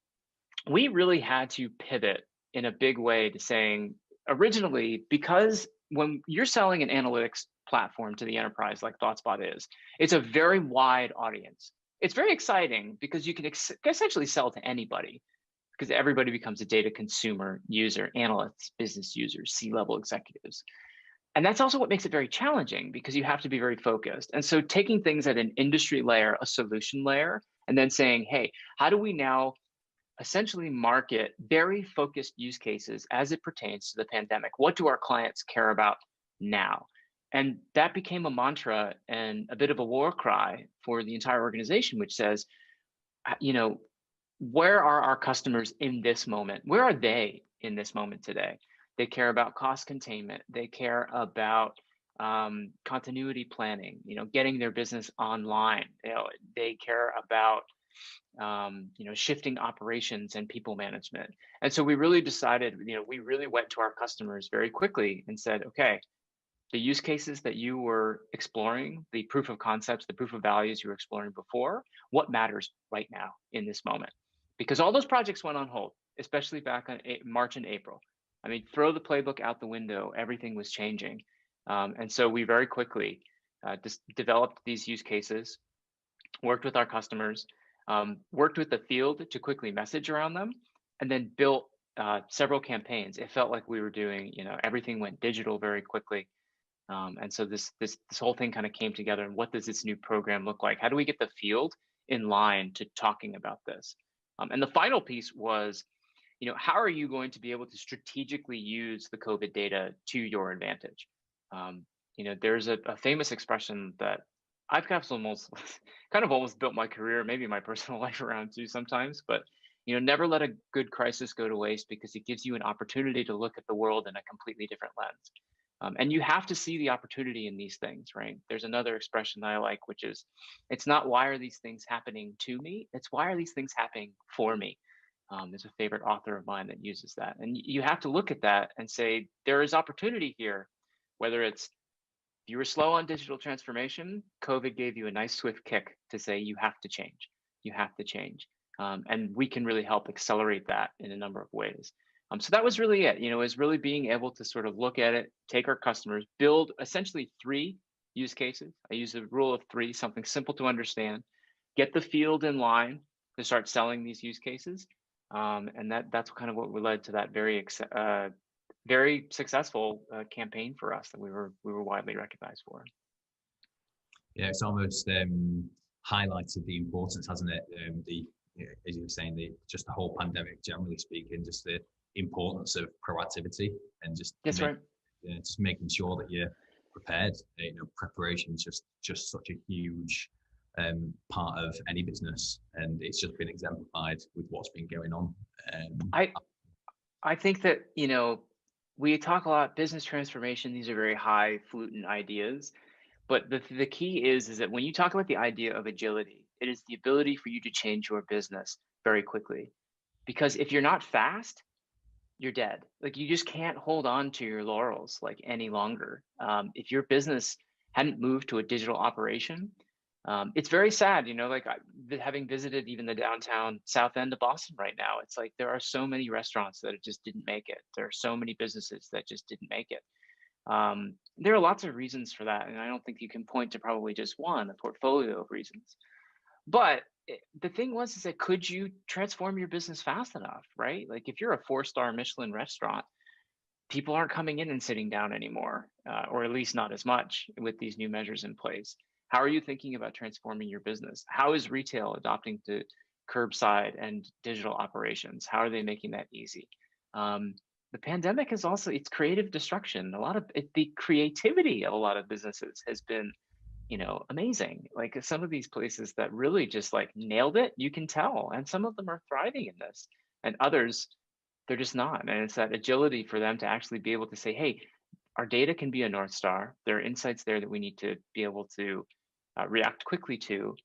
we really had to pivot in a big way to saying, originally, because when you're selling an analytics platform to the enterprise like ThoughtSpot is, it's a very wide audience. It's very exciting because you can essentially sell to anybody, because everybody becomes a data consumer, user, analysts, business users, C-level executives. And that's also what makes it very challenging, because you have to be very focused. And so taking things at an industry layer, a solution layer, and then saying, hey, how do we now essentially market very focused use cases as it pertains to the pandemic? What do our clients care about now? And that became a mantra and a bit of a war cry for the entire organization, which says, you know, where are our customers in this moment? Where are they in this moment today? They care about cost containment. They care about continuity planning, you know, getting their business online. You know, they care about you know, shifting operations and people management. And so we really decided, you know, we really went to our customers very quickly and said, okay, the use cases that you were exploring, the proof of concepts, the proof of values you were exploring before, what matters right now in this moment? Because all those projects went on hold, especially back on March and April. I mean, throw the playbook out the window, everything was changing. And so we very quickly developed these use cases, worked with our customers, worked with the field to quickly message around them, and then built several campaigns. It felt like we were doing, everything went digital very quickly. And so this whole thing kind of came together. And what does this new program look like? How do we get the field in line to talking about this? And the final piece was, how are you going to be able to strategically use the COVID data to your advantage? There's a famous expression that I've kind of almost built my career, maybe my personal life around too sometimes, but never let a good crisis go to waste, because it gives you an opportunity to look at the world in a completely different lens. And you have to see the opportunity in these things, right? There's another expression that I like, which is, it's not why are these things happening to me? It's why are these things happening for me? There's a favorite author of mine that uses that. And you have to look at that and say, there is opportunity here, whether it's, if you were slow on digital transformation, COVID gave you a nice swift kick to say, you have to change. You have to change. And we can really help accelerate that in a number of ways. So that was really it, is really being able to sort of look at it, take our customers, build essentially 3 use cases. I use a rule of 3, something simple to understand, get the field in line to start selling these use cases. And that's kind of what led to that very successful campaign for us that we were widely recognized for. Yeah, it's almost highlighted the importance, hasn't it? As you were saying, just the whole pandemic, generally speaking, just the importance of proactivity and just just making sure that you're prepared. Preparation is just such a huge part of any business, and it's just been exemplified with what's been going on. I think that we talk a lot business transformation. These are very highfalutin ideas, but the key is that when you talk about the idea of agility, it is the ability for you to change your business very quickly. Because if you're not fast, you're dead. Like, you just can't hold on to your laurels like any longer. If your business hadn't moved to a digital operation, it's very sad, having visited even the downtown south end of Boston right now, it's like there are so many restaurants that just didn't make it. There are so many businesses that just didn't make it. There are lots of reasons for that, and I don't think you can point to probably just one, a portfolio of reasons. But the thing is that could you transform your business fast enough, right? Like, if you're a 4-star Michelin restaurant, people aren't coming in and sitting down anymore, or at least not as much with these new measures in place. How are you thinking about transforming your business? How is retail adopting to curbside and digital operations? How are they making that easy? The pandemic is also, it's creative destruction. The creativity of a lot of businesses has been amazing. Like, some of these places that really just nailed it, you can tell, and some of them are thriving in this, and others, they're just not. And it's that agility for them to actually be able to say, hey, our data can be a North Star. There are insights there that we need to be able to react quickly to.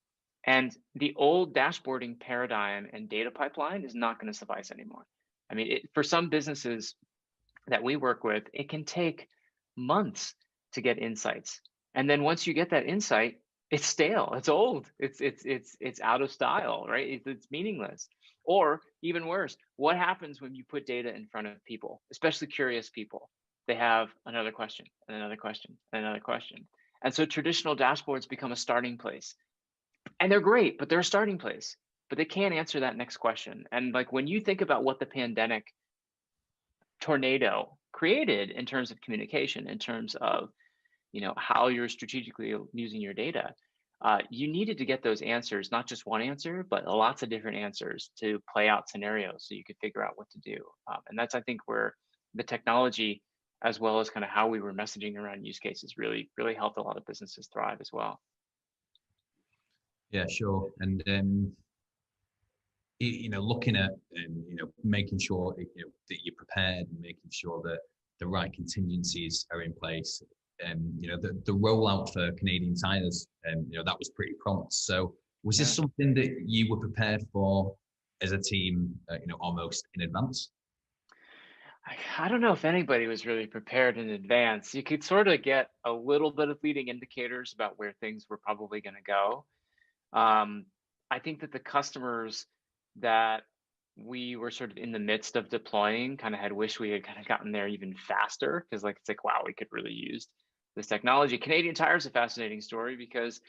And the old dashboarding paradigm and data pipeline is not going to suffice anymore. I mean, for some businesses that we work with, it can take months to get insights. And then once you get that insight, it's stale, it's old, it's out of style, right? It's meaningless. Or even worse, what happens when you put data in front of people, especially curious people? They have another question and another question and another question. And so traditional dashboards become a starting place. And they're great, but they're a starting place, but they can't answer that next question. And when you think about what the pandemic tornado created in terms of communication, in terms of how you're strategically using your data, you needed to get those answers, not just one answer, but lots of different answers to play out scenarios so you could figure out what to do. And that's, I think, where the technology, as well as kind of how we were messaging around use cases, really helped a lot of businesses thrive as well. Yeah, sure. And looking at making sure that you're prepared, and making sure that the right contingencies are in place. The rollout for Canadian Tires, that was pretty prompt. So was this something that you were prepared for as a team, almost in advance? I don't know if anybody was really prepared in advance. You could sort of get a little bit of leading indicators about where things were probably going to go. I think that the customers that we were sort of in the midst of deploying kind of had wished we had kind of gotten there even faster, because it's wow, we could really use this technology. Canadian Tire is a fascinating story, because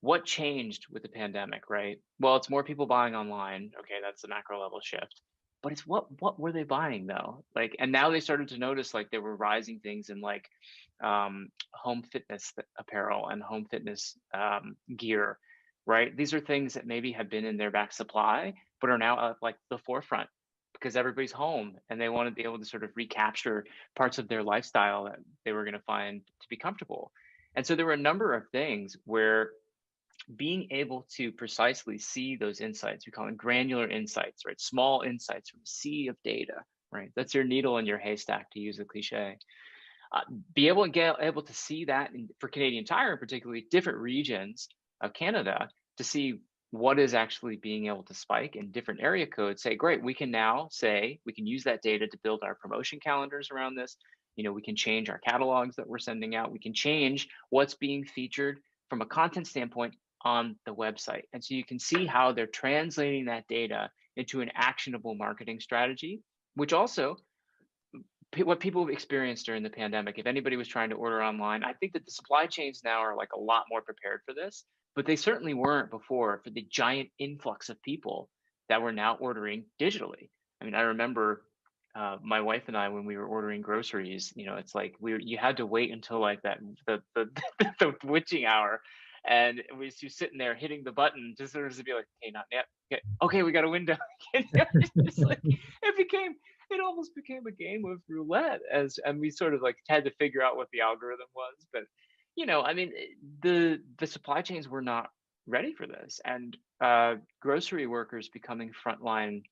what changed with the pandemic, right? Well, it's more people buying online. Okay, that's the macro level shift. But it's what were they buying though? Like, and now they started to notice like there were rising things in like home fitness apparel and home fitness gear, right? These are things that maybe had been in their back supply, but are now at like the forefront because everybody's home and they want to be able to sort of recapture parts of their lifestyle that they were going to find to be comfortable. And so there were a number of things where being able to precisely see those insights, we call them granular insights, right? Small insights from a sea of data, right? That's your needle in your haystack, to use a cliche. Be able to see that for Canadian Tire, particularly different regions of Canada, to see what is actually being able to spike in different area codes. Say, great, we can now say we can use that data to build our promotion calendars around this. You know, we can change our catalogs that we're sending out. We can change what's being featured from a content standpoint on the website. And so you can see how they're translating that data into an actionable marketing strategy, which also what people have experienced during the pandemic. If anybody was trying to order online, I think that the supply chains now are like a lot more prepared for this, but they certainly weren't before for the giant influx of people that were now ordering digitally. I mean, I remember my wife and I, when we were ordering groceries, you know, it's like you had to wait until like the witching hour. And we was just sitting there hitting the button just sort of to be like, hey, not yet. Okay, we got a window. It almost became a game of roulette and we sort of like had to figure out what the algorithm was. But, you know, I mean, the supply chains were not ready for this, and grocery workers becoming on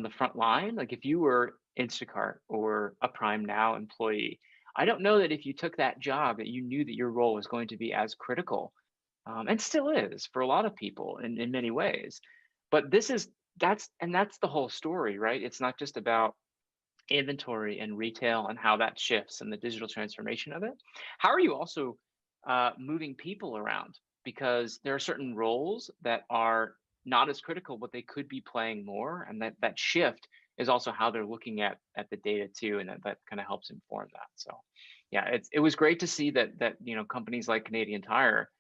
the front line. Like if you were Instacart or a Prime Now employee, I don't know that if you took that job that you knew that your role was going to be as critical, and still is for a lot of people in many ways. But that's the whole story, right? It's not just about inventory and retail and how that shifts and the digital transformation of it. How are you also moving people around? Because there are certain roles that are not as critical, but they could be playing more, and that shift is also how they're looking at the data too, and that kind of helps inform that. So yeah, it was great to see that you know, companies like Canadian Tire,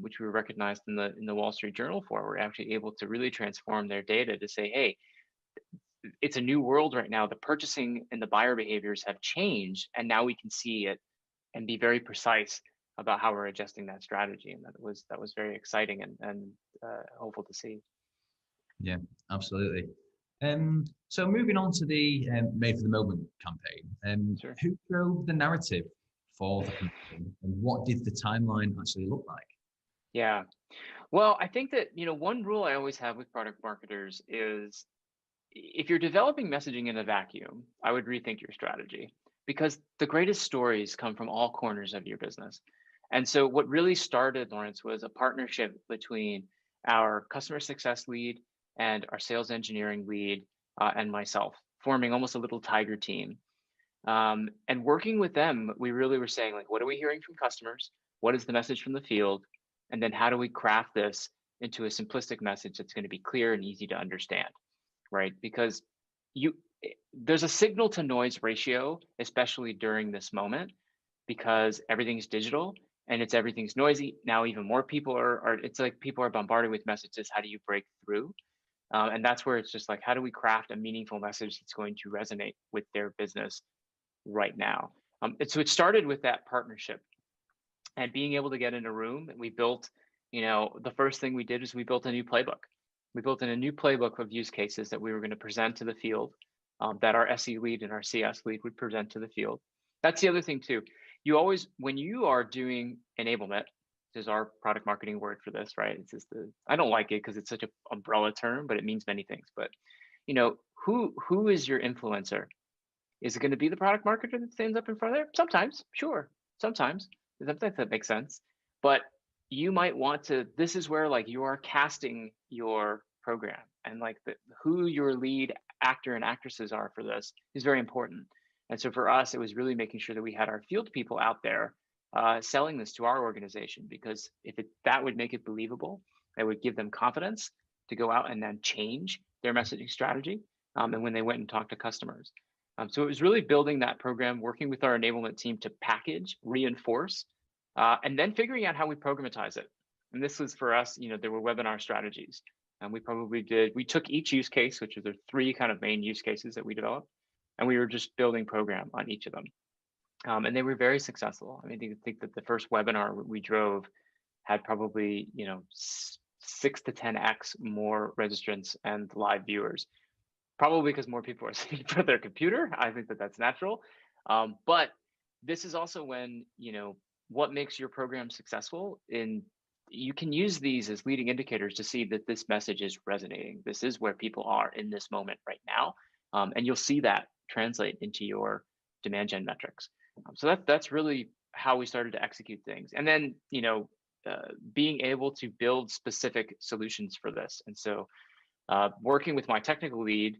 which we were recognized in the Wall Street Journal for, were actually able to really transform their data to say, hey, it's a new world right now. The purchasing and the buyer behaviors have changed, and now we can see it and be very precise about how we're adjusting that strategy. And that was very exciting and hopeful to see. Yeah, absolutely. So moving on to the Made for the Moment campaign, Sure. Who drove the narrative for the campaign, and what did the timeline actually look like? Yeah, well, I think that, you know, one rule I always have with product marketers is if you're developing messaging in a vacuum, I would rethink your strategy, because the greatest stories come from all corners of your business. And so what really started, Lawrence, was a partnership between our customer success lead and our sales engineering lead and myself, forming almost a little tiger team. And working with them, we really were saying, like, what are we hearing from customers? What is the message from the field? And then how do we craft this into a simplistic message that's going to be clear and easy to understand, right? Because there's a signal to noise ratio, especially during this moment, because everything's digital and everything's noisy. Now even more people it's like people are bombarded with messages. How do you break through? And that's where it's just like, how do we craft a meaningful message that's going to resonate with their business right now? And so it started with that partnership and being able to get in a room. And we built, you know, the first thing we did is we built a new playbook. We built in a new playbook of use cases that we were going to present to the field, that our SE lead and our CS lead would present to the field. That's the other thing too. You always, when you are doing enablement, which is our product marketing word for this, right? It's just I don't like it because it's such an umbrella term, but it means many things. But you know, who is your influencer? Is it going to be the product marketer that stands up in front of there? Sometimes, sure. Sometimes that makes sense. But you might want to, this is where like you are casting your program, and like who your lead actor and actresses are for this is very important. And so for us, it was really making sure that we had our field people out there selling this to our organization, because that would make it believable. It would give them confidence to go out and then change their messaging strategy. And when they went and talked to customers. So it was really building that program, working with our enablement team to package, reinforce, and then figuring out how we programatize it, And this was for us, there were webinar strategies. And we took each use case, which are the 3 kind of main use cases that we developed, and we were just building program on each of them. And they were very successful. I mean, I think that the first webinar we drove had probably, 6 to 10x more registrants and live viewers, probably because more people are sitting in front of their computer. I think that that's natural. But this is also when, what makes your program successful. You can use these as leading indicators to see that this message is resonating. This is where people are in this moment right now. And you'll see that translate into your demand gen metrics. So that's really how we started to execute things. And then, being able to build specific solutions for this. And so working with my technical lead,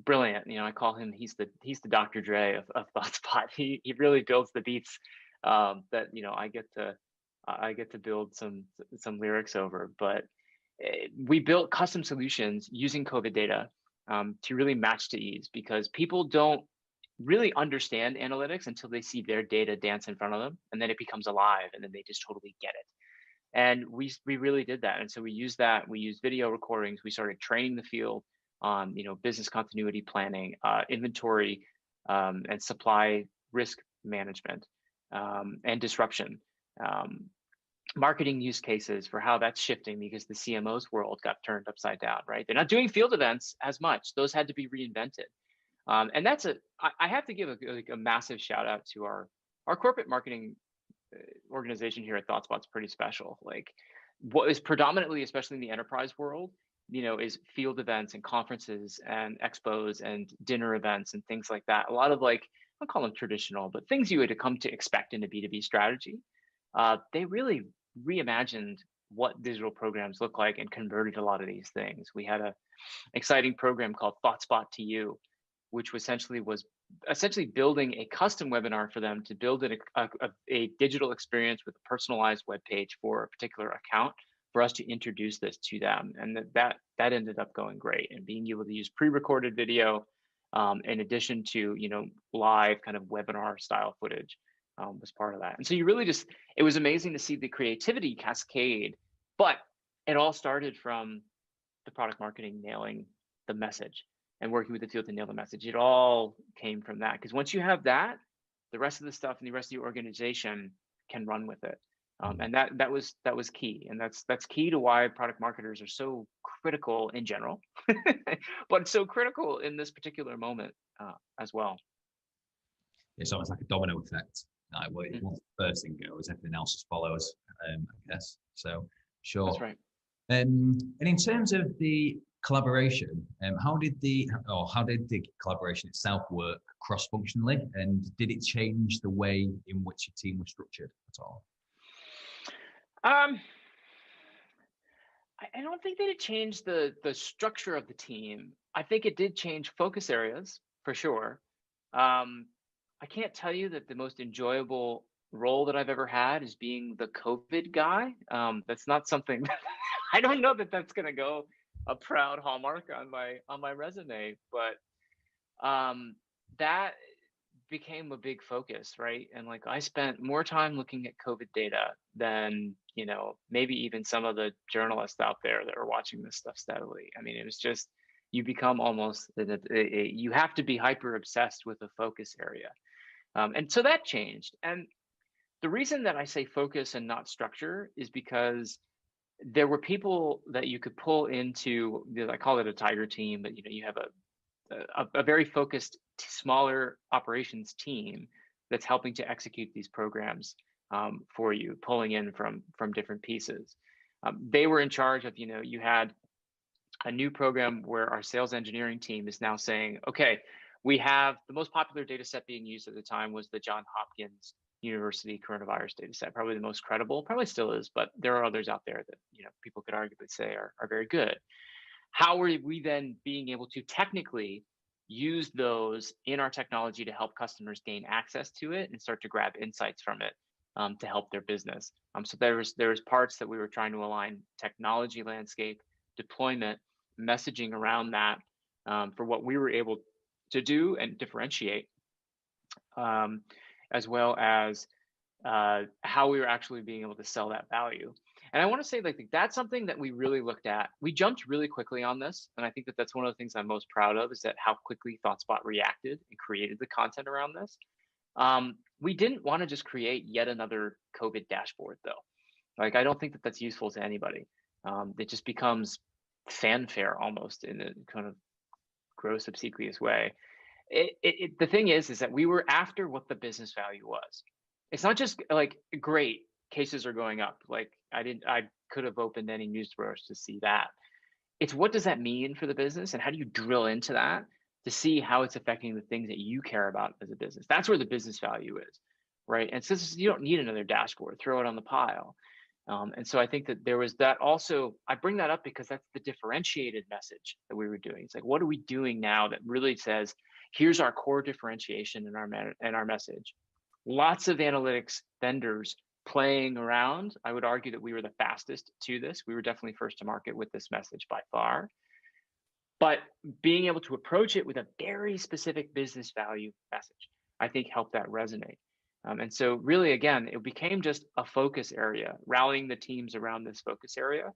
brilliant. I call him, he's the Dr. Dre of ThoughtSpot. He really builds the beats that I get to build some lyrics over. But we built custom solutions using COVID data to really match to ease, because people don't really understand analytics until they see their data dance in front of them, and then it becomes alive, and then they just totally get it. And we really did that. And so we used that. We used video recordings. We started training the field on business continuity planning, inventory, and supply risk management, and disruption. Marketing use cases for how that's shifting, because the CMO's world got turned upside down, right? They're not doing field events as much. Those had to be reinvented. And that's I have to give a massive shout out to our corporate marketing organization here at ThoughtSpot's pretty special. Like, what is predominantly, especially in the enterprise world, is field events and conferences and expos and dinner events and things like that. A lot of, like, I'll call them traditional, but things you would come to expect in a B2B strategy. They really reimagined what digital programs look like and converted a lot of these things. We had an exciting program called ThoughtSpot to You, which was essentially building a custom webinar for them to build a digital experience with a personalized web page for a particular account, for us to introduce this to them. And that ended up going great, and being able to use pre-recorded video in addition to live kind of webinar style footage was part of that. And so it was amazing to see the creativity cascade, but it all started from the product marketing nailing the message and working with the field to nail the message. It all came from that, because once you have that, the rest of the stuff and the rest of your organization can run with it. And that was key, and that's key to why product marketers are so critical in general, but so critical in this particular moment as well. It's almost like a domino effect. Once the first thing goes, everything else just follows, I guess. So sure. That's right. And in terms of the collaboration, how did the collaboration itself work cross-functionally, and did it change the way in which your team was structured at all? I don't think that it changed the structure of the team. I think it did change focus areas for sure. I can't tell you that the most enjoyable role that I've ever had is being the COVID guy. That's not something that I don't know that that's going to go a proud hallmark on my resume, but that became a big focus, right? And like, I spent more time looking at COVID data than maybe even some of the journalists out there that are watching this stuff steadily. I mean, it was just, you become almost you have to be hyper obsessed with a focus area, and so that changed. And the reason that I say focus and not structure is because there were people that you could pull into, I call it a tiger team, but you have a very focused smaller operations team that's helping to execute these programs for you, pulling in from different pieces. They were in charge of, you had a new program where our sales engineering team is now saying, okay, we have the most popular data set being used at the time was the Johns Hopkins University coronavirus data set, probably the most credible, probably still is, but there are others out there that people could arguably say are very good. How are we then being able to technically use those in our technology to help customers gain access to it and start to grab insights from it to help their business? So there was parts that we were trying to align technology landscape, deployment, messaging around that for what we were able to do and differentiate, as well as how we were actually being able to sell that value. And I want to say like that's something that we really looked at. We jumped really quickly on this. And I think that that's one of the things I'm most proud of is that how quickly ThoughtSpot reacted and created the content around this. We didn't want to just create yet another COVID dashboard though. Like, I don't think that that's useful to anybody. It just becomes fanfare almost in a kind of gross, obsequious way. The thing is that we were after what the business value was. It's not just like, great, cases are going up. Like I could have opened any news source to see that. It's what does that mean for the business and how do you drill into that to see how it's affecting the things that you care about as a business. That's where the business value is, right? And since you don't need another dashboard, throw it on the pile. And so I think that there was that also, I bring that up because that's the differentiated message that we were doing. It's like, what are we doing now that really says, here's our core differentiation in our message. Lots of analytics vendors playing around. I would argue that we were the fastest to this. We were definitely first to market with this message by far. But being able to approach it with a very specific business value message, I think helped that resonate. And so really, again, it became just a focus area, rallying the teams around this focus area,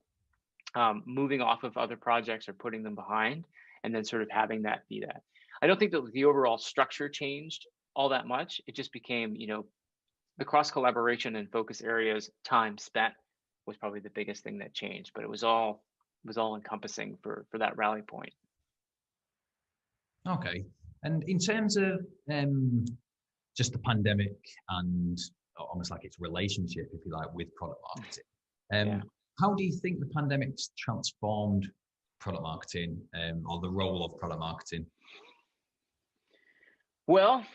moving off of other projects or putting them behind, and then sort of having that be that. I don't think that the overall structure changed all that much. It just became, the cross collaboration and focus areas, time spent was probably the biggest thing that changed, but it was all encompassing for that rally point. Okay. And in terms of just the pandemic and almost like its relationship, if you like, with product marketing, how do you think the pandemic's transformed product marketing or the role of product marketing? Well,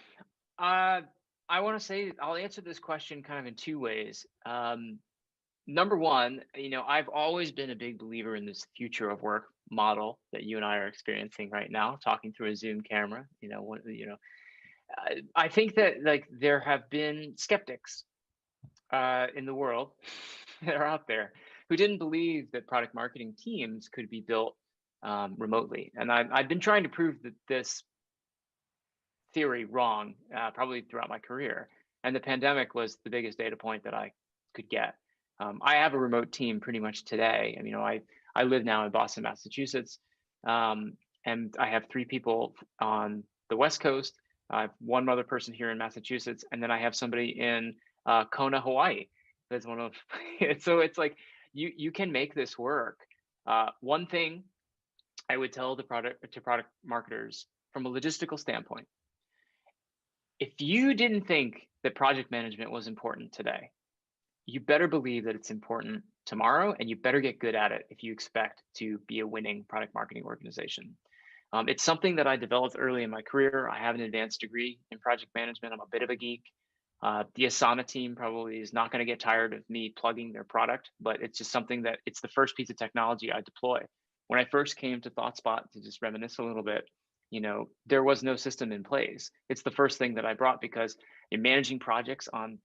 I want to say I'll answer this question kind of in two ways. Number one, I've always been a big believer in this future of work model that you and I are experiencing right now, talking through a Zoom camera. I think that like there have been skeptics in the world that are out there who didn't believe that product marketing teams could be built remotely, and I've been trying to prove that this theory wrong probably throughout my career, and the pandemic was the biggest data point that I could get. I have a remote team pretty much today. I live now in Boston, Massachusetts, and I have 3 people on the West Coast. I have one other person here in Massachusetts, and then I have somebody in Kona, Hawaii. That's one of so it's like you can make this work. One thing I would tell product marketers from a logistical standpoint: if you didn't think that project management was important today, you better believe that it's important tomorrow, and you better get good at it if you expect to be a winning product marketing organization. It's something that I developed early in my career. I have an advanced degree in project management. I'm a bit of a geek. The Asana team probably is not going to get tired of me plugging their product, but it's just something that it's the first piece of technology I deploy. When I first came to ThoughtSpot, to just reminisce a little bit, there was no system in place. It's the first thing that I brought because managing projects on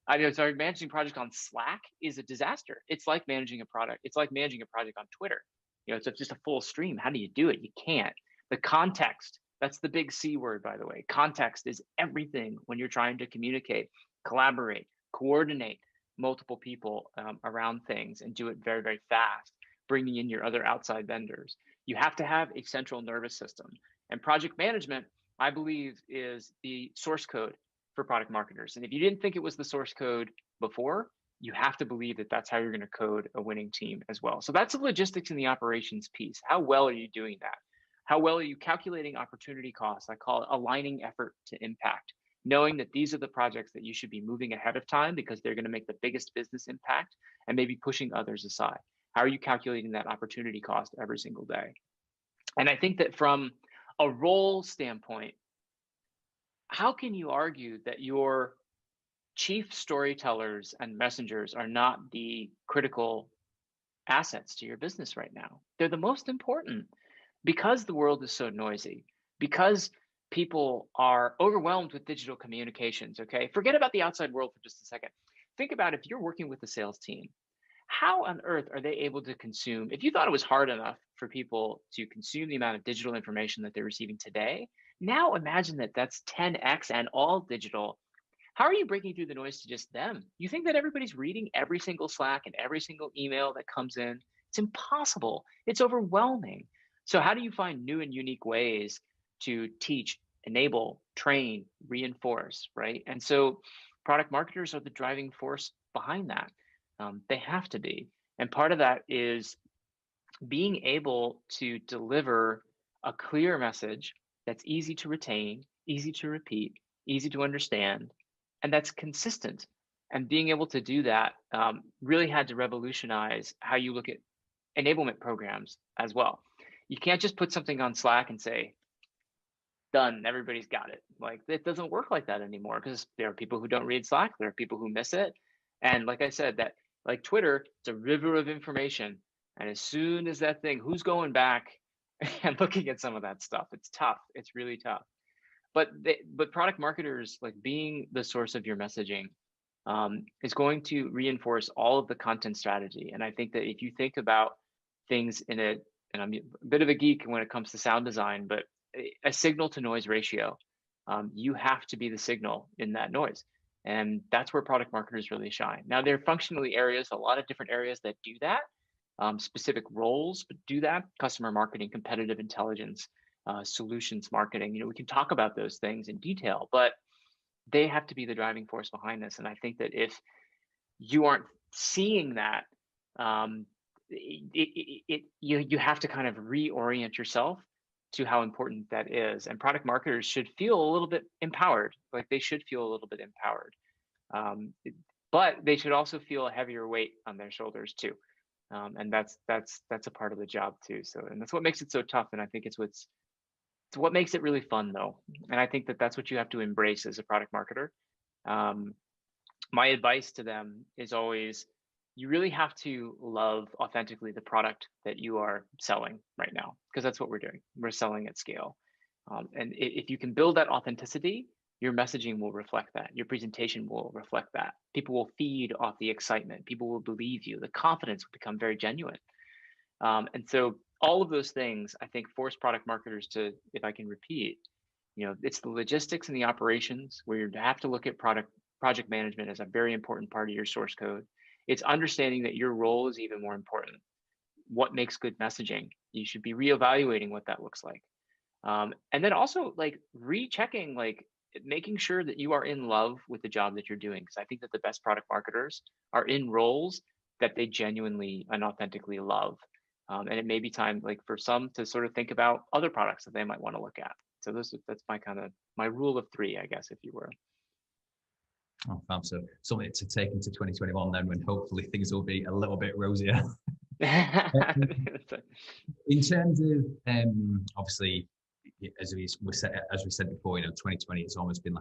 managing projects on Slack is a disaster. It's like managing a product. It's like managing a project on Twitter. It's just a full stream. How do you do it? You can't. The context, that's the big C word, by the way. Context is everything when you're trying to communicate, collaborate, coordinate multiple people around things and do it very, very fast, bringing in your other outside vendors. You have to have a central nervous system. And project management, I believe, is the source code for product marketers. And if you didn't think it was the source code before, you have to believe that that's how you're going to code a winning team as well. So that's the logistics and the operations piece. How well are you doing that? How well are you calculating opportunity costs? I call it aligning effort to impact, knowing that these are the projects that you should be moving ahead of time because they're going to make the biggest business impact, and maybe pushing others aside. How are you calculating that opportunity cost every single day? And I think that from a role standpoint, how can you argue that your chief storytellers and messengers are not the critical assets to your business right now? They're the most important because the world is so noisy, because people are overwhelmed with digital communications, okay? Forget about the outside world for just a second. Think about if you're working with a sales team, how on earth are they able to consume? If you thought it was hard enough for people to consume the amount of digital information that they're receiving today, now imagine that that's 10x and all digital. how are you breaking through the noise to just them? You think that everybody's reading every single Slack and every single email that comes in? It's impossible. It's overwhelming. So how do you find new and unique ways to teach, enable, train, reinforce, right? And so product marketers are the driving force behind that. They have to be. And part of that is being able to deliver a clear message that's easy to retain, easy to repeat, easy to understand, and that's consistent. And being able to do that really had to revolutionize how you look at enablement programs as well. You can't just put something on Slack and say, done, everybody's got it. Like, it doesn't work like that anymore, because there are people who don't read Slack, there are people who miss it. And like I said, that like Twitter, it's a river of information. And as soon as that thing, who's going back and looking at some of that stuff? It's tough. It's really tough. But product marketers, like being the source of your messaging, is going to reinforce all of the content strategy. And I think that if you think about things in a, and I'm a bit of a geek when it comes to sound design, but a signal to noise ratio, you have to be the signal in that noise. And that's where product marketers really shine. Now, there are functionally areas, a lot of different areas that do that. Specific roles do that: customer marketing, competitive intelligence, solutions marketing. We can talk about those things in detail, but they have to be the driving force behind this. And I think that if you aren't seeing that, you have to kind of reorient yourself to how important that is. And product marketers should feel a little bit empowered. Like, they should feel a little bit empowered, but they should also feel a heavier weight on their shoulders too. And that's a part of the job too. So, and that's what makes it so tough. And I think it's what makes it really fun though. And I think that that's what you have to embrace as a product marketer. My advice to them is always, you really have to love authentically the product that you are selling right now, because that's what we're doing. We're selling at scale. And if you can build that authenticity, your messaging will reflect that. Your presentation will reflect that. People will feed off the excitement. People will believe you. The confidence will become very genuine. And so all of those things, I think, force product marketers to, if I can repeat, it's the logistics and the operations where you have to look at project management as a very important part of your source code. It's understanding that your role is even more important. What makes good messaging? You should be reevaluating what that looks like. And then also like rechecking, like making sure that you are in love with the job that you're doing. Because I think that the best product marketers are in roles that they genuinely and authentically love. And it may be time, like for some, to sort of think about other products that they might want to look at. So that's my rule of three, I guess, if you were. Oh, fab. So something to take into 2021 then, when hopefully things will be a little bit rosier. In terms of obviously, as we said before, 2020 it's almost been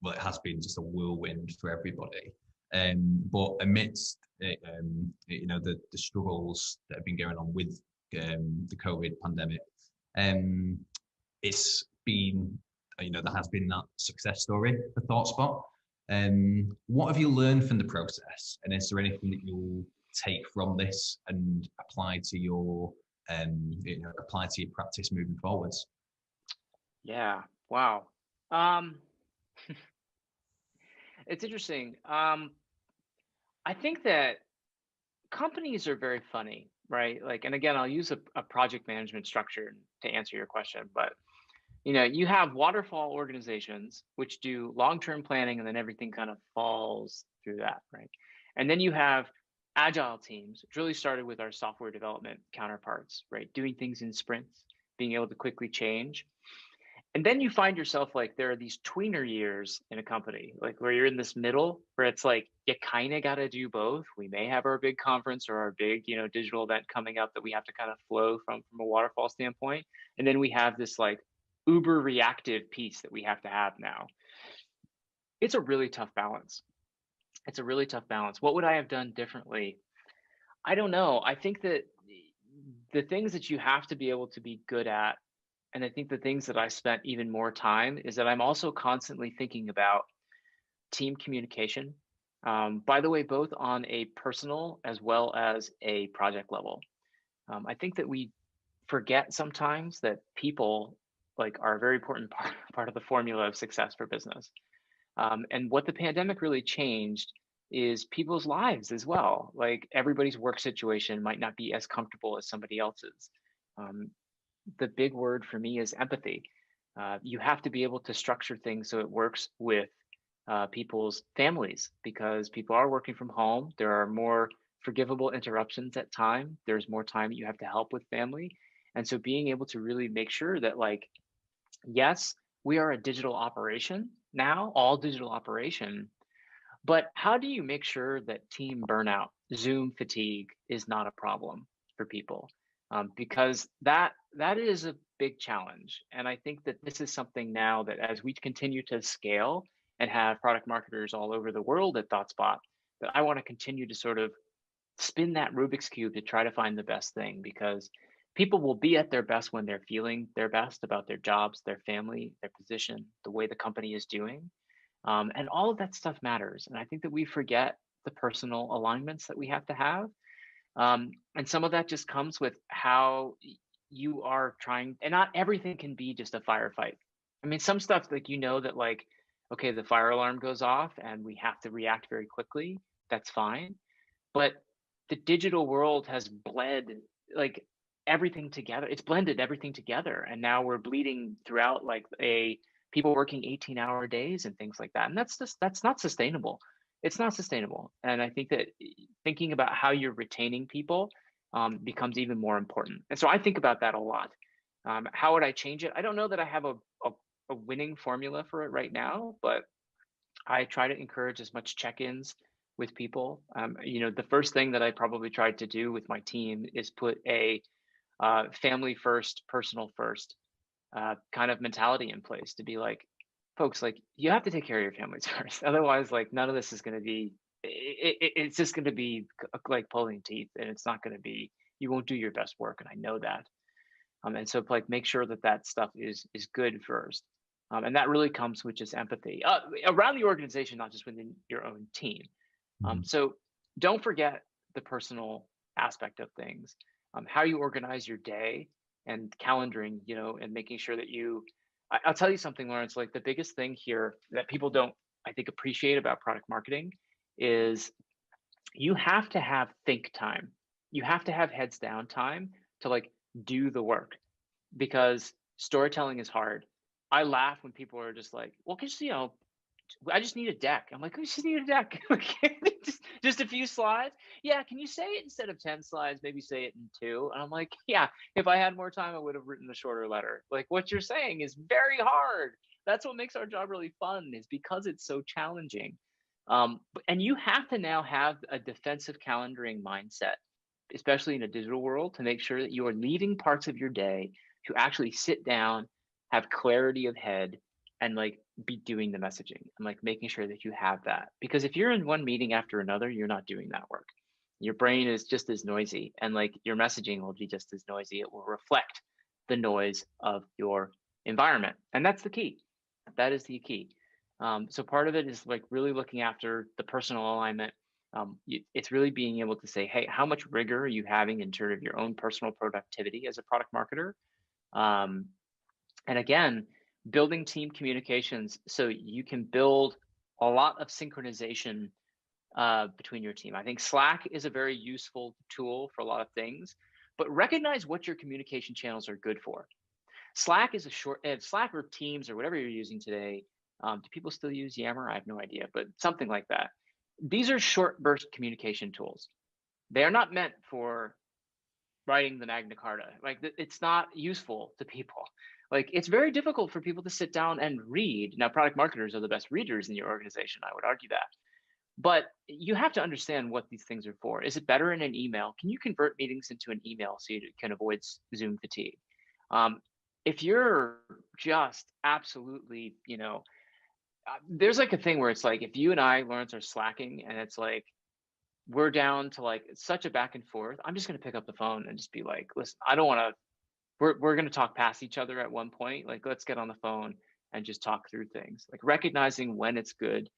it has been just a whirlwind for everybody. But amidst the struggles that have been going on with the COVID pandemic, it's been there has been that success story for ThoughtSpot. What have you learned from the process, and is there anything that you'll take from this and apply to your practice moving forwards? Yeah. Wow. It's interesting. I think that companies are very funny, right? Like, and again, I'll use a project management structure to answer your question, but you have waterfall organizations which do long-term planning, and then everything kind of falls through that, right? And then you have agile teams, which really started with our software development counterparts, right? Doing things in sprints, being able to quickly change. And then you find yourself like there are these tweener years in a company, like where you're in this middle, where it's like you kind of got to do both. We may have our big conference or our big, digital event coming up that we have to kind of flow from a waterfall standpoint. And then we have this like uber reactive piece that we have to have now. It's a really tough balance. It's a really tough balance. What would I have done differently? I don't know. I think that the things that you have to be able to be good at, and I think the things that I spent even more time, is that I'm also constantly thinking about team communication. By the way, both on a personal as well as a project level. I think that we forget sometimes that people are a very important part of the formula of success for business. And what the pandemic really changed is people's lives as well. Like everybody's work situation might not be as comfortable as somebody else's. The big word for me is empathy. You have to be able to structure things so it works with people's families, because people are working from home. There are more forgivable interruptions at time. There's more time that you have to help with family. And so being able to really make sure that, like, yes, we are a digital operation now, all digital operation, but how do you make sure that team burnout, Zoom fatigue is not a problem for people? Because that is a big challenge. And I think that this is something now that as we continue to scale and have product marketers all over the world at ThoughtSpot, that I want to continue to sort of spin that Rubik's Cube to try to find the best thing, because people will be at their best when they're feeling their best about their jobs, their family, their position, the way the company is doing. And all of that stuff matters. And I think that we forget the personal alignments that we have to have. And some of that just comes with how you are trying, and not everything can be just a firefight. I mean, some stuff, like, that, like, okay, the fire alarm goes off and we have to react very quickly. That's fine. But the digital world has bled like everything together. It's blended everything together. And now we're bleeding throughout, like, people working 18-hour days and things like that. And that's not sustainable. It's not sustainable. And I think that thinking about how you're retaining people becomes even more important. And so I think about that a lot. How would I change it? I don't know that I have a winning formula for it right now, but I try to encourage as much check-ins with people. The first thing that I probably tried to do with my team is put a family first, personal first kind of mentality in place, to be like, folks, like, you have to take care of your families first. Otherwise, like, none of this is going to be, it's just going to be like pulling teeth, and it's not going to be, you won't do your best work. And I know that. And so, like, make sure that stuff is good first. And that really comes with just empathy around the organization, not just within your own team. So don't forget the personal aspect of things, how you organize your day and calendaring, and making sure that I'll tell you something, Lawrence, like, the biggest thing here that people don't, I think, appreciate about product marketing is you have to have think time. You have to have heads down time to, like, do the work, because storytelling is hard. I laugh when people are just like, well, I just need a deck. I'm like, I just need a deck. just a few slides. Yeah, can you say it instead of 10 slides, maybe say it in 2? And I'm like, yeah, if I had more time, I would have written a shorter letter. Like, what you're saying is very hard. That's what makes our job really fun, is because it's so challenging. And you have to now have a defensive calendaring mindset, especially in a digital world, to make sure that you are leaving parts of your day to actually sit down, have clarity of head, and, like, be doing the messaging and, like, making sure that you have that. Because if you're in one meeting after another, you're not doing that work. Your brain is just as noisy, and, like, your messaging will be just as noisy. It will reflect the noise of your environment. And that's the key. That is the key. So part of it is, like, really looking after the personal alignment. It's really being able to say, hey, how much rigor are you having in terms of your own personal productivity as a product marketer? And again, building team communications so you can build a lot of synchronization between your team. I think Slack is a very useful tool for a lot of things, but recognize what your communication channels are good for. Slack is Slack or Teams or whatever you're using today. Do people still use Yammer? I have no idea, but something like that. These are short burst communication tools. They are not meant for writing the Magna Carta. Like, it's not useful to people. Like, it's very difficult for people to sit down and read. Now, product marketers are the best readers in your organization, I would argue that. But you have to understand what these things are for. Is it better in an email? Can you convert meetings into an email so you can avoid Zoom fatigue? If you're just absolutely, there's, like, a thing where it's like, if you and I, Lawrence, are slacking and it's like, we're down to, like, such a back and forth, I'm just going to pick up the phone and just be like, listen, I don't want to, we're going to talk past each other at one point. Like, let's get on the phone and just talk through things, like recognizing when it's good,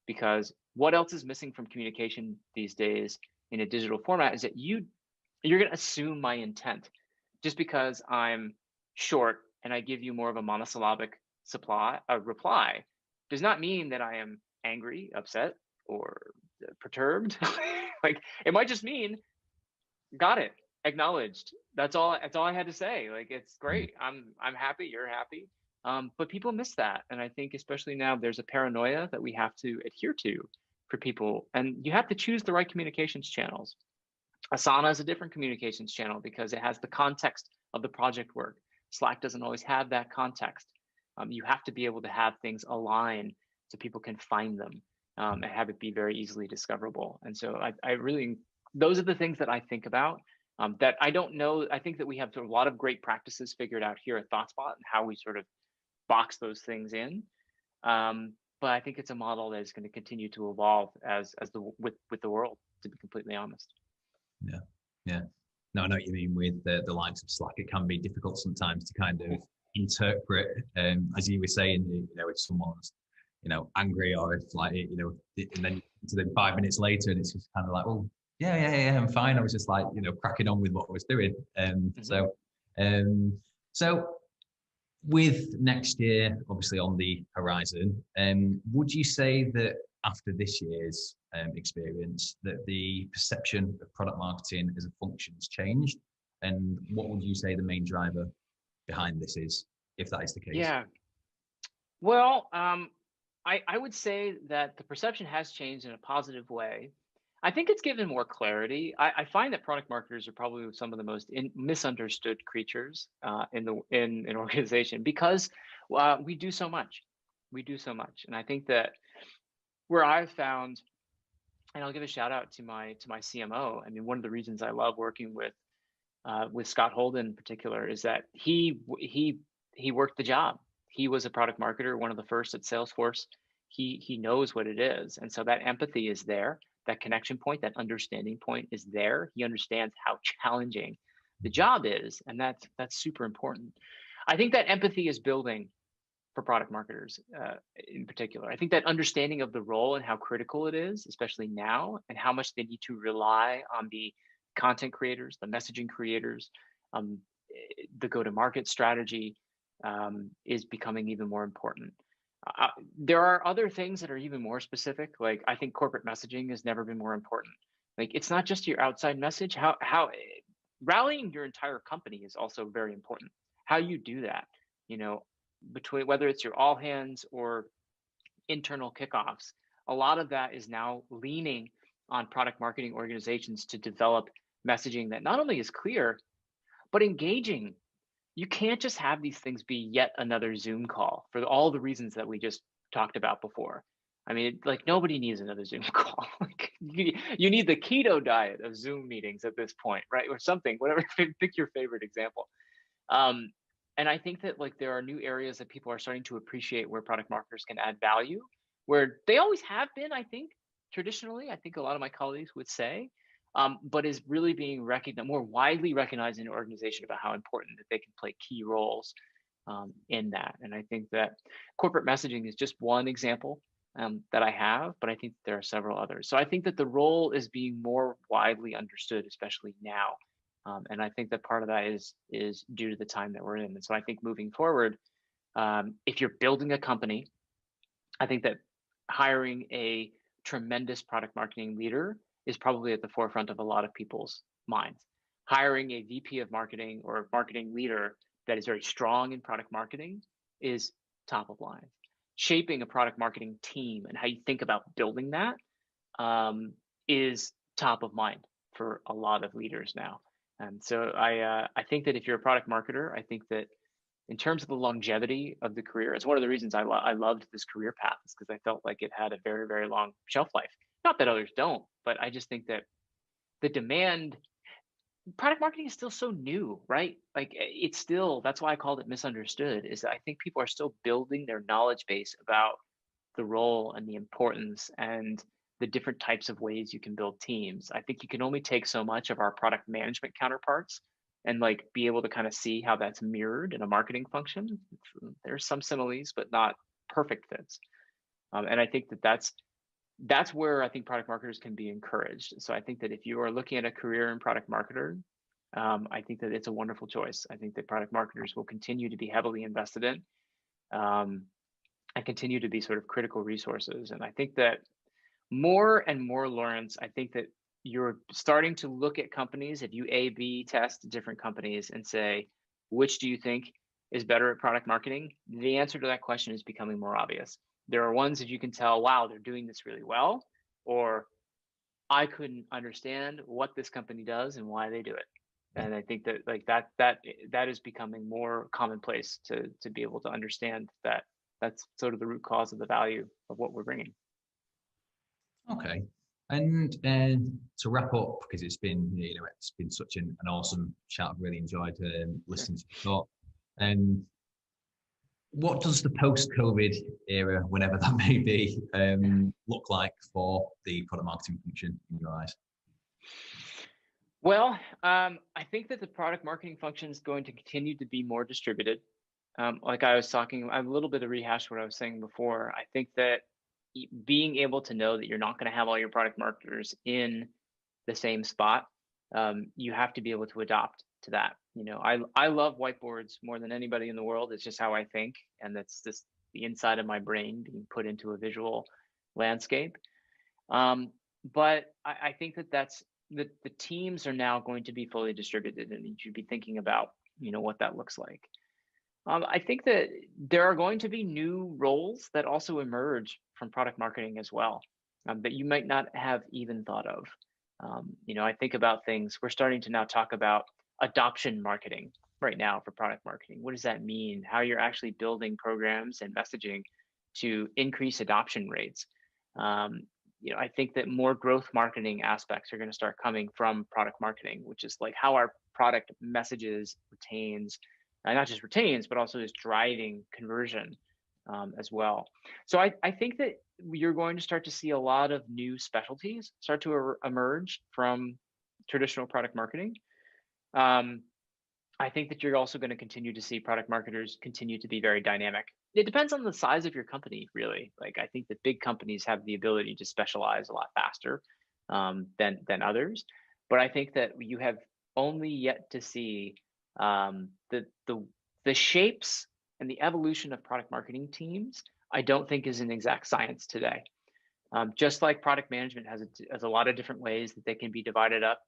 because what else is missing from communication these days in a digital format is that you're going to assume my intent just because I'm short and I give you more of a monosyllabic reply does not mean that I am angry, upset, or perturbed. Like it might just mean got it, acknowledged. That's all I had to say. Like it's great. I'm happy, you're happy. But people miss that. And I think especially now there's a paranoia that we have to adhere to for people. And you have to choose the right communications channels. Asana is a different communications channel because it has the context of the project work. Slack doesn't always have that context. You have to be able to have things align so people can find them and have it be very easily discoverable. And so I really, those are the things that I think about that I don't know. I think that we have a lot of great practices figured out here at ThoughtSpot and how we sort of box those things in. But I think it's a model that is going to continue to evolve with the world, to be completely honest. Yeah. No, I know what you mean with the likes of Slack. It can be difficult sometimes to kind of interpret, as you were saying, if someone's, angry, or if and then to then 5 minutes later, and it's just kind of like, oh, yeah, I'm fine. I was just like, cracking on with what I was doing. So with next year, obviously on the horizon, would you say that after this year's experience, that the perception of product marketing as a function has changed? And what would you say the main driver behind this is, if that is the case? Yeah. Well, I would say that the perception has changed in a positive way. I think it's given more clarity. I find that product marketers are probably some of the most misunderstood creatures in an organization because we do so much. We do so much, and I think that where I've found, and I'll give a shout out to my CMO. I mean, one of the reasons I love working with Scott Holden in particular is that he worked the job. He was a product marketer, one of the first at Salesforce. He knows what it is, and so that empathy is there. That connection point, that understanding point is there. He understands how challenging the job is, and that's super important. I think that empathy is building for product marketers in particular. I think that understanding of the role and how critical it is, especially now, and how much they need to rely on the content creators, the messaging creators, the go-to-market strategy is becoming even more important. There are other things that are even more specific. Like I think corporate messaging has never been more important. Like it's not just your outside message. How rallying your entire company is also very important. How you do that, between whether it's your all hands or internal kickoffs, a lot of that is now leaning on product marketing organizations to develop messaging that not only is clear, but engaging. You can't just have these things be yet another Zoom call for all the reasons that we just talked about before. I mean, like nobody needs another Zoom call. Like, you need the keto diet of Zoom meetings at this point, right? Or something, whatever, pick your favorite example. And I think that like there are new areas that people are starting to appreciate where product marketers can add value, where they always have been, I think, traditionally, I think a lot of my colleagues would say, but is really being recognized, more widely recognized in an organization about how important that they can play key roles in that. And I think that corporate messaging is just one example that I have, but I think there are several others. So I think that the role is being more widely understood, especially now. And I think that part of that is due to the time that we're in. And so I think moving forward, if you're building a company, I think that hiring a tremendous product marketing leader is probably at the forefront of a lot of people's minds. Hiring a VP of marketing or marketing leader that is very strong in product marketing is top of line. Shaping a product marketing team and how you think about building that is top of mind for a lot of leaders now. And so I think that if you're a product marketer, I think that in terms of the longevity of the career, it's one of the reasons I loved this career path, is because I felt like it had a very, very long shelf life. Not that others don't, but I just think that the demand, product marketing is still so new, right? Like it's still, that's why I called it misunderstood, is that I think people are still building their knowledge base about the role and the importance and the different types of ways you can build teams. I think you can only take so much of our product management counterparts and like be able to kind of see how that's mirrored in a marketing function. There's some similes, but not perfect fits. And I think that that's where I think product marketers can be encouraged. So I think that if you are looking at a career in product marketer, I think that it's a wonderful choice. I think that product marketers will continue to be heavily invested in. and continue to be sort of critical resources. And I think that more and more, Lawrence, I think that you're starting to look at companies, if you A/B test different companies and say, which do you think is better at product marketing? The answer to that question is becoming more obvious. There are ones that you can tell, wow, they're doing this really well, or I couldn't understand what this company does and why they do it. And I think that like that is becoming more commonplace to be able to understand that that's sort of the root cause of the value of what we're bringing. Okay. And to wrap up, because it's been such an awesome chat. I've really enjoyed listening to your talk. And what does the post-COVID era, whenever that may be, look like for the product marketing function in your eyes? Well, I think that the product marketing function is going to continue to be more distributed. Like I was talking, a little bit of rehash what I was saying before. I think that being able to know that you're not going to have all your product marketers in the same spot, you have to be able to adopt to that. I love whiteboards more than anybody in the world. It's just how I think, and that's just the inside of my brain being put into a visual landscape. But I think that the teams are now going to be fully distributed, and you should be thinking about what that looks like. I think that there are going to be new roles that also emerge from product marketing as well, that you might not have even thought of. I think about things, we're starting to now talk about adoption marketing right now for product marketing. What does that mean? How you're actually building programs and messaging to increase adoption rates. I think that more growth marketing aspects are going to start coming from product marketing, which is like how our product messages, retains, and not just retains, but also is driving conversion as well. So I think that you're going to start to see a lot of new specialties start to emerge from traditional product marketing. I think that you're also going to continue to see product marketers continue to be very dynamic. It depends on the size of your company, really. Like I think that big companies have the ability to specialize a lot faster than others. But I think that you have only yet to see the shapes and the evolution of product marketing teams. I don't think is an exact science today. Just like product management has a lot of different ways that they can be divided up.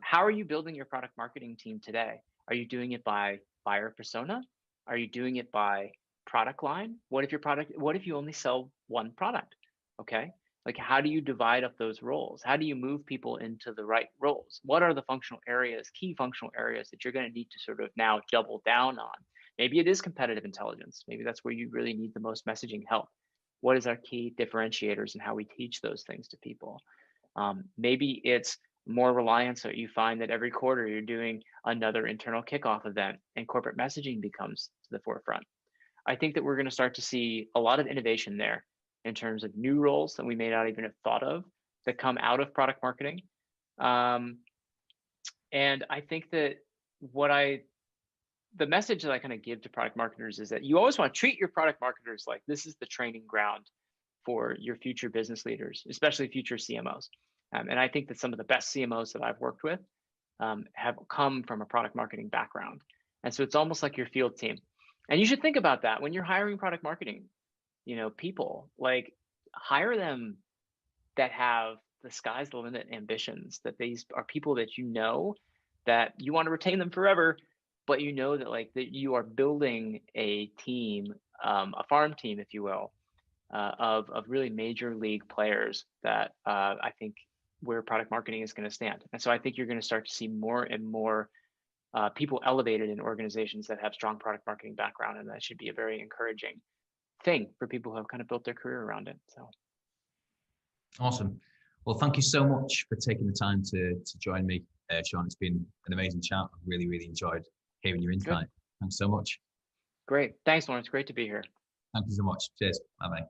How are you building your product marketing team today? Are you doing it by buyer persona? Are you doing it by product line? What if you only sell one product? Okay. Like, how do you divide up those roles? How do you move people into the right roles? What are the functional areas, key functional areas that you're going to need to sort of now double down on? Maybe it is competitive intelligence. Maybe that's where you really need the most messaging help. What is our key differentiators and how we teach those things to people? Maybe it's more reliance that you find that every quarter you're doing another internal kickoff event and corporate messaging becomes to the forefront. I think that we're going to start to see a lot of innovation there in terms of new roles that we may not even have thought of that come out of product marketing. And I think that the message that I kind of give to product marketers is that you always want to treat your product marketers like this is the training ground for your future business leaders, especially future CMOs. And I think that some of the best CMOs that I've worked with have come from a product marketing background. And so it's almost like your field team. And you should think about that when you're hiring product marketing, people, like hire them that have the sky's the limit ambitions, that these are people that that you want to retain them forever, but that you are building a team, a farm team, if you will, of really major league players that I think where product marketing is going to stand. And so I think you're going to start to see more and more people elevated in organizations that have strong product marketing background, and that should be a very encouraging thing for people who have kind of built their career around it. So awesome. Well, thank you so much for taking the time to join me, Sean. It's been an amazing chat. I've really, really enjoyed hearing your insight. Good. Thanks so much. Great. Thanks, Lawrence. Great to be here. Thank you so much. Cheers. Bye-bye.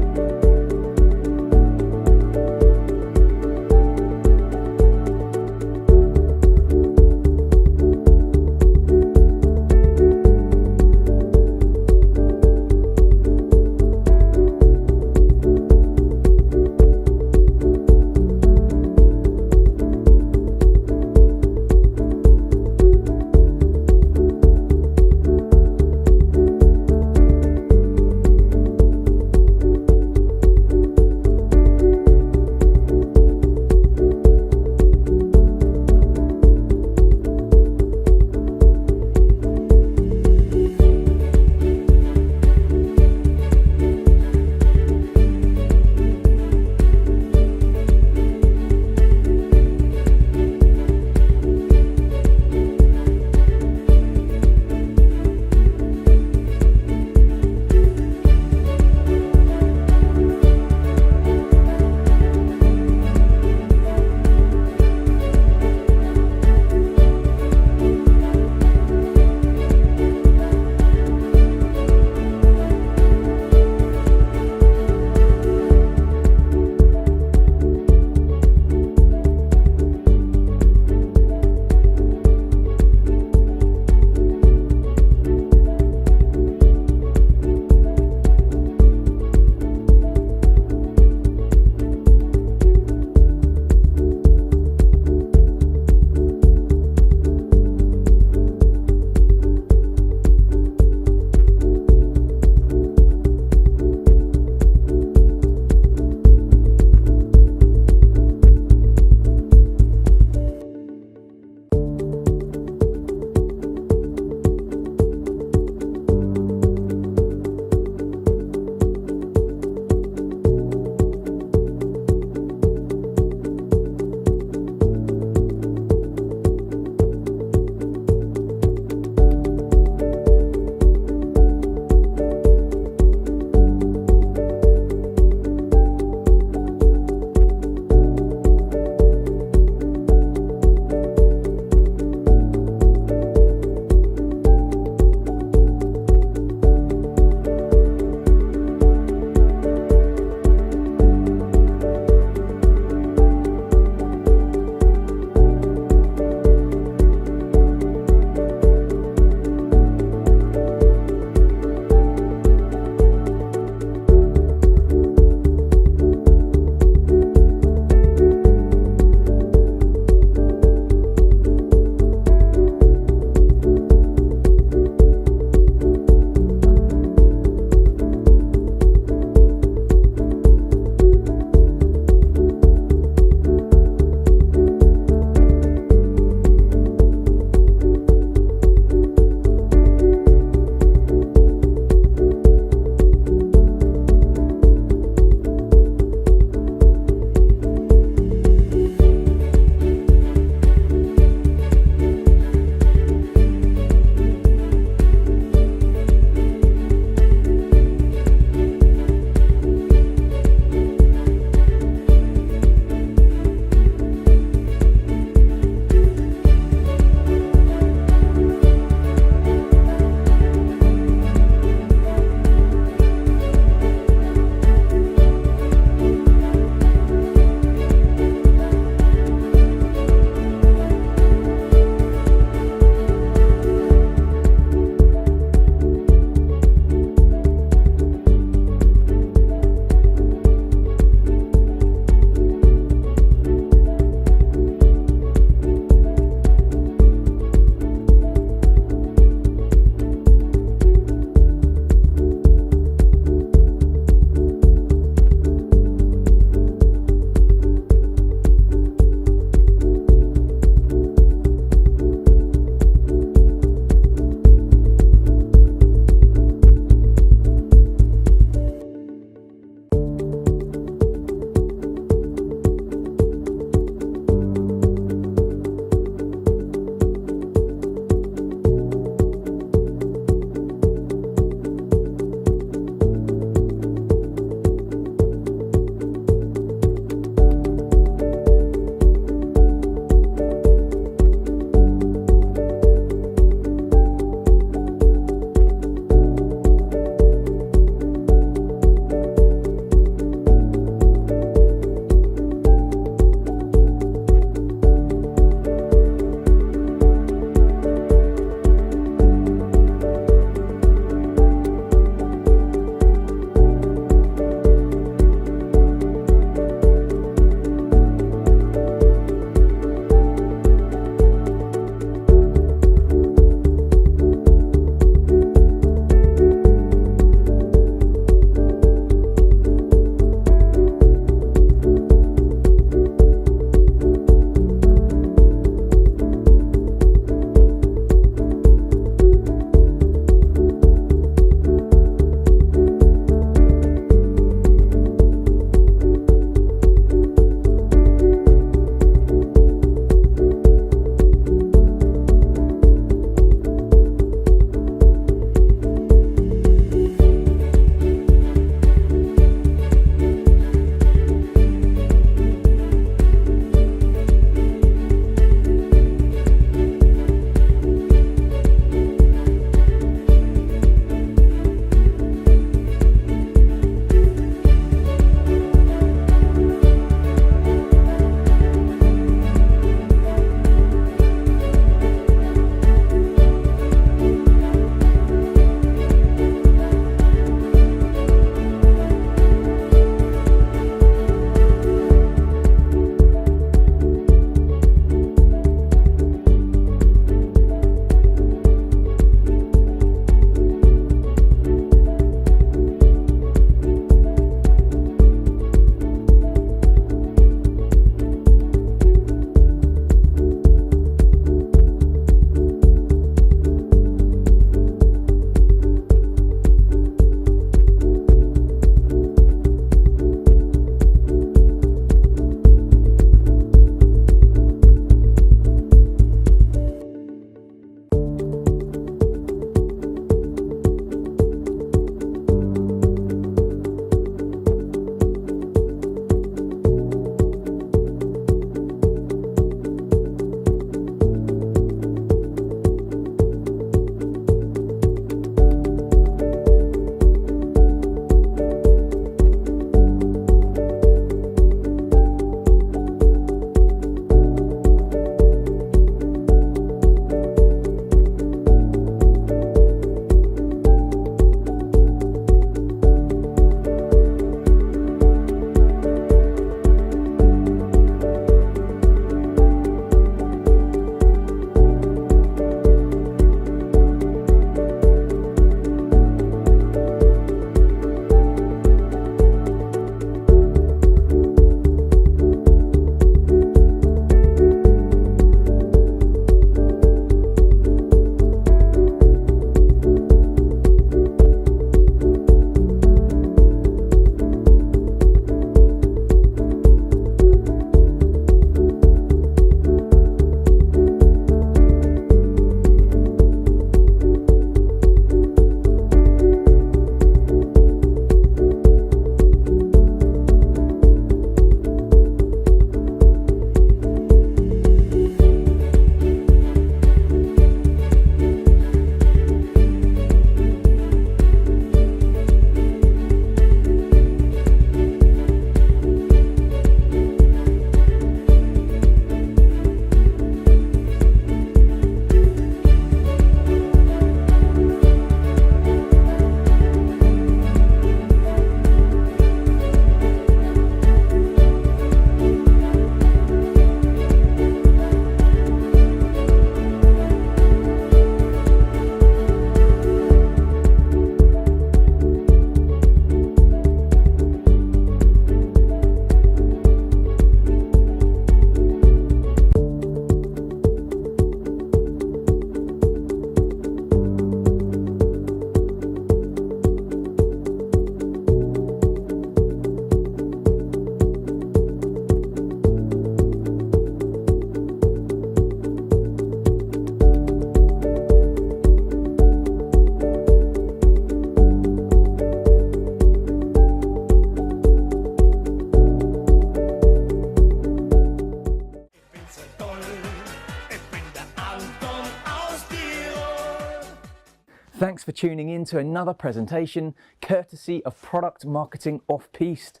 Thanks for tuning in to another presentation courtesy of Product Marketing Off-Piste.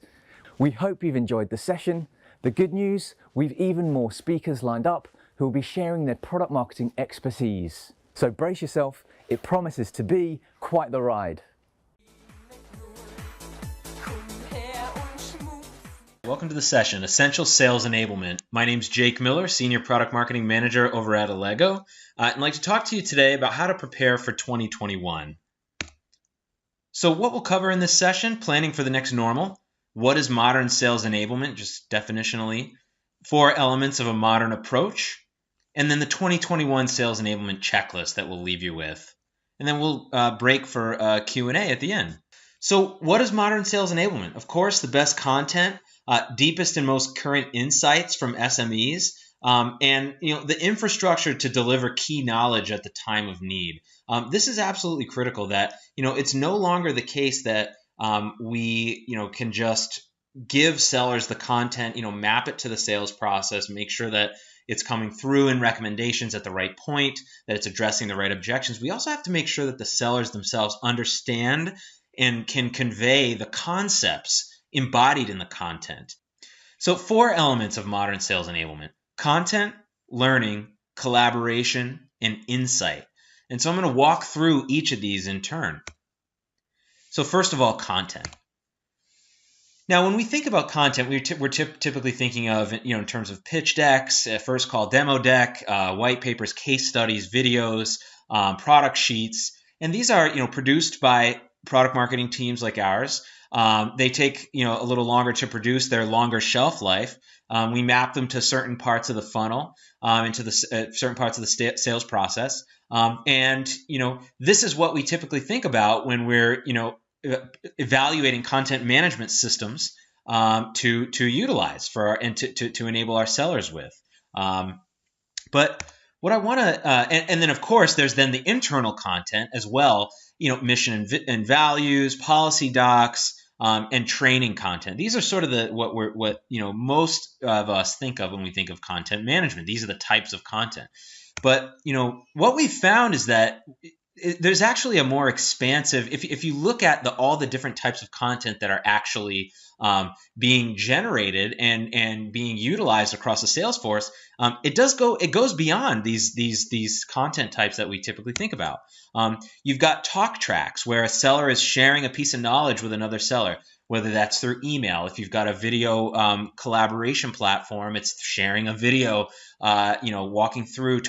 We hope you've enjoyed the session. The good news, we've even more speakers lined up who will be sharing their product marketing expertise. So brace yourself, it promises to be quite the ride. Welcome to the session, Essential Sales Enablement. My name's Jake Miller, Senior Product Marketing Manager over at Allego. I'd like to talk to you today about how to prepare for 2021. So what we'll cover in this session, planning for the next normal. What is modern sales enablement, just definitionally? 4 elements of a modern approach. And then the 2021 sales enablement checklist that we'll leave you with. And then we'll break for a Q&A at the end. So what is modern sales enablement? Of course, the best content, deepest and most current insights from SMEs, and the infrastructure to deliver key knowledge at the time of need. This is absolutely critical that it's no longer the case that we can just give sellers the content, map it to the sales process, make sure that it's coming through in recommendations at the right point, that it's addressing the right objections. We also have to make sure that the sellers themselves understand and can convey the concepts embodied in the content. So 4 elements of modern sales enablement: content, learning, collaboration, and insight. And so I'm going to walk through each of these in turn. So first of all, content. Now, when we think about content, we're typically thinking of, in terms of pitch decks, first call demo deck, white papers, case studies, videos, product sheets. And these are, produced by product marketing teams like ours. They take, a little longer to produce, their longer shelf life. We map them to certain parts of the funnel, into the certain parts of the sales process. And this is what we typically think about when we're, evaluating content management systems to utilize and to enable our sellers with. But what I want to, and then of course, there's then the internal content as well, mission and values, policy docs, and training content. These are sort of what most of us think of when we think of content management. These are the types of content. But what we found is that there's actually a more expansive, if you look at all the different types of content that are actually being generated and being utilized across the sales force, it goes beyond these content types that we typically think about. You've got talk tracks where a seller is sharing a piece of knowledge with another seller, whether that's through email. If you've got a video collaboration platform, it's sharing a video, talking through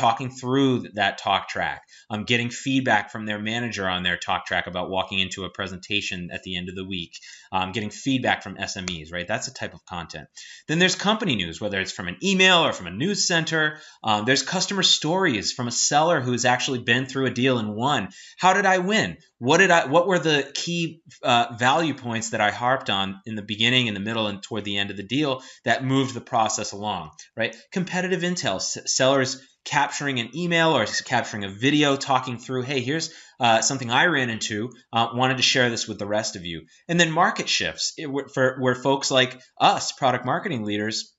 that talk track, getting feedback from their manager on their talk track about walking into a presentation at the end of the week, getting feedback from SMEs, right? That's a type of content. Then there's company news, whether it's from an email or from a news center. There's customer stories from a seller who has actually been through a deal and won. How did I win? What were the key value points that I harped on in the beginning, in the middle, and toward the end of the deal that moved the process along, right? Competitive intel, sellers capturing an email or capturing a video, talking through, hey, here's something I ran into, wanted to share this with the rest of you. And then market shifts, where folks like us, product marketing leaders,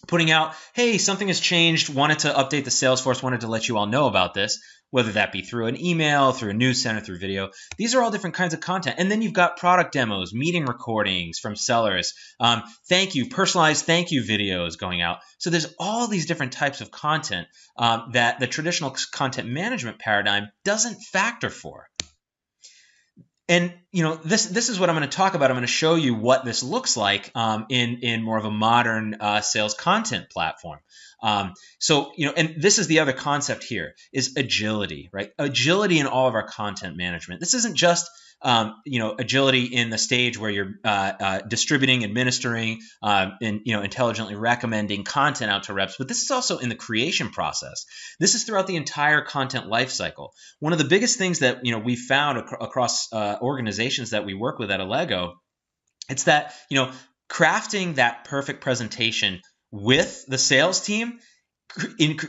putting out, hey, something has changed, wanted to update the sales force, wanted to let you all know about this, whether that be through an email, through a news center, through video. These are all different kinds of content. And then you've got product demos, meeting recordings from sellers, personalized thank you videos going out. So there's all these different types of content that the traditional content management paradigm doesn't factor for. And this is what I'm going to talk about. I'm going to show you what this looks like in more of a modern sales content platform. And this is the other concept here, is agility, right? Agility in all of our content management. This isn't just agility in the stage where you're distributing, administering, and intelligently recommending content out to reps, but this is also in the creation process. This is throughout the entire content lifecycle. One of the biggest things that we found across organizations that we work with at Allego, it's that crafting that perfect presentation with the sales team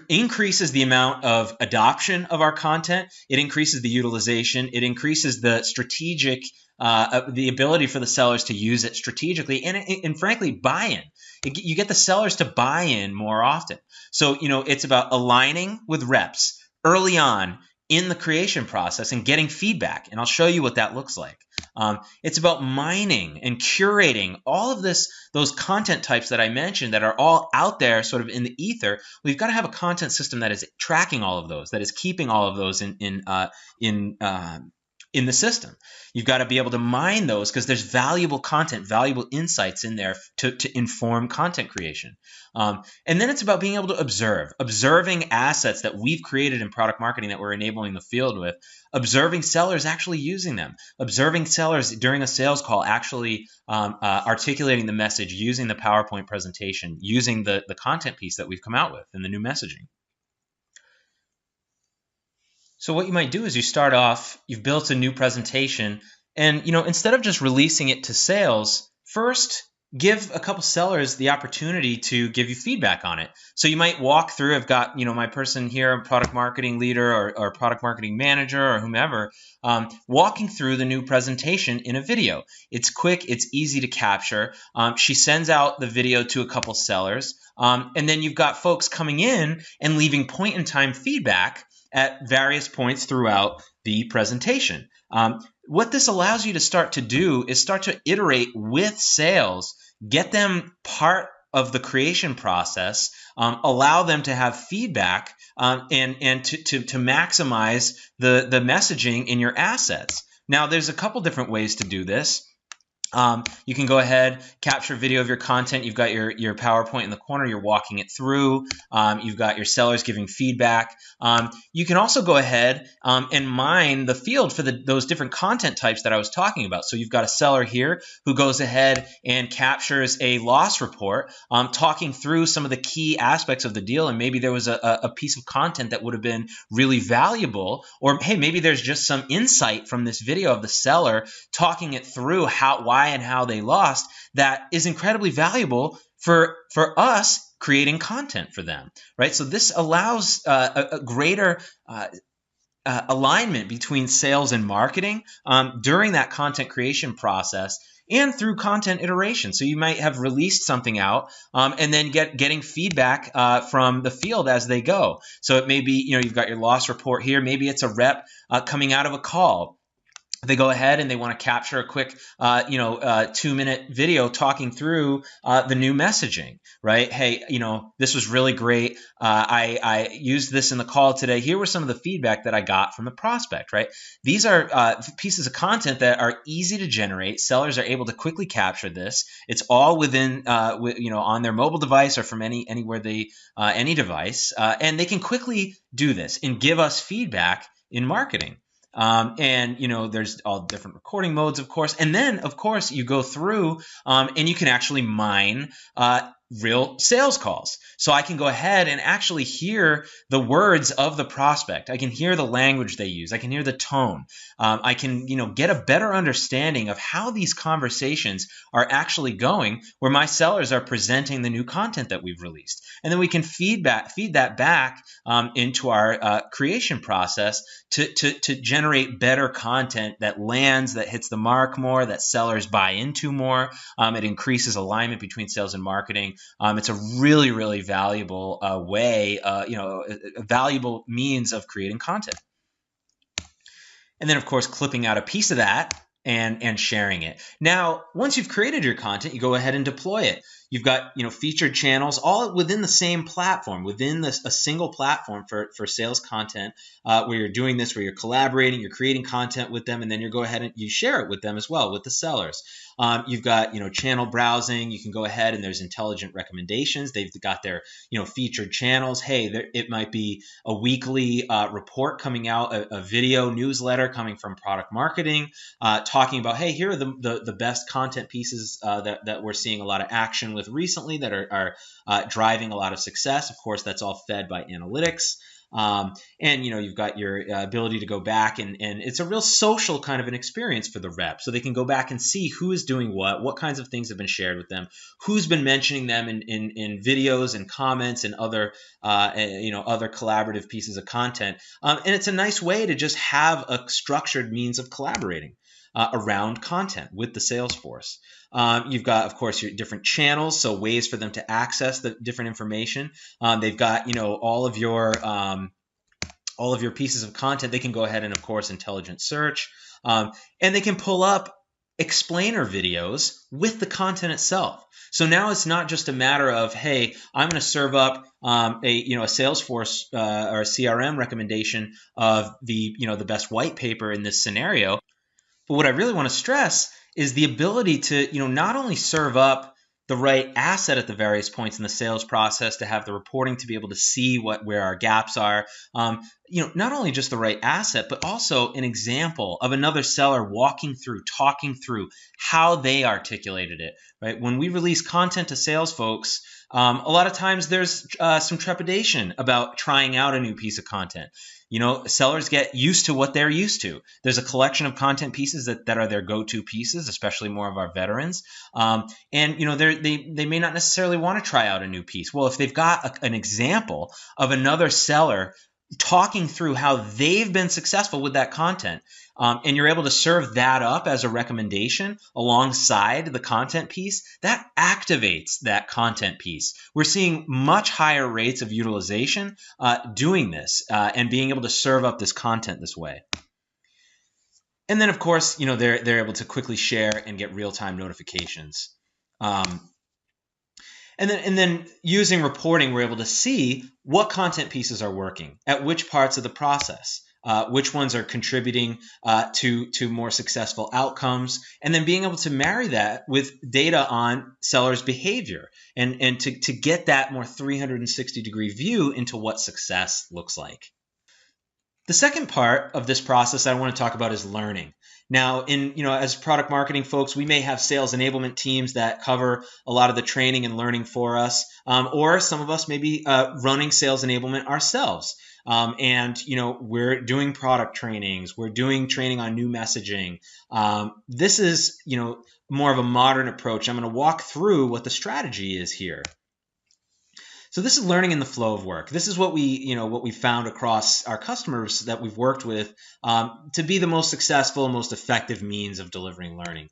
increases the amount of adoption of our content. It increases the utilization. It increases the strategic, the ability for the sellers to use it strategically, and frankly, buy-in. You get the sellers to buy in more often. So, it's about aligning with reps early on, in the creation process and getting feedback. And I'll show you what that looks like. It's about mining and curating all of those content types that I mentioned that are all out there sort of in the ether. We've got to have a content system that is tracking all of those, that is keeping all of those in the system. You've got to be able to mine those because there's valuable content, valuable insights in there to inform content creation. And then it's about being able to observing assets that we've created in product marketing that we're enabling the field with, observing sellers actually using them, observing sellers during a sales call actually articulating the message, using the PowerPoint presentation, using the content piece that we've come out with and the new messaging. So what you might do is you start off, you've built a new presentation, and instead of just releasing it to sales, first give a couple sellers the opportunity to give you feedback on it. So you might walk through, I've got my person here, product marketing leader or product marketing manager or whomever, walking through the new presentation in a video. It's quick, it's easy to capture. She sends out the video to a couple sellers, and then you've got folks coming in and leaving point-in-time feedback at various points throughout the presentation. What this allows you to start to do is start to iterate with sales, get them part of the creation process, allow them to have feedback, and to maximize the messaging in your assets. Now, there's a couple different ways to do this. You can go ahead, capture video of your content. You've got your PowerPoint in the corner. You're walking it through. You've got your sellers giving feedback. You can also go ahead and mine the field for those different content types that I was talking about. So you've got a seller here who goes ahead and captures a loss report, talking through some of the key aspects of the deal. And maybe there was a piece of content that would have been really valuable. Or, hey, maybe there's just some insight from this video of the seller talking it through why and how they lost that is incredibly valuable for us creating content for them, right? So this allows a greater alignment between sales and marketing during that content creation process and through content iteration. So you might have released something out and then getting feedback from the field as they go. So it may be, you've got your loss report here. Maybe it's a rep coming out of a call. They go ahead and they want to capture a quick, 2-minute video talking through the new messaging, right? Hey, this was really great. I used this in the call today. Here were some of the feedback that I got from the prospect, right? These are pieces of content that are easy to generate. Sellers are able to quickly capture this. It's all within, on their mobile device or from anywhere any device, and they can quickly do this and give us feedback in marketing. There's all different recording modes, of course. And then, of course, you go through and you can actually mine real sales calls. So I can go ahead and actually hear the words of the prospect. I can hear the language they use. I can hear the tone. I can, get a better understanding of how these conversations are actually going, where my sellers are presenting the new content that we've released. And then we can feed that back into our creation process to generate better content that lands, that hits the mark more, that sellers buy into more. It increases alignment between sales and marketing. It's a really, really valuable way, a valuable means of creating content. And then, of course, clipping out a piece of that and sharing it. Now, once you've created your content, you go ahead and deploy it. You've got, featured channels all within the same platform, within a single platform for sales content, where you're doing this, where you're collaborating, you're creating content with them, and then you go ahead and you share it with them as well, with the sellers. You've got, channel browsing. You can go ahead and there's intelligent recommendations. They've got their, featured channels. Hey, it might be a weekly report coming out, a video newsletter coming from product marketing, talking about, hey, here are the best content pieces that we're seeing a lot of action with recently that are driving a lot of success. Of course, that's all fed by analytics. And you've got your ability to go back and it's a real social kind of an experience for the rep. So they can go back and see who is doing what kinds of things have been shared with them, who's been mentioning them in videos and comments and other collaborative pieces of content. And it's a nice way to just have a structured means of collaborating around content with the sales force. You've got, of course, your different channels, so ways for them to access the different information. They've got, all of your all of your pieces of content, they can go ahead and, of course, intelligent search, and they can pull up explainer videos with the content itself. So now it's not just a matter of, hey, I'm going to serve up a Salesforce or a CRM recommendation of the best white paper in this scenario. But what I really want to stress is the ability to not only serve up the right asset at the various points in the sales process, to have the reporting to be able to see where our gaps are, not only just the right asset, but also an example of another seller talking through how they articulated it, right? When we release content to sales folks, a lot of times there's some trepidation about trying out a new piece of content. Sellers get used to what they're used to. There's a collection of content pieces that are their go-to pieces, especially more of our veterans. And they may not necessarily want to try out a new piece. Well, if they've got an example of another seller talking through how they've been successful with that content, and you're able to serve that up as a recommendation alongside the content piece, that activates that content piece. We're seeing much higher rates of utilization doing this and being able to serve up this content this way. And then, of course, they're able to quickly share and get real-time notifications. And then using reporting, we're able to see what content pieces are working at which parts of the process, which ones are contributing to more successful outcomes, and then being able to marry that with data on sellers' behavior and to get that more 360-degree view into what success looks like. The second part of this process I want to talk about is learning. Now, as product marketing folks, we may have sales enablement teams that cover a lot of the training and learning for us, or some of us may be running sales enablement ourselves. We're doing product trainings. We're doing training on new messaging. This is, more of a modern approach. I'm going to walk through what the strategy is here. So this is learning in the flow of work. This is what we found across our customers that we've worked with to be the most successful, most effective means of delivering learning.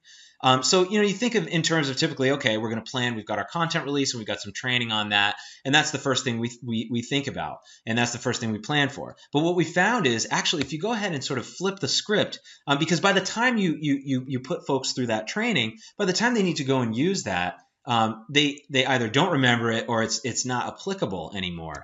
So you think of in terms of typically, okay, we're going to plan. We've got our content release and we've got some training on that, and that's the first thing we think about, and that's the first thing we plan for. But what we found is actually, if you go ahead and sort of flip the script, because by the time you put folks through that training, by the time they need to go and use that, they either don't remember it or it's not applicable anymore.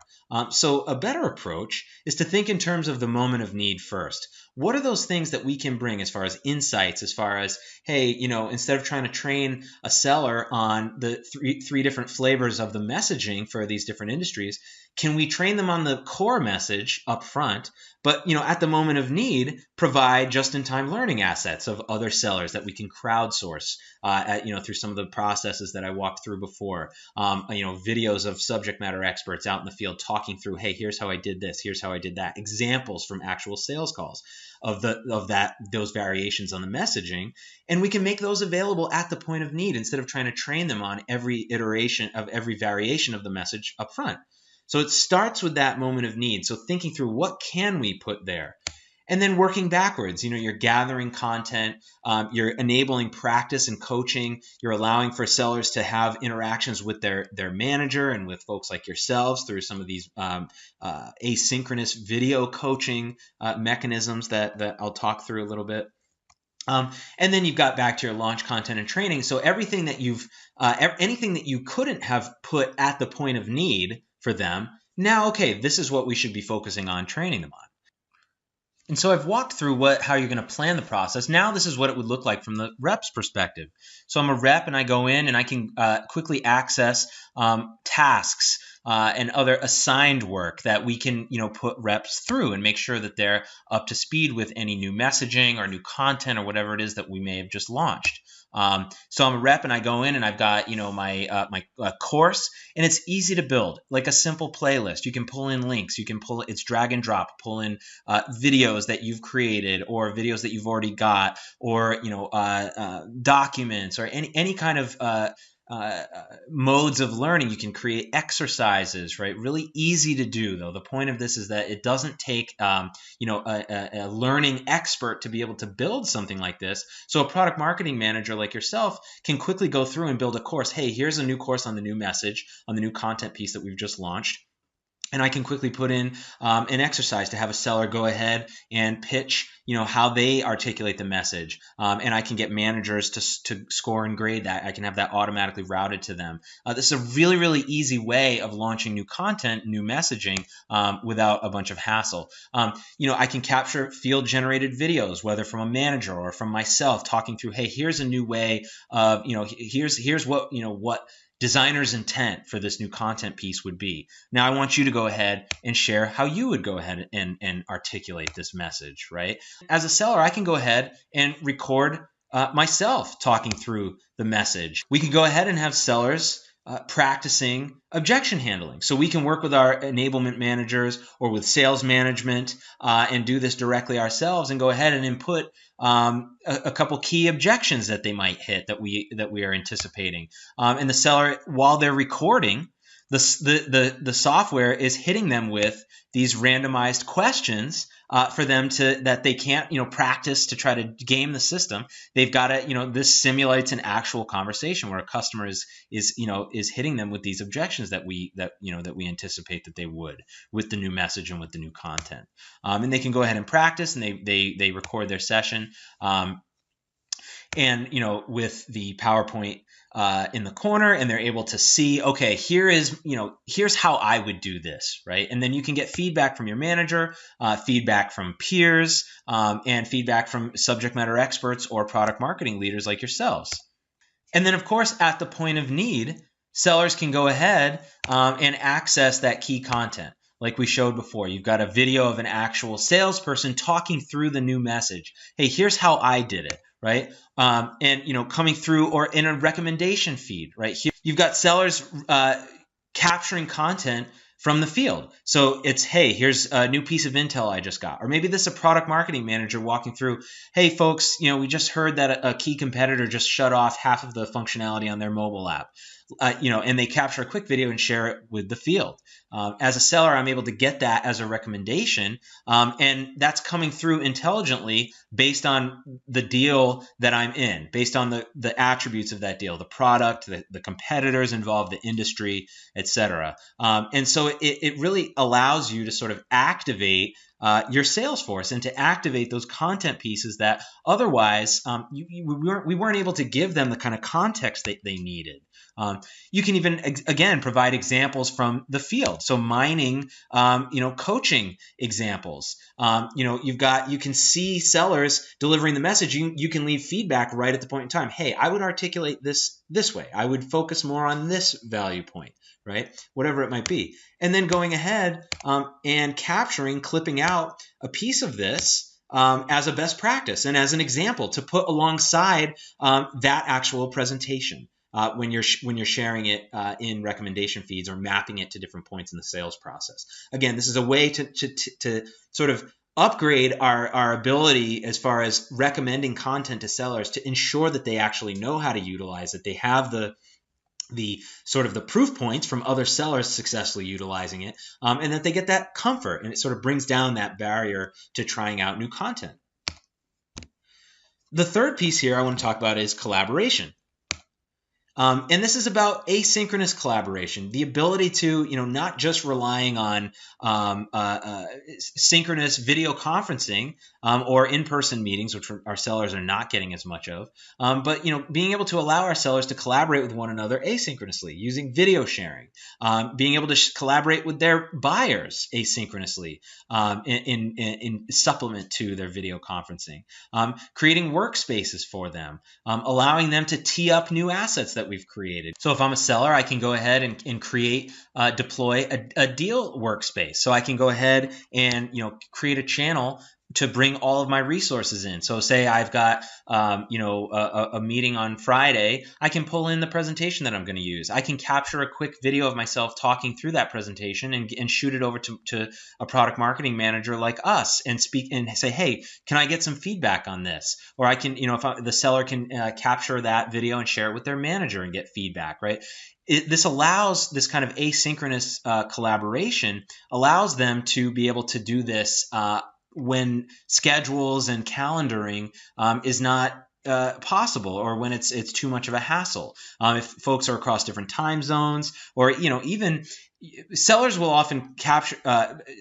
So a better approach is to think in terms of the moment of need first. What are those things that we can bring as far as insights, as far as, hey, instead of trying to train a seller on the three different flavors of the messaging for these different industries, can we train them on the core message up front, but at the moment of need, provide just-in-time learning assets of other sellers that we can crowdsource through some of the processes that I walked through before. Videos of subject matter experts out in the field talking through, hey, here's how I did this, here's how I did that. Examples from actual sales calls of those variations on the messaging, and we can make those available at the point of need instead of trying to train them on every iteration of every variation of the message up front. So it starts with that moment of need. So thinking through what can we put there, and then working backwards. You're gathering content, you're enabling practice and coaching, you're allowing for sellers to have interactions with their manager and with folks like yourselves through some of these asynchronous video coaching mechanisms that I'll talk through a little bit. And then you've got back to your launch content and training. So everything that anything that you couldn't have put at the point of need for them, now, okay, this is what we should be focusing on training them on. And so I've walked through how you're going to plan the process. Now this is what it would look like from the rep's perspective. So I'm a rep and I go in and I can quickly access tasks and other assigned work that we can put reps through and make sure that they're up to speed with any new messaging or new content or whatever it is that we may have just launched. So I'm a rep and I go in and I've got my course, and it's easy to build, like a simple playlist. You can pull in links, it's drag and drop, pull in videos that you've created or videos that you've already got, or documents or any kind of modes of learning. You can create exercises, right? Really easy to do, though. The point of this is that it doesn't take a learning expert to be able to build something like this. So a product marketing manager like yourself can quickly go through and build a course. Hey, here's a new course on the new message, on the new content piece that we've just launched. And I can quickly put in an exercise to have a seller go ahead and pitch, how they articulate the message. And I can get managers to score and grade that. I can have that automatically routed to them. This is a really, really easy way of launching new content, new messaging without a bunch of hassle. I can capture field generated videos, whether from a manager or from myself, talking through, hey, here's a new way of, here's what designer's intent for this new content piece would be. Now I want you to go ahead and share how you would go ahead and articulate this message, right? As a seller, I can go ahead and record myself talking through the message. We can go ahead and have sellers practicing objection handling. So we can work with our enablement managers or with sales management and do this directly ourselves and go ahead and input a couple key objections that they might hit that we are anticipating. And the seller, while they're recording, the software is hitting them with these randomized questions for them that they can't practice to try to game the system. They've got to this simulates an actual conversation where a customer is hitting them with these objections that we anticipate that they would with the new message and with the new content. And they can go ahead and practice, and they record their session. And with the PowerPoint in the corner, and they're able to see, okay, here's how I would do this, right? And then you can get feedback from your manager, feedback from peers, and feedback from subject matter experts or product marketing leaders like yourselves. And then, of course, at the point of need, sellers can go ahead and access that key content. Like we showed before, you've got a video of an actual salesperson talking through the new message. Hey, here's how I did it, right? And coming through, or in a recommendation feed, right? Here you've got sellers capturing content from the field. So it's, hey, here's a new piece of intel I just got. Or maybe this is a product marketing manager walking through, hey folks, we just heard that a key competitor just shut off half of the functionality on their mobile app. And they capture a quick video and share it with the field. As a seller, I'm able to get that as a recommendation, and that's coming through intelligently based on the deal that I'm in, based on the attributes of that deal, the product, the competitors involved, the industry, etc. And so it really allows you to sort of activate your sales force and to activate those content pieces that otherwise we weren't able to give them the kind of context that they needed. You can even, again, provide examples from the field. So mining, coaching examples. You can see sellers delivering the message. You can leave feedback right at the point in time. Hey, I would articulate this way. I would focus more on this value point, right? Whatever it might be. And then going ahead and clipping out a piece of this as a best practice and as an example to put alongside that actual presentation. When you're sharing it in recommendation feeds or mapping it to different points in the sales process. Again, this is a way to sort of upgrade our ability as far as recommending content to sellers to ensure that they actually know how to utilize it. They have the sort of the proof points from other sellers successfully utilizing it, and that they get that comfort, and it sort of brings down that barrier to trying out new content. The third piece here I want to talk about is collaboration. And this is about asynchronous collaboration, the ability to, not just relying on synchronous video conferencing or in-person meetings, which our sellers are not getting as much of, but, being able to allow our sellers to collaborate with one another asynchronously using video sharing, being able to collaborate with their buyers asynchronously in supplement to their video conferencing, creating workspaces for them, allowing them to tee up new assets that we've created. So if I'm a seller, I can go ahead and deploy a deal workspace. So I can go ahead and create a channel to bring all of my resources in. So say I've got a meeting on Friday, I can pull in the presentation that I'm going to use. I can capture a quick video of myself talking through that presentation and shoot it over to a product marketing manager like us and speak and say, hey, can I get some feedback on this? Or I can, the seller can capture that video and share it with their manager and get feedback, right? This allows this kind of asynchronous collaboration, allows them to be able to do this when schedules and calendaring is not possible, or when it's too much of a hassle. If folks are across different time zones, or even sellers will often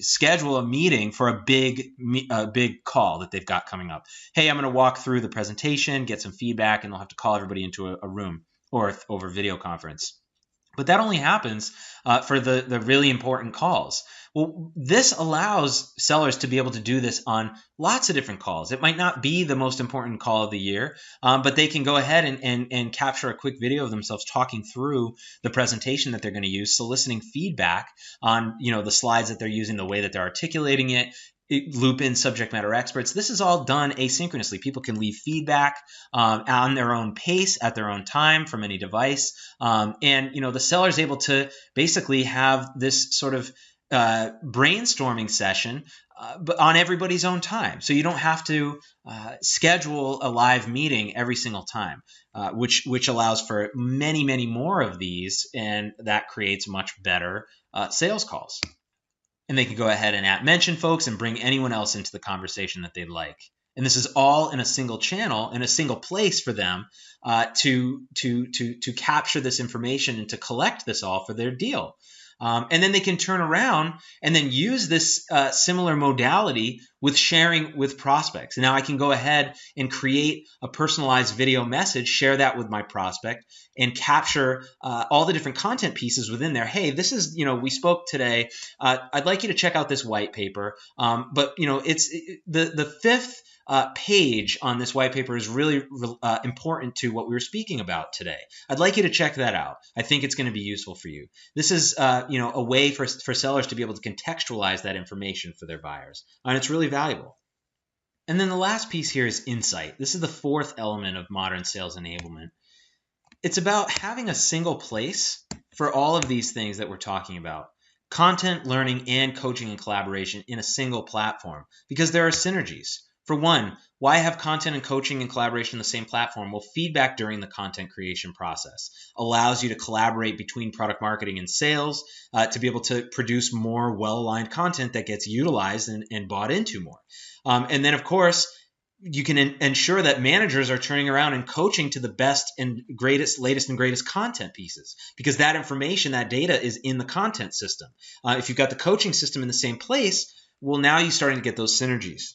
schedule a meeting for a big call that they've got coming up. Hey, I'm going to walk through the presentation, get some feedback, and they'll have to call everybody into a room or over video conference. But that only happens for the really important calls. Well, this allows sellers to be able to do this on lots of different calls. It might not be the most important call of the year, but they can go ahead and capture a quick video of themselves talking through the presentation that they're going to use, soliciting feedback on the slides that they're using, the way that they're articulating it, loop in subject matter experts. This is all done asynchronously. People can leave feedback on their own pace at their own time from any device. And the seller is able to basically have this sort of brainstorming session but on everybody's own time. So you don't have to schedule a live meeting every single time, which allows for many, many more of these, and that creates much better sales calls. And they can go ahead and mention folks and bring anyone else into the conversation that they'd like. And this is all in a single channel, in a single place for them to capture this information and to collect this all for their deal. And then they can turn around and then use this similar modality with sharing with prospects. And now I can go ahead and create a personalized video message, share that with my prospect, and capture all the different content pieces within there. Hey, this is, we spoke today. I'd like you to check out this white paper. But it's the fifth page on this white paper is really important to what we were speaking about today. I'd like you to check that out. I think it's going to be useful for you. This is a way for sellers to be able to contextualize that information for their buyers, and it's really valuable. And then the last piece here is insight. This is the fourth element of modern sales enablement. It's about having a single place for all of these things that we're talking about. Content, learning, and coaching and collaboration in a single platform, because there are synergies. For one, why have content and coaching and collaboration in the same platform? Well, feedback during the content creation process allows you to collaborate between product marketing and sales to be able to produce more well-aligned content that gets utilized and bought into more. And then, of course, you can ensure that managers are turning around and coaching to the best and latest and greatest content pieces, because that information, that data is in the content system. If you've got the coaching system in the same place, well, now you're starting to get those synergies.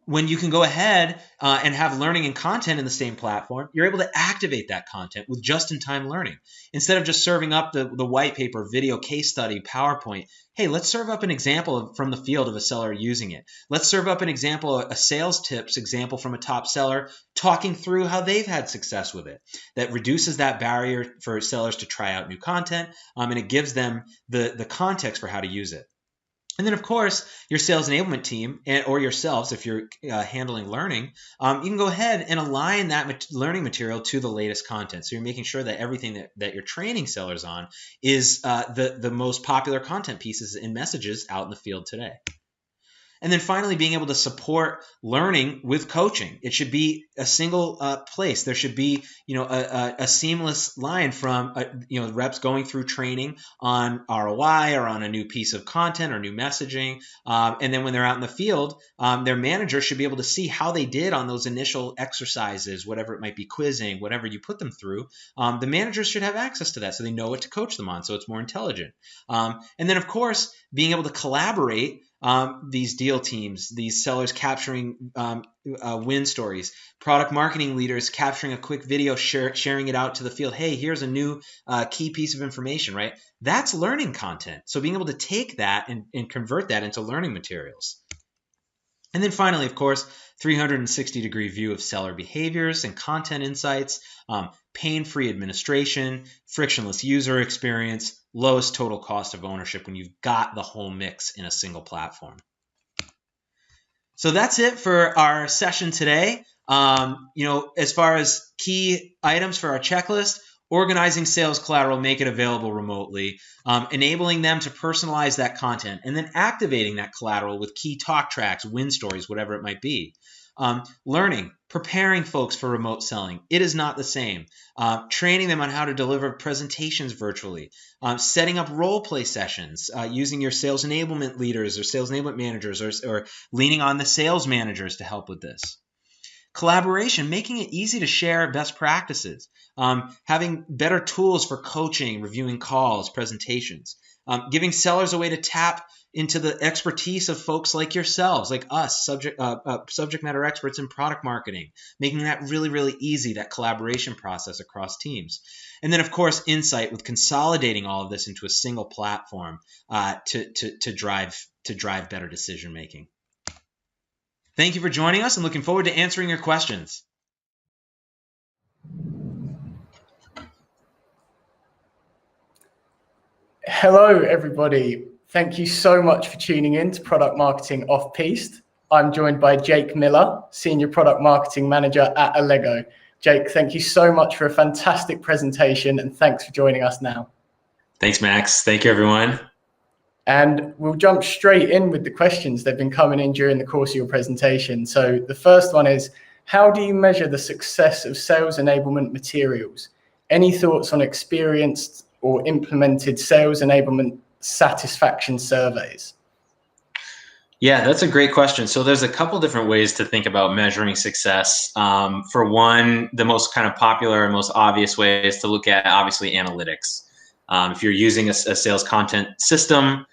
When you can go ahead and have learning and content in the same platform, you're able to activate that content with just-in-time learning. Instead of just serving up the white paper, video, case study, PowerPoint, hey, let's serve up an example from the field of a seller using it. Let's serve up an example, a sales tips example from a top seller talking through how they've had success with it. That reduces that barrier for sellers to try out new content, and it gives them the context for how to use it. And then, of course, your sales enablement team or yourselves, if you're handling learning, you can go ahead and align that learning material to the latest content. So you're making sure that everything that you're training sellers on is the most popular content pieces and messages out in the field today. And then finally, being able to support learning with coaching. It should be a single place. There should be, a seamless line from, reps going through training on ROI or on a new piece of content or new messaging. And then when they're out in the field, their manager should be able to see how they did on those initial exercises, whatever it might be, quizzing, whatever you put them through. The managers should have access to that so they know what to coach them on, so it's more intelligent. And then, of course, being able to collaborate these deal teams, these sellers capturing win stories, product marketing leaders capturing a quick video, sharing it out to the field. Hey, here's a new key piece of information, right? That's learning content. So being able to take that and convert that into learning materials. And then finally, of course, 360-degree view of seller behaviors and content insights, pain-free administration, frictionless user experience, lowest total cost of ownership when you've got the whole mix in a single platform. So that's it for our session today. As far as key items for our checklist, organizing sales collateral, make it available remotely, enabling them to personalize that content, and then activating that collateral with key talk tracks, win stories, whatever it might be. Learning, preparing folks for remote selling. It is not the same. Training them on how to deliver presentations virtually. Setting up role play sessions, using your sales enablement leaders or sales enablement managers or leaning on the sales managers to help with this. Collaboration, making it easy to share best practices. Having better tools for coaching, reviewing calls, presentations. Giving sellers a way to tap into the expertise of folks like yourselves, like us, subject matter experts in product marketing, making that really, really easy, that collaboration process across teams. And then, of course, insight with consolidating all of this into a single platform to drive better decision making. Thank you for joining us and looking forward to answering your questions. Hello, everybody. Thank you so much for tuning in to Product Marketing Off-Piste. I'm joined by Jake Miller, Senior Product Marketing Manager at Allego. Jake, thank you so much for a fantastic presentation, and thanks for joining us now. Thanks, Max. Thank you, everyone. And we'll jump straight in with the questions that have been coming in during the course of your presentation. So the first one is, how do you measure the success of sales enablement materials? Any thoughts on experienced or implemented sales enablement satisfaction surveys? Yeah, that's a great question. So there's a couple different ways to think about measuring success. For one, the most kind of popular and most obvious way is to look at, obviously, analytics. If you're using a sales content system,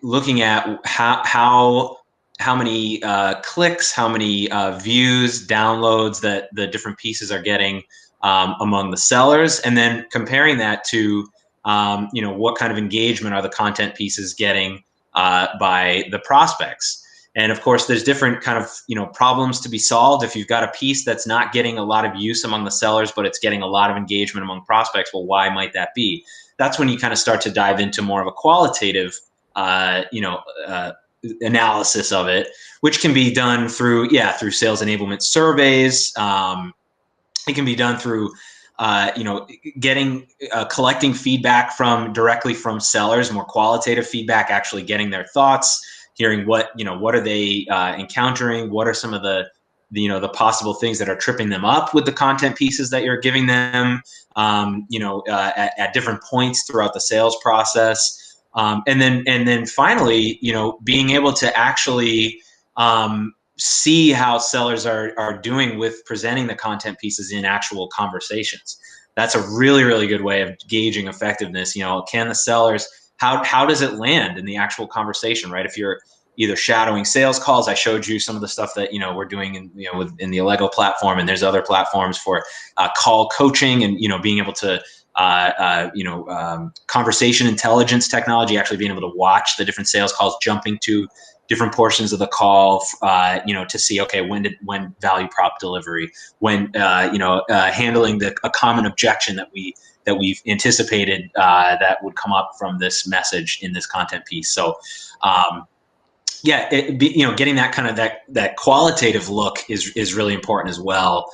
looking at how many clicks, how many views, downloads that the different pieces are getting among the sellers, and then comparing that to what kind of engagement are the content pieces getting by the prospects. And of course, there's different kind of problems to be solved. If you've got a piece that's not getting a lot of use among the sellers, but it's getting a lot of engagement among prospects, well, why might that be? That's when you kind of start to dive into more of a qualitative, analysis of it, which can be done through sales enablement surveys. It can be done through collecting feedback directly from sellers, more qualitative feedback, actually getting their thoughts, hearing what are they encountering, what are some of the possible things that are tripping them up with the content pieces that you're giving them, at different points throughout the sales process, and then finally, being able to actually see how sellers are doing with presenting the content pieces in actual conversations. That's a really, really good way of gauging effectiveness. Can the sellers, how does it land in the actual conversation, right? If you're either shadowing sales calls, I showed you some of the stuff that we're doing in in the Allego platform, and there's other platforms for call coaching and being able to conversation intelligence technology, actually being able to watch the different sales calls, jumping to different portions of the call, to see, okay, when value prop delivery, when handling a common objection that we've anticipated that would come up from this message in this content piece. So getting that kind of that qualitative look is really important as well,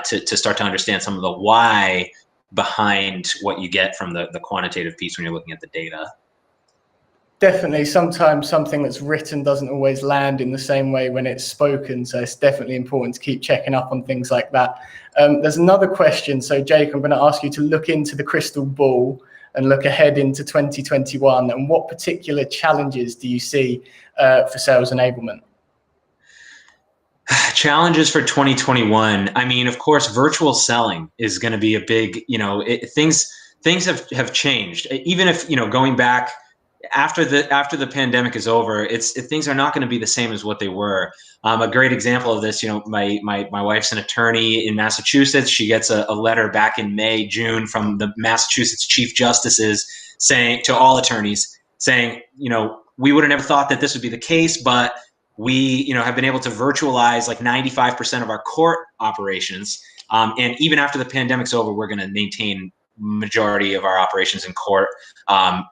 to start to understand some of the why behind what you get from the quantitative piece when you're looking at the data. Definitely, sometimes something that's written doesn't always land in the same way when it's spoken. So it's definitely important to keep checking up on things like that. There's another question. So Jake, I'm going to ask you to look into the crystal ball and look ahead into 2021. And what particular challenges do you see for sales enablement? Challenges for 2021. I mean, of course, virtual selling is going to be a big, things have changed. Even if, going back after the pandemic is over, things are not going to be the same as what they were. A great example of this, my wife's an attorney in Massachusetts. She gets a letter back in May, June from the Massachusetts Chief Justices saying to all attorneys, saying, we would have never thought that this would be the case, but we, have been able to virtualize like 95% of our court operations. And even after the pandemic's over, we're going to maintain majority of our operations in court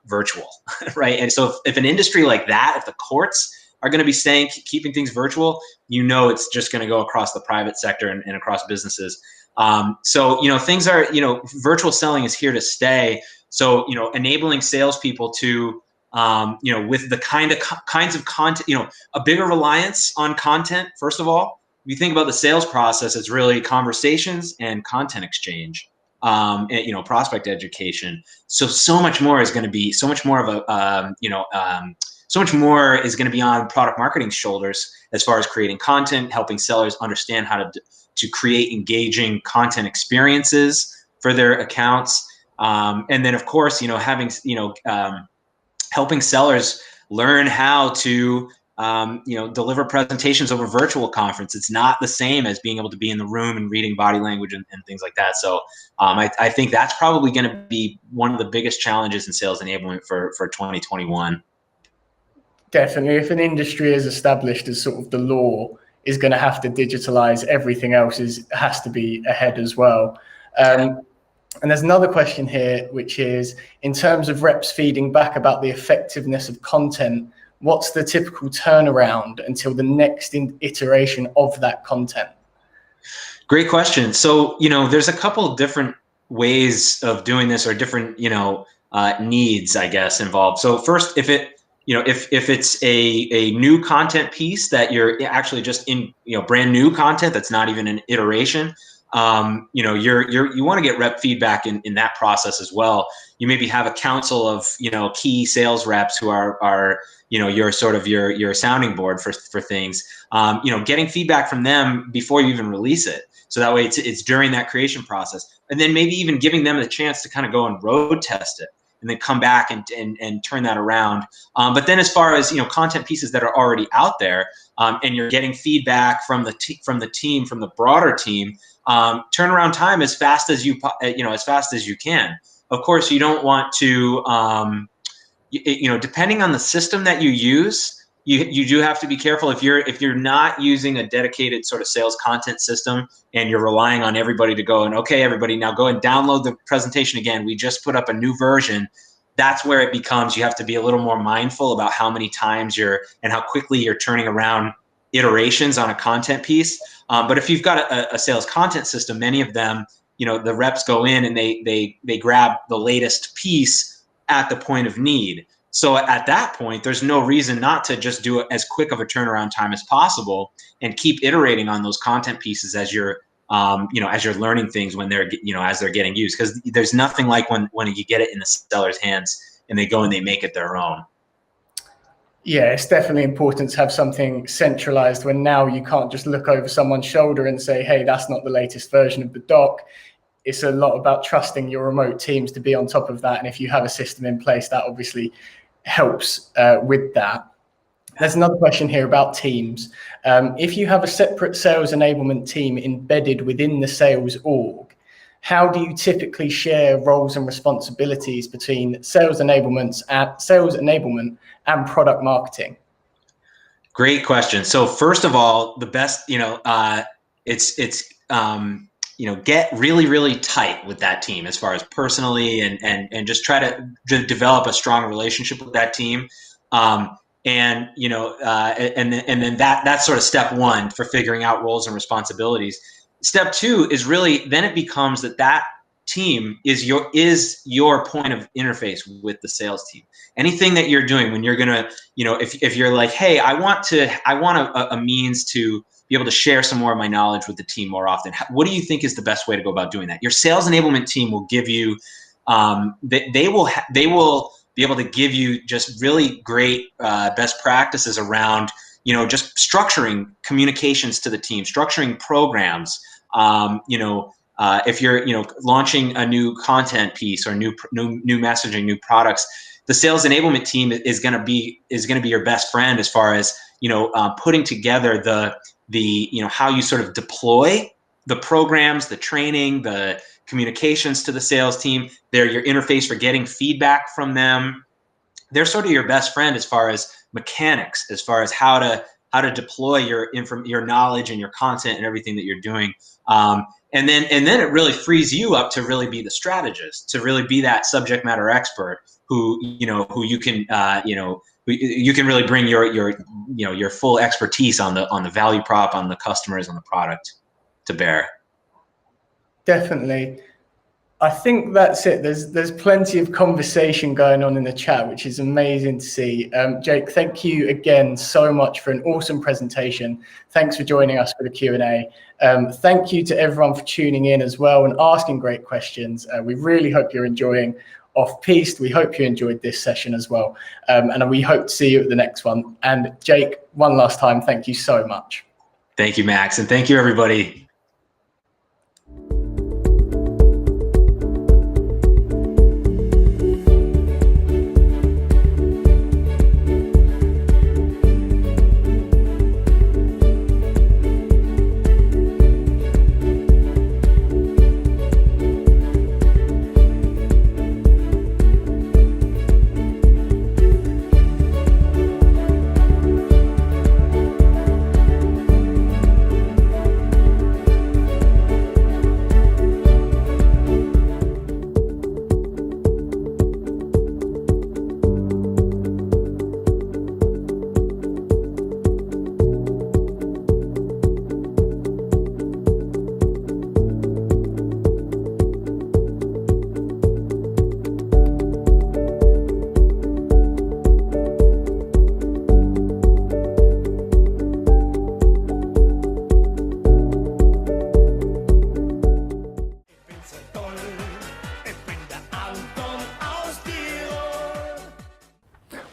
virtual, right? And so if an industry like that, if the courts are going to be keeping things virtual, it's just going to go across the private sector and across businesses. So things are, virtual selling is here to stay. So enabling salespeople to with the kinds of content, a bigger reliance on content. First of all, if you think about the sales process, it's really conversations and content exchange. And, prospect education. So much more is going to be so much more of a, so much more is going to be on product marketing's shoulders as far as creating content, helping sellers understand how to create engaging content experiences for their accounts. And then of course, having, helping sellers learn how to, deliver presentations over virtual conference. It's not the same as being able to be in the room and reading body language and things like that. So I think that's probably going to be one of the biggest challenges in sales enablement for 2021. Definitely. If an industry is established as sort of the law is going to have to digitalize, everything else has to be ahead as well. And there's another question here, which is, in terms of reps feeding back about the effectiveness of content, what's the typical turnaround until the next iteration of that content? Great question. So, there's a couple of different ways of doing this, or different, needs, I guess, involved. So first, if it's a new content piece that you're actually just in, brand new content that's not even an iteration, you want to get rep feedback in that process as well. You maybe have a council of, key sales reps who are your sort of your sounding board for things, getting feedback from them before you even release it. So that way it's during that creation process, and then maybe even giving them the chance to kind of go and road test it and then come back and turn that around. But then as far as, content pieces that are already out there, and you're getting feedback from the team, from the broader team, turnaround time as fast as you can. Of course, you don't want to, depending on the system that you use, you do have to be careful. If you're not using a dedicated sort of sales content system and you're relying on everybody to go and, okay, everybody now go and download the presentation again, we just put up a new version. That's where it becomes, you have to be a little more mindful about how many times and how quickly you're turning around iterations on a content piece. But if you've got a sales content system, many of them, the reps go in and they grab the latest piece at the point of need. So at that point, there's no reason not to just do it as quick of a turnaround time as possible and keep iterating on those content pieces as you're learning things when they're, as they're getting used. Because there's nothing like when you get it in the seller's hands and they go and they make it their own. Yeah, it's definitely important to have something centralized when now you can't just look over someone's shoulder and say, hey, that's not the latest version of the doc. It's a lot about trusting your remote teams to be on top of that. And if you have a system in place, that obviously helps with that. There's another question here about teams. If you have a separate sales enablement team embedded within the sales org, how do you typically share roles and responsibilities between sales enablement and product marketing? Great question. So first of all, the best, get really, really tight with that team as far as personally, and just try to develop a strong relationship with that team. And then that's sort of step one for figuring out roles and responsibilities. Step two is really, then it becomes that team is your point of interface with the sales team. Anything that you're doing when you're gonna, if you're like, hey, I want a means to be able to share some more of my knowledge with the team more often. What do you think is the best way to go about doing that? Your sales enablement team will give you, they will be able to give you just really great best practices around, just structuring communications to the team, structuring programs. If you're, launching a new content piece or new messaging, new products, the sales enablement team is going to be your best friend as far as, putting together the how you sort of deploy the programs, the training, the communications to the sales team. They're your interface for getting feedback from them. They're sort of your best friend as far as mechanics, as far as how to deploy your knowledge and your content and everything that you're doing. And then it really frees you up to really be the strategist, to really be that subject matter expert who you can you can really bring your full expertise on the value prop, on the customers, on the product to bear. Definitely. I think that's it. There's plenty of conversation going on in the chat, which is amazing to see. Jake, thank you again so much for an awesome presentation. Thanks for joining us for the Q&A. Thank you to everyone for tuning in as well and asking great questions. We really hope you're enjoying Off-Piste. We hope you enjoyed this session as well. And we hope to see you at the next one. And Jake, one last time, thank you so much. Thank you, Max. And thank you, everybody.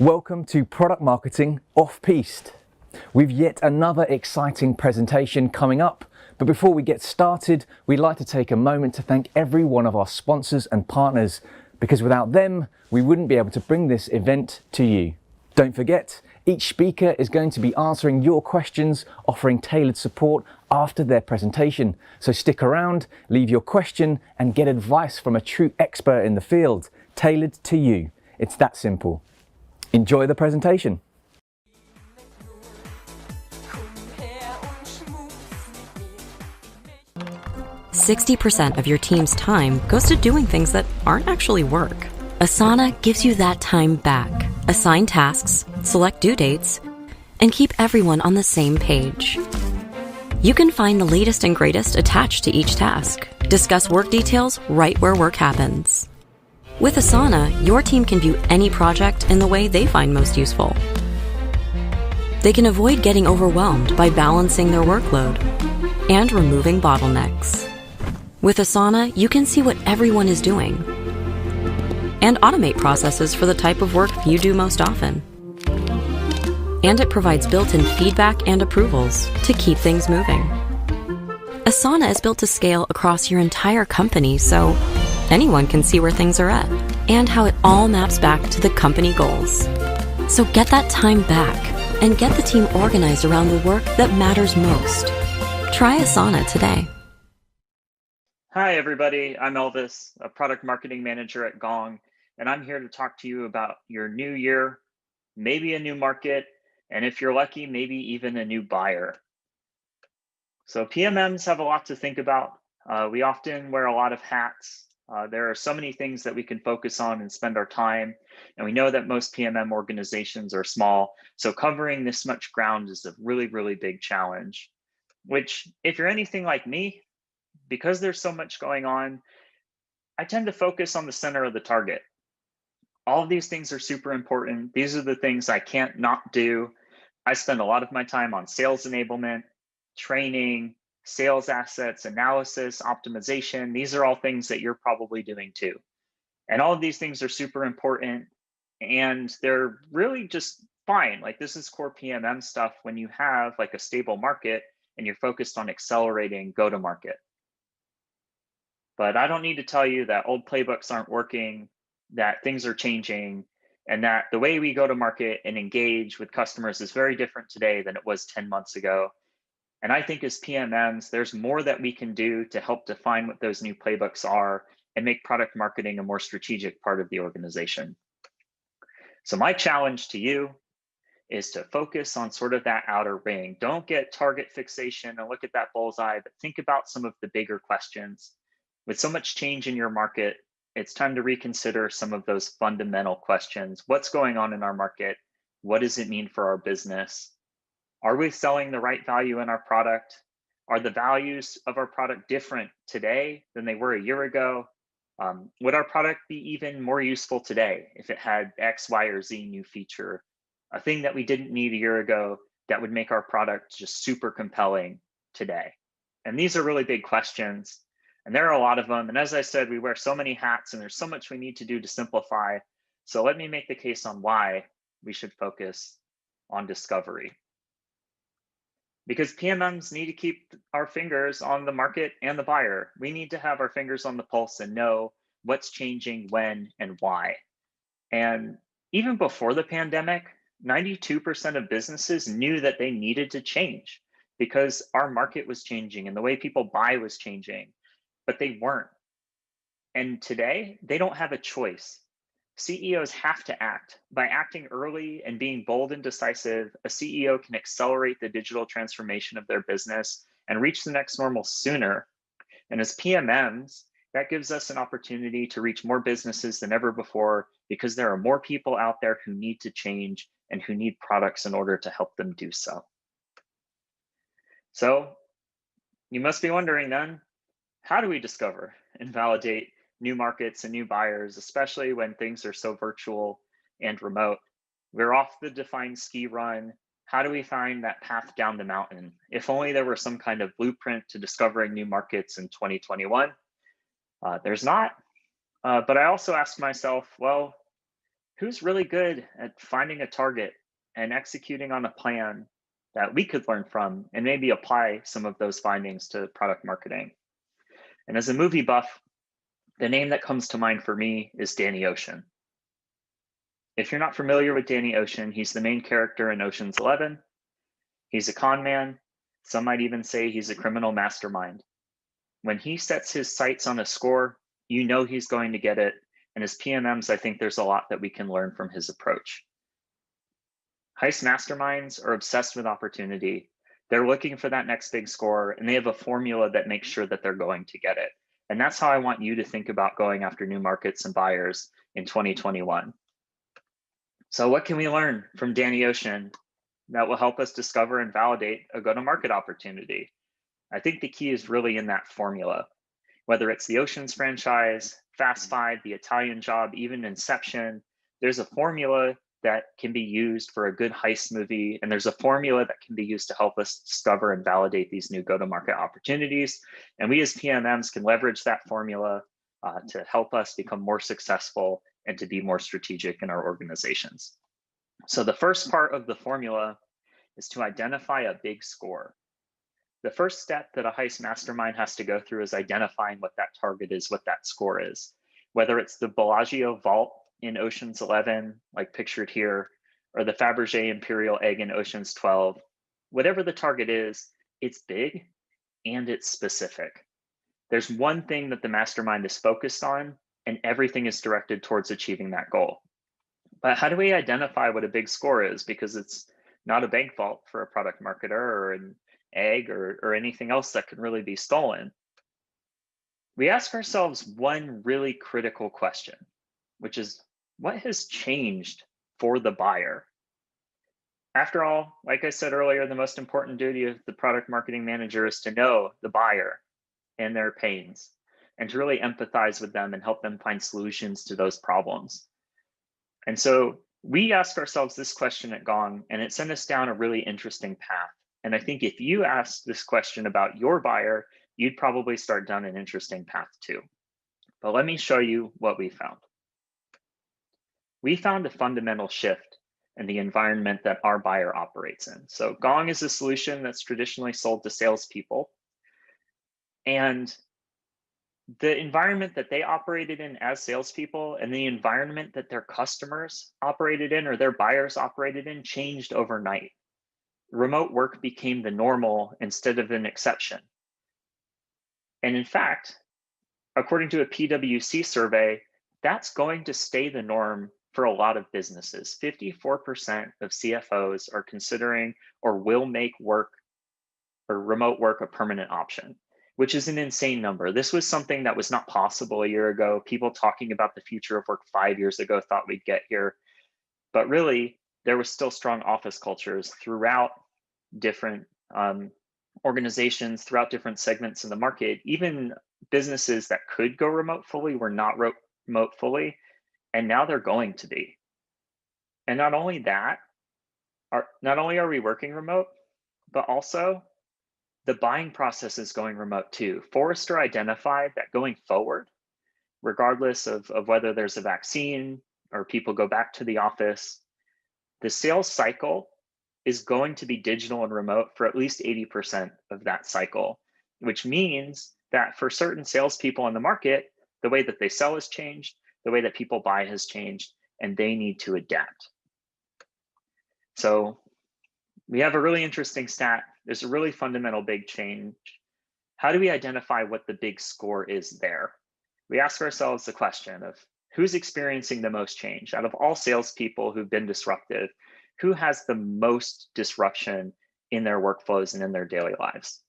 Welcome to Product Marketing Off-Piste. We've yet another exciting presentation coming up, but before we get started, we'd like to take a moment to thank every one of our sponsors and partners, because without them, we wouldn't be able to bring this event to you. Don't forget, each speaker is going to be answering your questions, offering tailored support after their presentation. So stick around, leave your question, and get advice from a true expert in the field, tailored to you. It's that simple. Enjoy the presentation. "60% of your team's time goes to doing things that aren't actually work. Asana gives you that time back. Assign tasks, select due dates, and keep everyone on the same page. You can find the latest and greatest attached to each task. Discuss work details right where work happens. With Asana, your team can view any project in the way they find most useful. They can avoid getting overwhelmed by balancing their workload and removing bottlenecks. With Asana, you can see what everyone is doing and automate processes for the type of work you do most often. And it provides built-in feedback and approvals to keep things moving. Asana is built to scale across your entire company, so anyone can see where things are at and how it all maps back to the company goals. So get that time back and get the team organized around the work that matters most. Try Asana today. Hi, everybody. I'm Elvis, a product marketing manager at Gong, and I'm here to talk to you about your new year, maybe a new market, and if you're lucky, maybe even a new buyer. So PMMs have a lot to think about. We often wear a lot of hats. There are so many things that we can focus on and spend our time. And we know that most PMM organizations are small. So covering this much ground is a really, really big challenge, which if you're anything like me, because there's so much going on, I tend to focus on the center of the target. All of these things are super important. These are the things I can't not do. I spend a lot of my time on sales enablement, training, sales assets, analysis, optimization. These are all things that you're probably doing too. And all of these things are super important, and they're really just fine. Like, this is core PMM stuff when you have like a stable market and you're focused on accelerating go-to-market. But I don't need to tell you that old playbooks aren't working, that things are changing, and that the way we go to market and engage with customers is very different today than it was 10 months ago. And I think as PMMs, there's more that we can do to help define what those new playbooks are and make product marketing a more strategic part of the organization. So my challenge to you is to focus on sort of that outer ring. Don't get target fixation and look at that bullseye, but think about some of the bigger questions. With so much change in your market, it's time to reconsider some of those fundamental questions. What's going on in our market? What does it mean for our business? Are we selling the right value in our product? Are the values of our product different today than they were a year ago? Would our product be even more useful today if it had X, Y, or Z new feature? A thing that we didn't need a year ago that would make our product just super compelling today? And these are really big questions. And there are a lot of them. And as I said, we wear so many hats and there's so much we need to do to simplify. So let me make the case on why we should focus on discovery. Because PMMs need to keep our fingers on the market and the buyer. We need to have our fingers on the pulse and know what's changing, when, and why. And even before the pandemic, 92% of businesses knew that they needed to change because our market was changing and the way people buy was changing, but they weren't. And today, they don't have a choice. CEOs have to act. By acting early and being bold and decisive, a CEO can accelerate the digital transformation of their business and reach the next normal sooner. And as PMMs, that gives us an opportunity to reach more businesses than ever before because there are more people out there who need to change and who need products in order to help them do so. So you must be wondering then, how do we discover and validate new markets and new buyers, especially when things are so virtual and remote? We're off the defined ski run. How do we find that path down the mountain? If only there were some kind of blueprint to discovering new markets in 2021. There's not. But I also ask myself, well, who's really good at finding a target and executing on a plan that we could learn from and maybe apply some of those findings to product marketing? And as a movie buff, the name that comes to mind for me is Danny Ocean. If you're not familiar with Danny Ocean, he's the main character in Ocean's 11. He's a con man. Some might even say he's a criminal mastermind. When he sets his sights on a score, you know he's going to get it. And as PMMs, I think there's a lot that we can learn from his approach. Heist masterminds are obsessed with opportunity. They're looking for that next big score, and they have a formula that makes sure that they're going to get it. And that's how I want you to think about going after new markets and buyers in 2021. So what can we learn from Danny Ocean that will help us discover and validate a go-to-market opportunity? I think the key is really in that formula. Whether it's the Oceans franchise, Fast Five, the Italian Job, even Inception, there's a formula that can be used for a good heist movie, and there's a formula that can be used to help us discover and validate these new go-to-market opportunities. And we as PMMs can leverage that formula to help us become more successful and to be more strategic in our organizations. So the first part of the formula is to identify a big score. The first step that a heist mastermind has to go through is identifying what that target is, what that score is. Whether it's the Bellagio vault in Ocean's 11, like pictured here, or the Fabergé Imperial Egg in Ocean's 12, whatever the target is, it's big and it's specific. There's one thing that the mastermind is focused on, and everything is directed towards achieving that goal. But how do we identify what a big score is? Because it's not a bank vault for a product marketer or an egg or anything else that can really be stolen. We ask ourselves one really critical question, which is, what has changed for the buyer? After all, like I said earlier, the most important duty of the product marketing manager is to know the buyer and their pains and to really empathize with them and help them find solutions to those problems. And so we ask ourselves this question at Gong, and it sent us down a really interesting path. And I think if you asked this question about your buyer, you'd probably start down an interesting path too. But let me show you what we found. We found a fundamental shift in the environment that our buyer operates in. So Gong is a solution that's traditionally sold to salespeople. And the environment that they operated in as salespeople and the environment that their customers operated in or their buyers operated in changed overnight. Remote work became the normal instead of an exception. And in fact, according to a PwC survey, that's going to stay the norm for a lot of businesses. 54% of CFOs are considering or will make work or remote work a permanent option, which is an insane number. This was something that was not possible a year ago. People talking about the future of work 5 years ago thought we'd get here. But really, there was still strong office cultures throughout different organizations, throughout different segments in the market. Even businesses that could go remote fully were not remote fully, and now they're going to be. And not only that, not only are we working remote, but also the buying process is going remote too. Forrester identified that going forward, regardless of whether there's a vaccine or people go back to the office, the sales cycle is going to be digital and remote for at least 80% of that cycle, which means that for certain salespeople in the market, the way that they sell has changed, the way that people buy has changed, and they need to adapt. So we have a really interesting stat. There's a really fundamental big change. How do we identify what the big score is there? We ask ourselves the question of who's experiencing the most change out of all salespeople who've been disruptive, who has the most disruption in their workflows and in their daily lives?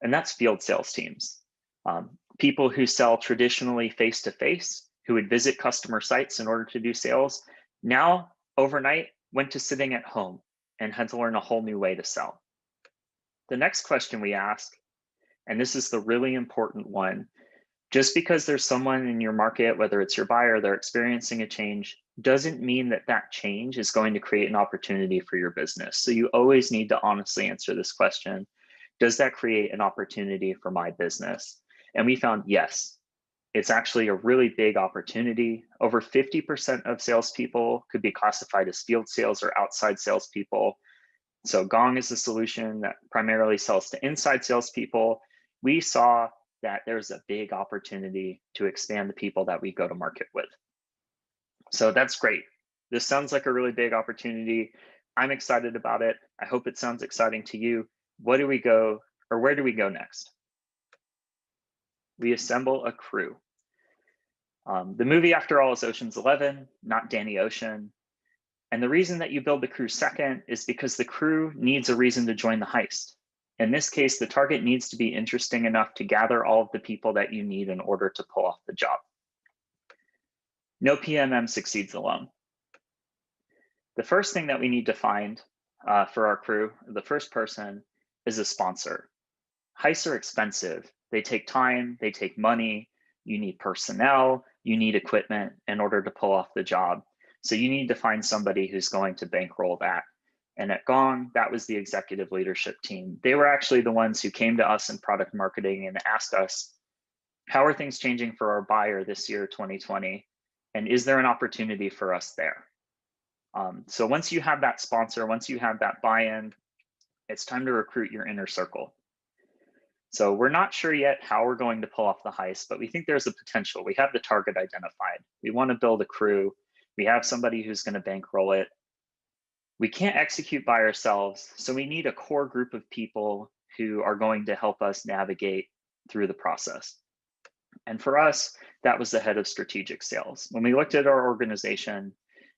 And that's field sales teams. People who sell traditionally face-to-face, who would visit customer sites in order to do sales, now overnight went to sitting at home and had to learn a whole new way to sell. The next question we ask, and this is the really important one, just because there's someone in your market, whether it's your buyer, they're experiencing a change, doesn't mean that that change is going to create an opportunity for your business. So you always need to honestly answer this question. Does that create an opportunity for my business? And we found yes, it's actually a really big opportunity. Over 50% of salespeople could be classified as field sales or outside salespeople. So Gong is a solution that primarily sells to inside salespeople. We saw that there's a big opportunity to expand the people that we go to market with. So that's great. This sounds like a really big opportunity. I'm excited about it. I hope it sounds exciting to you. Where do we go next? We assemble a crew. The movie, after all, is Ocean's 11, not Danny Ocean. And the reason that you build the crew second is because the crew needs a reason to join the heist. In this case, the target needs to be interesting enough to gather all of the people that you need in order to pull off the job. No PMM succeeds alone. The first thing that we need to find for our crew, the first person, is a sponsor. Heists are expensive. They take time, they take money, you need personnel, you need equipment in order to pull off the job. So you need to find somebody who's going to bankroll that. And at Gong, that was the executive leadership team. They were actually the ones who came to us in product marketing and asked us, how are things changing for our buyer this year, 2020? And is there an opportunity for us there? So once you have that sponsor, once you have that buy-in, it's time to recruit your inner circle. So we're not sure yet how we're going to pull off the heist, but we think there's a potential. We have the target identified. We want to build a crew. We have somebody who's going to bankroll it. We can't execute by ourselves, so we need a core group of people who are going to help us navigate through the process. And for us, that was the head of strategic sales. When we looked at our organization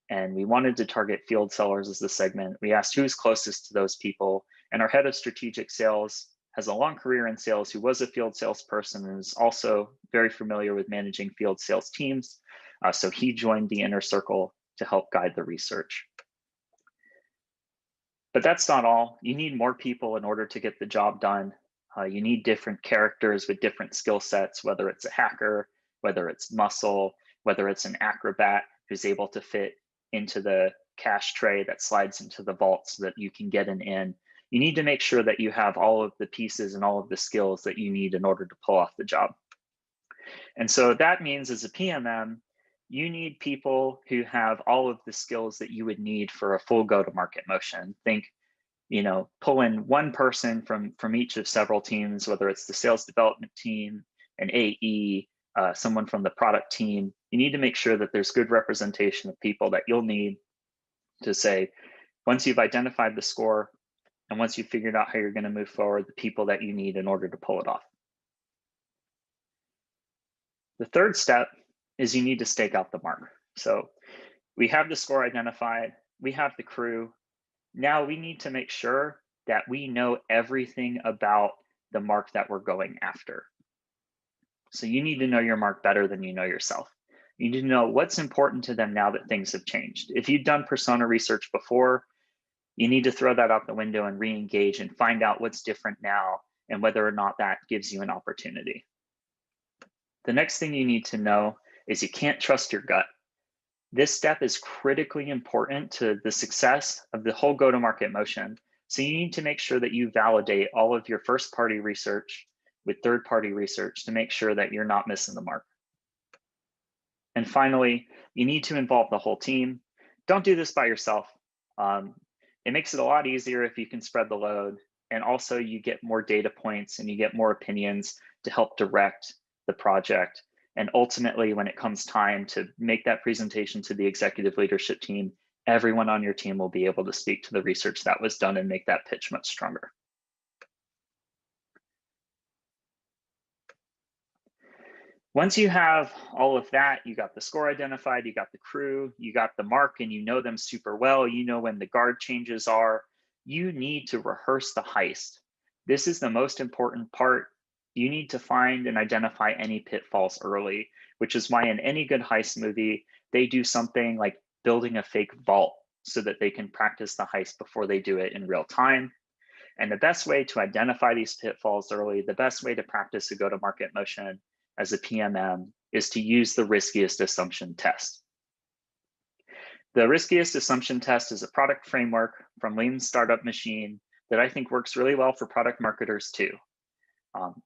and we wanted to target field sellers as the segment, we asked who's closest to those people. And our head of strategic sales has a long career in sales, who was a field salesperson and is also very familiar with managing field sales teams. So he joined the inner circle to help guide the research. But that's not all. You need more people in order to get the job done. You need different characters with different skill sets, whether it's a hacker, whether it's muscle, whether it's an acrobat who's able to fit into the cash tray that slides into the vault so that you can get an in. You need to make sure that you have all of the pieces and all of the skills that you need in order to pull off the job. And so that means as a PMM, you need people who have all of the skills that you would need for a full go-to-market motion. Think, pull in one person from each of several teams, whether it's the sales development team, an AE, someone from the product team. You need to make sure that there's good representation of people that you'll need to say, once you've identified the score, and once you've figured out how you're going to move forward, the people that you need in order to pull it off. The third step is you need to stake out the mark. So we have the score identified, we have the crew. Now we need to make sure that we know everything about the mark that we're going after. So you need to know your mark better than you know yourself. You need to know what's important to them now that things have changed. If you've done persona research before, you need to throw that out the window and re-engage and find out what's different now and whether or not that gives you an opportunity. The next thing you need to know is you can't trust your gut. This step is critically important to the success of the whole go-to-market motion. So you need to make sure that you validate all of your first-party research with third-party research to make sure that you're not missing the mark. And finally, you need to involve the whole team. Don't do this by yourself. It makes it a lot easier if you can spread the load, and also you get more data points and you get more opinions to help direct the project. And ultimately, when it comes time to make that presentation to the executive leadership team, everyone on your team will be able to speak to the research that was done and make that pitch much stronger. Once you have all of that, you got the score identified, you got the crew, you got the mark, and you know them super well, you know when the guard changes are, you need to rehearse the heist. This is the most important part. You need to find and identify any pitfalls early, which is why in any good heist movie, they do something like building a fake vault so that they can practice the heist before they do it in real time. And the best way to identify these pitfalls early, the best way to practice a go-to-market motion as a PMM is to use the riskiest assumption test. The riskiest assumption test is a product framework from Lean Startup Machine that I think works really well for product marketers too.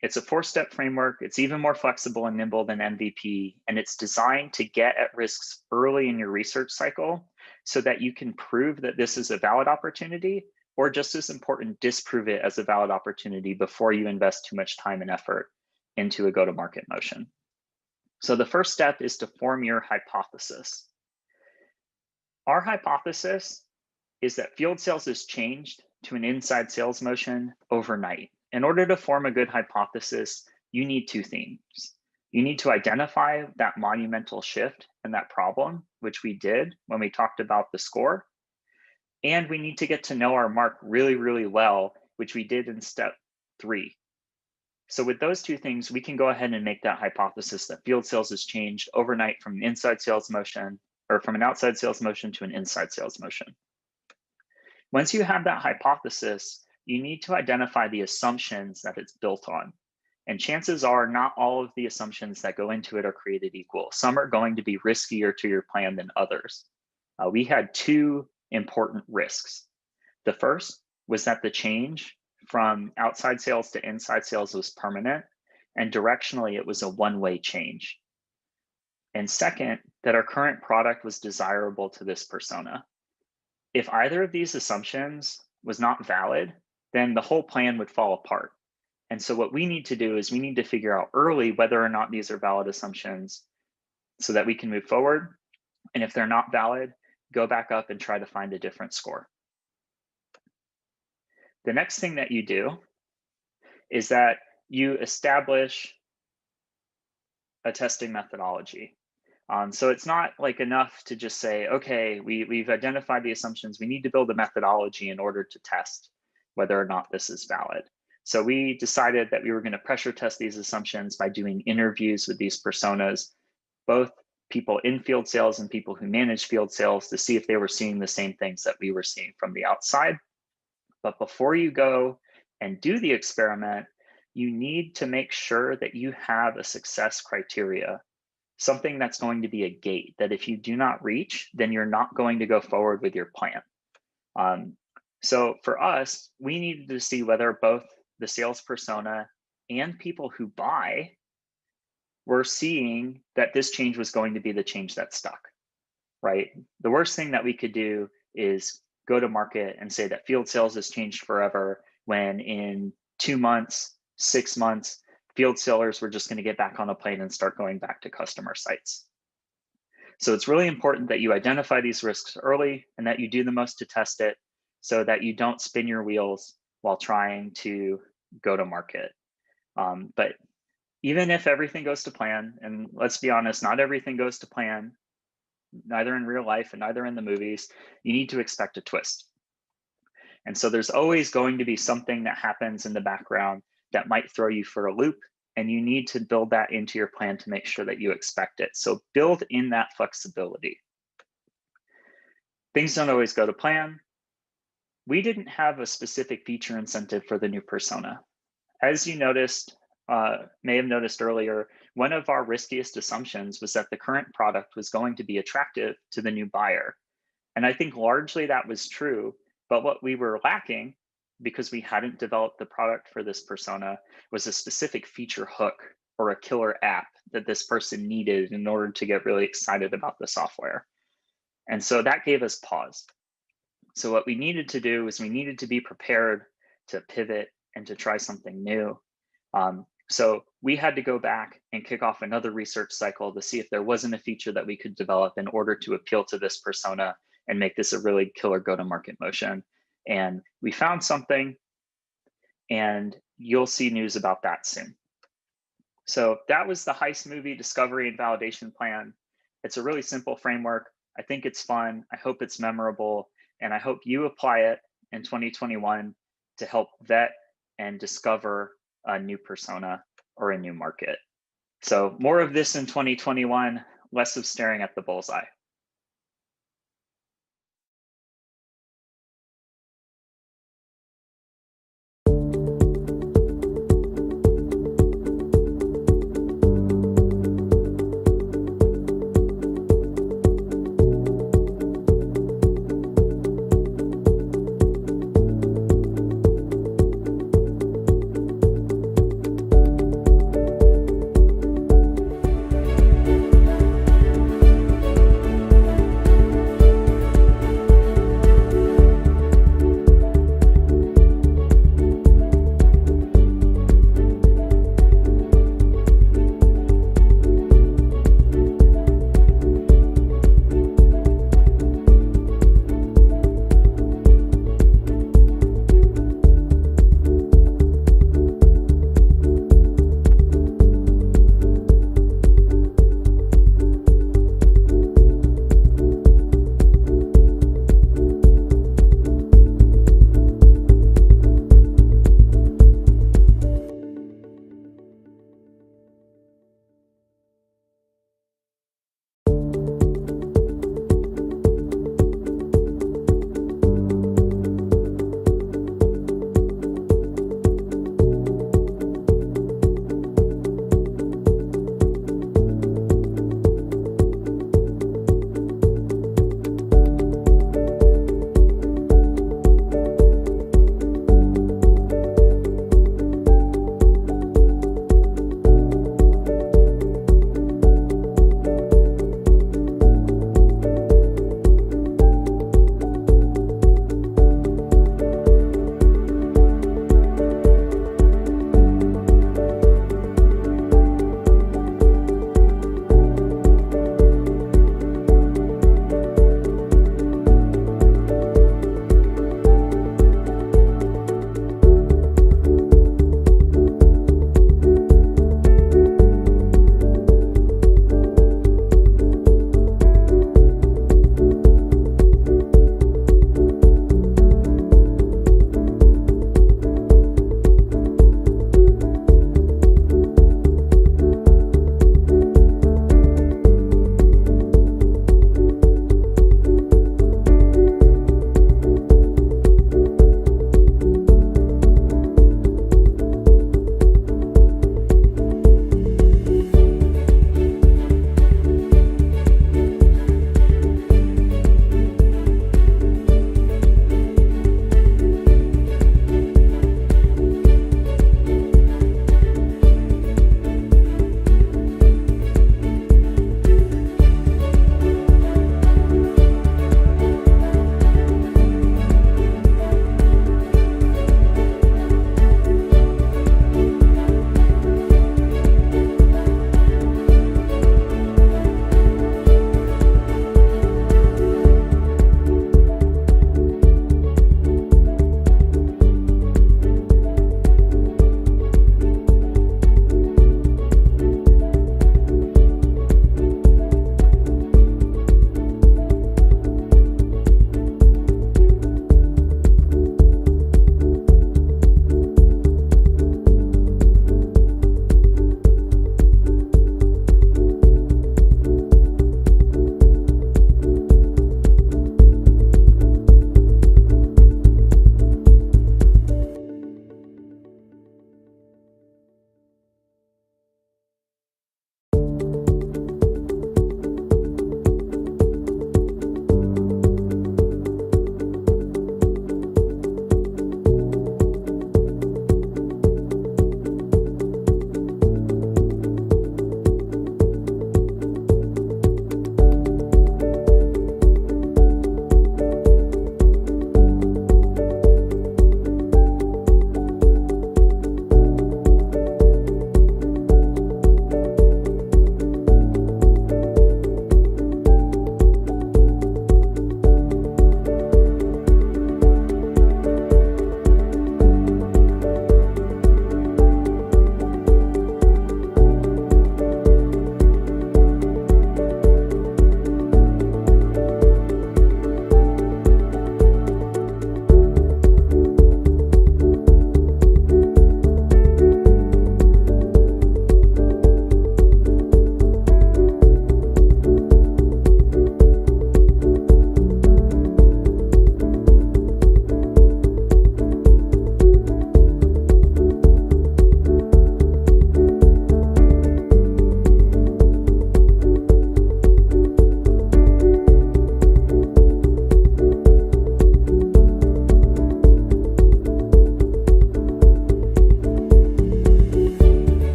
It's a 4-step framework. It's even more flexible and nimble than MVP, and it's designed to get at risks early in your research cycle so that you can prove that this is a valid opportunity, or just as important, disprove it as a valid opportunity before you invest too much time and effort into a go-to-market motion. So the first step is to form your hypothesis. Our hypothesis is that field sales is changed to an inside sales motion overnight. In order to form a good hypothesis, you need two things. You need to identify that monumental shift and that problem, which we did when we talked about the score. And we need to get to know our mark really, really well, which we did in step 3. So with those two things, we can go ahead and make that hypothesis that field sales has changed overnight from an inside sales motion, or from an outside sales motion to an inside sales motion. Once you have that hypothesis, you need to identify the assumptions that it's built on. And chances are not all of the assumptions that go into it are created equal. Some are going to be riskier to your plan than others. We had 2 important risks. The first was that the change from outside sales to inside sales was permanent, and directionally it was a one-way change. And second, that our current product was desirable to this persona. If either of these assumptions was not valid, then the whole plan would fall apart. And so what we need to do is we need to figure out early whether or not these are valid assumptions so that we can move forward. And if they're not valid, go back up and try to find a different score. The next thing that you do is that you establish a testing methodology. So it's not like enough to just say, okay, we've identified the assumptions. We need to build a methodology in order to test whether or not this is valid. So we decided that we were going to pressure test these assumptions by doing interviews with these personas, both people in field sales and people who manage field sales, to see if they were seeing the same things that we were seeing from the outside. But before you go and do the experiment, you need to make sure that you have a success criteria, something that's going to be a gate that if you do not reach, then you're not going to go forward with your plan. So for us, we needed to see whether both the sales persona and people who buy were seeing that this change was going to be the change that stuck, right? The worst thing that we could do is go to market and say that field sales has changed forever, when in 2 months, 6 months, field sellers were just going to get back on a plane and start going back to customer sites. So it's really important that you identify these risks early and that you do the most to test it so that you don't spin your wheels while trying to go to market. But even if everything goes to plan, and let's be honest, not everything goes to plan, neither in real life and neither in the movies, you need to expect a twist. And so there's always going to be something that happens in the background that might throw you for a loop, and you need to build that into your plan to make sure that you expect it. So build in that flexibility. Things don't always go to plan. We didn't have a specific feature incentive for the new persona. As you noticed, may have noticed earlier, one of our riskiest assumptions was that the current product was going to be attractive to the new buyer. And I think largely that was true, but what we were lacking because we hadn't developed the product for this persona, was a specific feature hook or a killer app that this person needed in order to get really excited about the software. And so that gave us pause. So what we needed to do is we needed to be prepared to pivot and to try something new. So we had to go back and kick off another research cycle to see if there wasn't a feature that we could develop in order to appeal to this persona and make this a really killer go-to-market motion. And we found something, and you'll see news about that soon. So that was the Heist movie discovery and validation plan. It's a really simple framework. I think it's fun. I hope it's memorable. And I hope you apply it in 2021 to help vet and discover a new persona or a new market. So more of this in 2021, less of staring at the bullseye.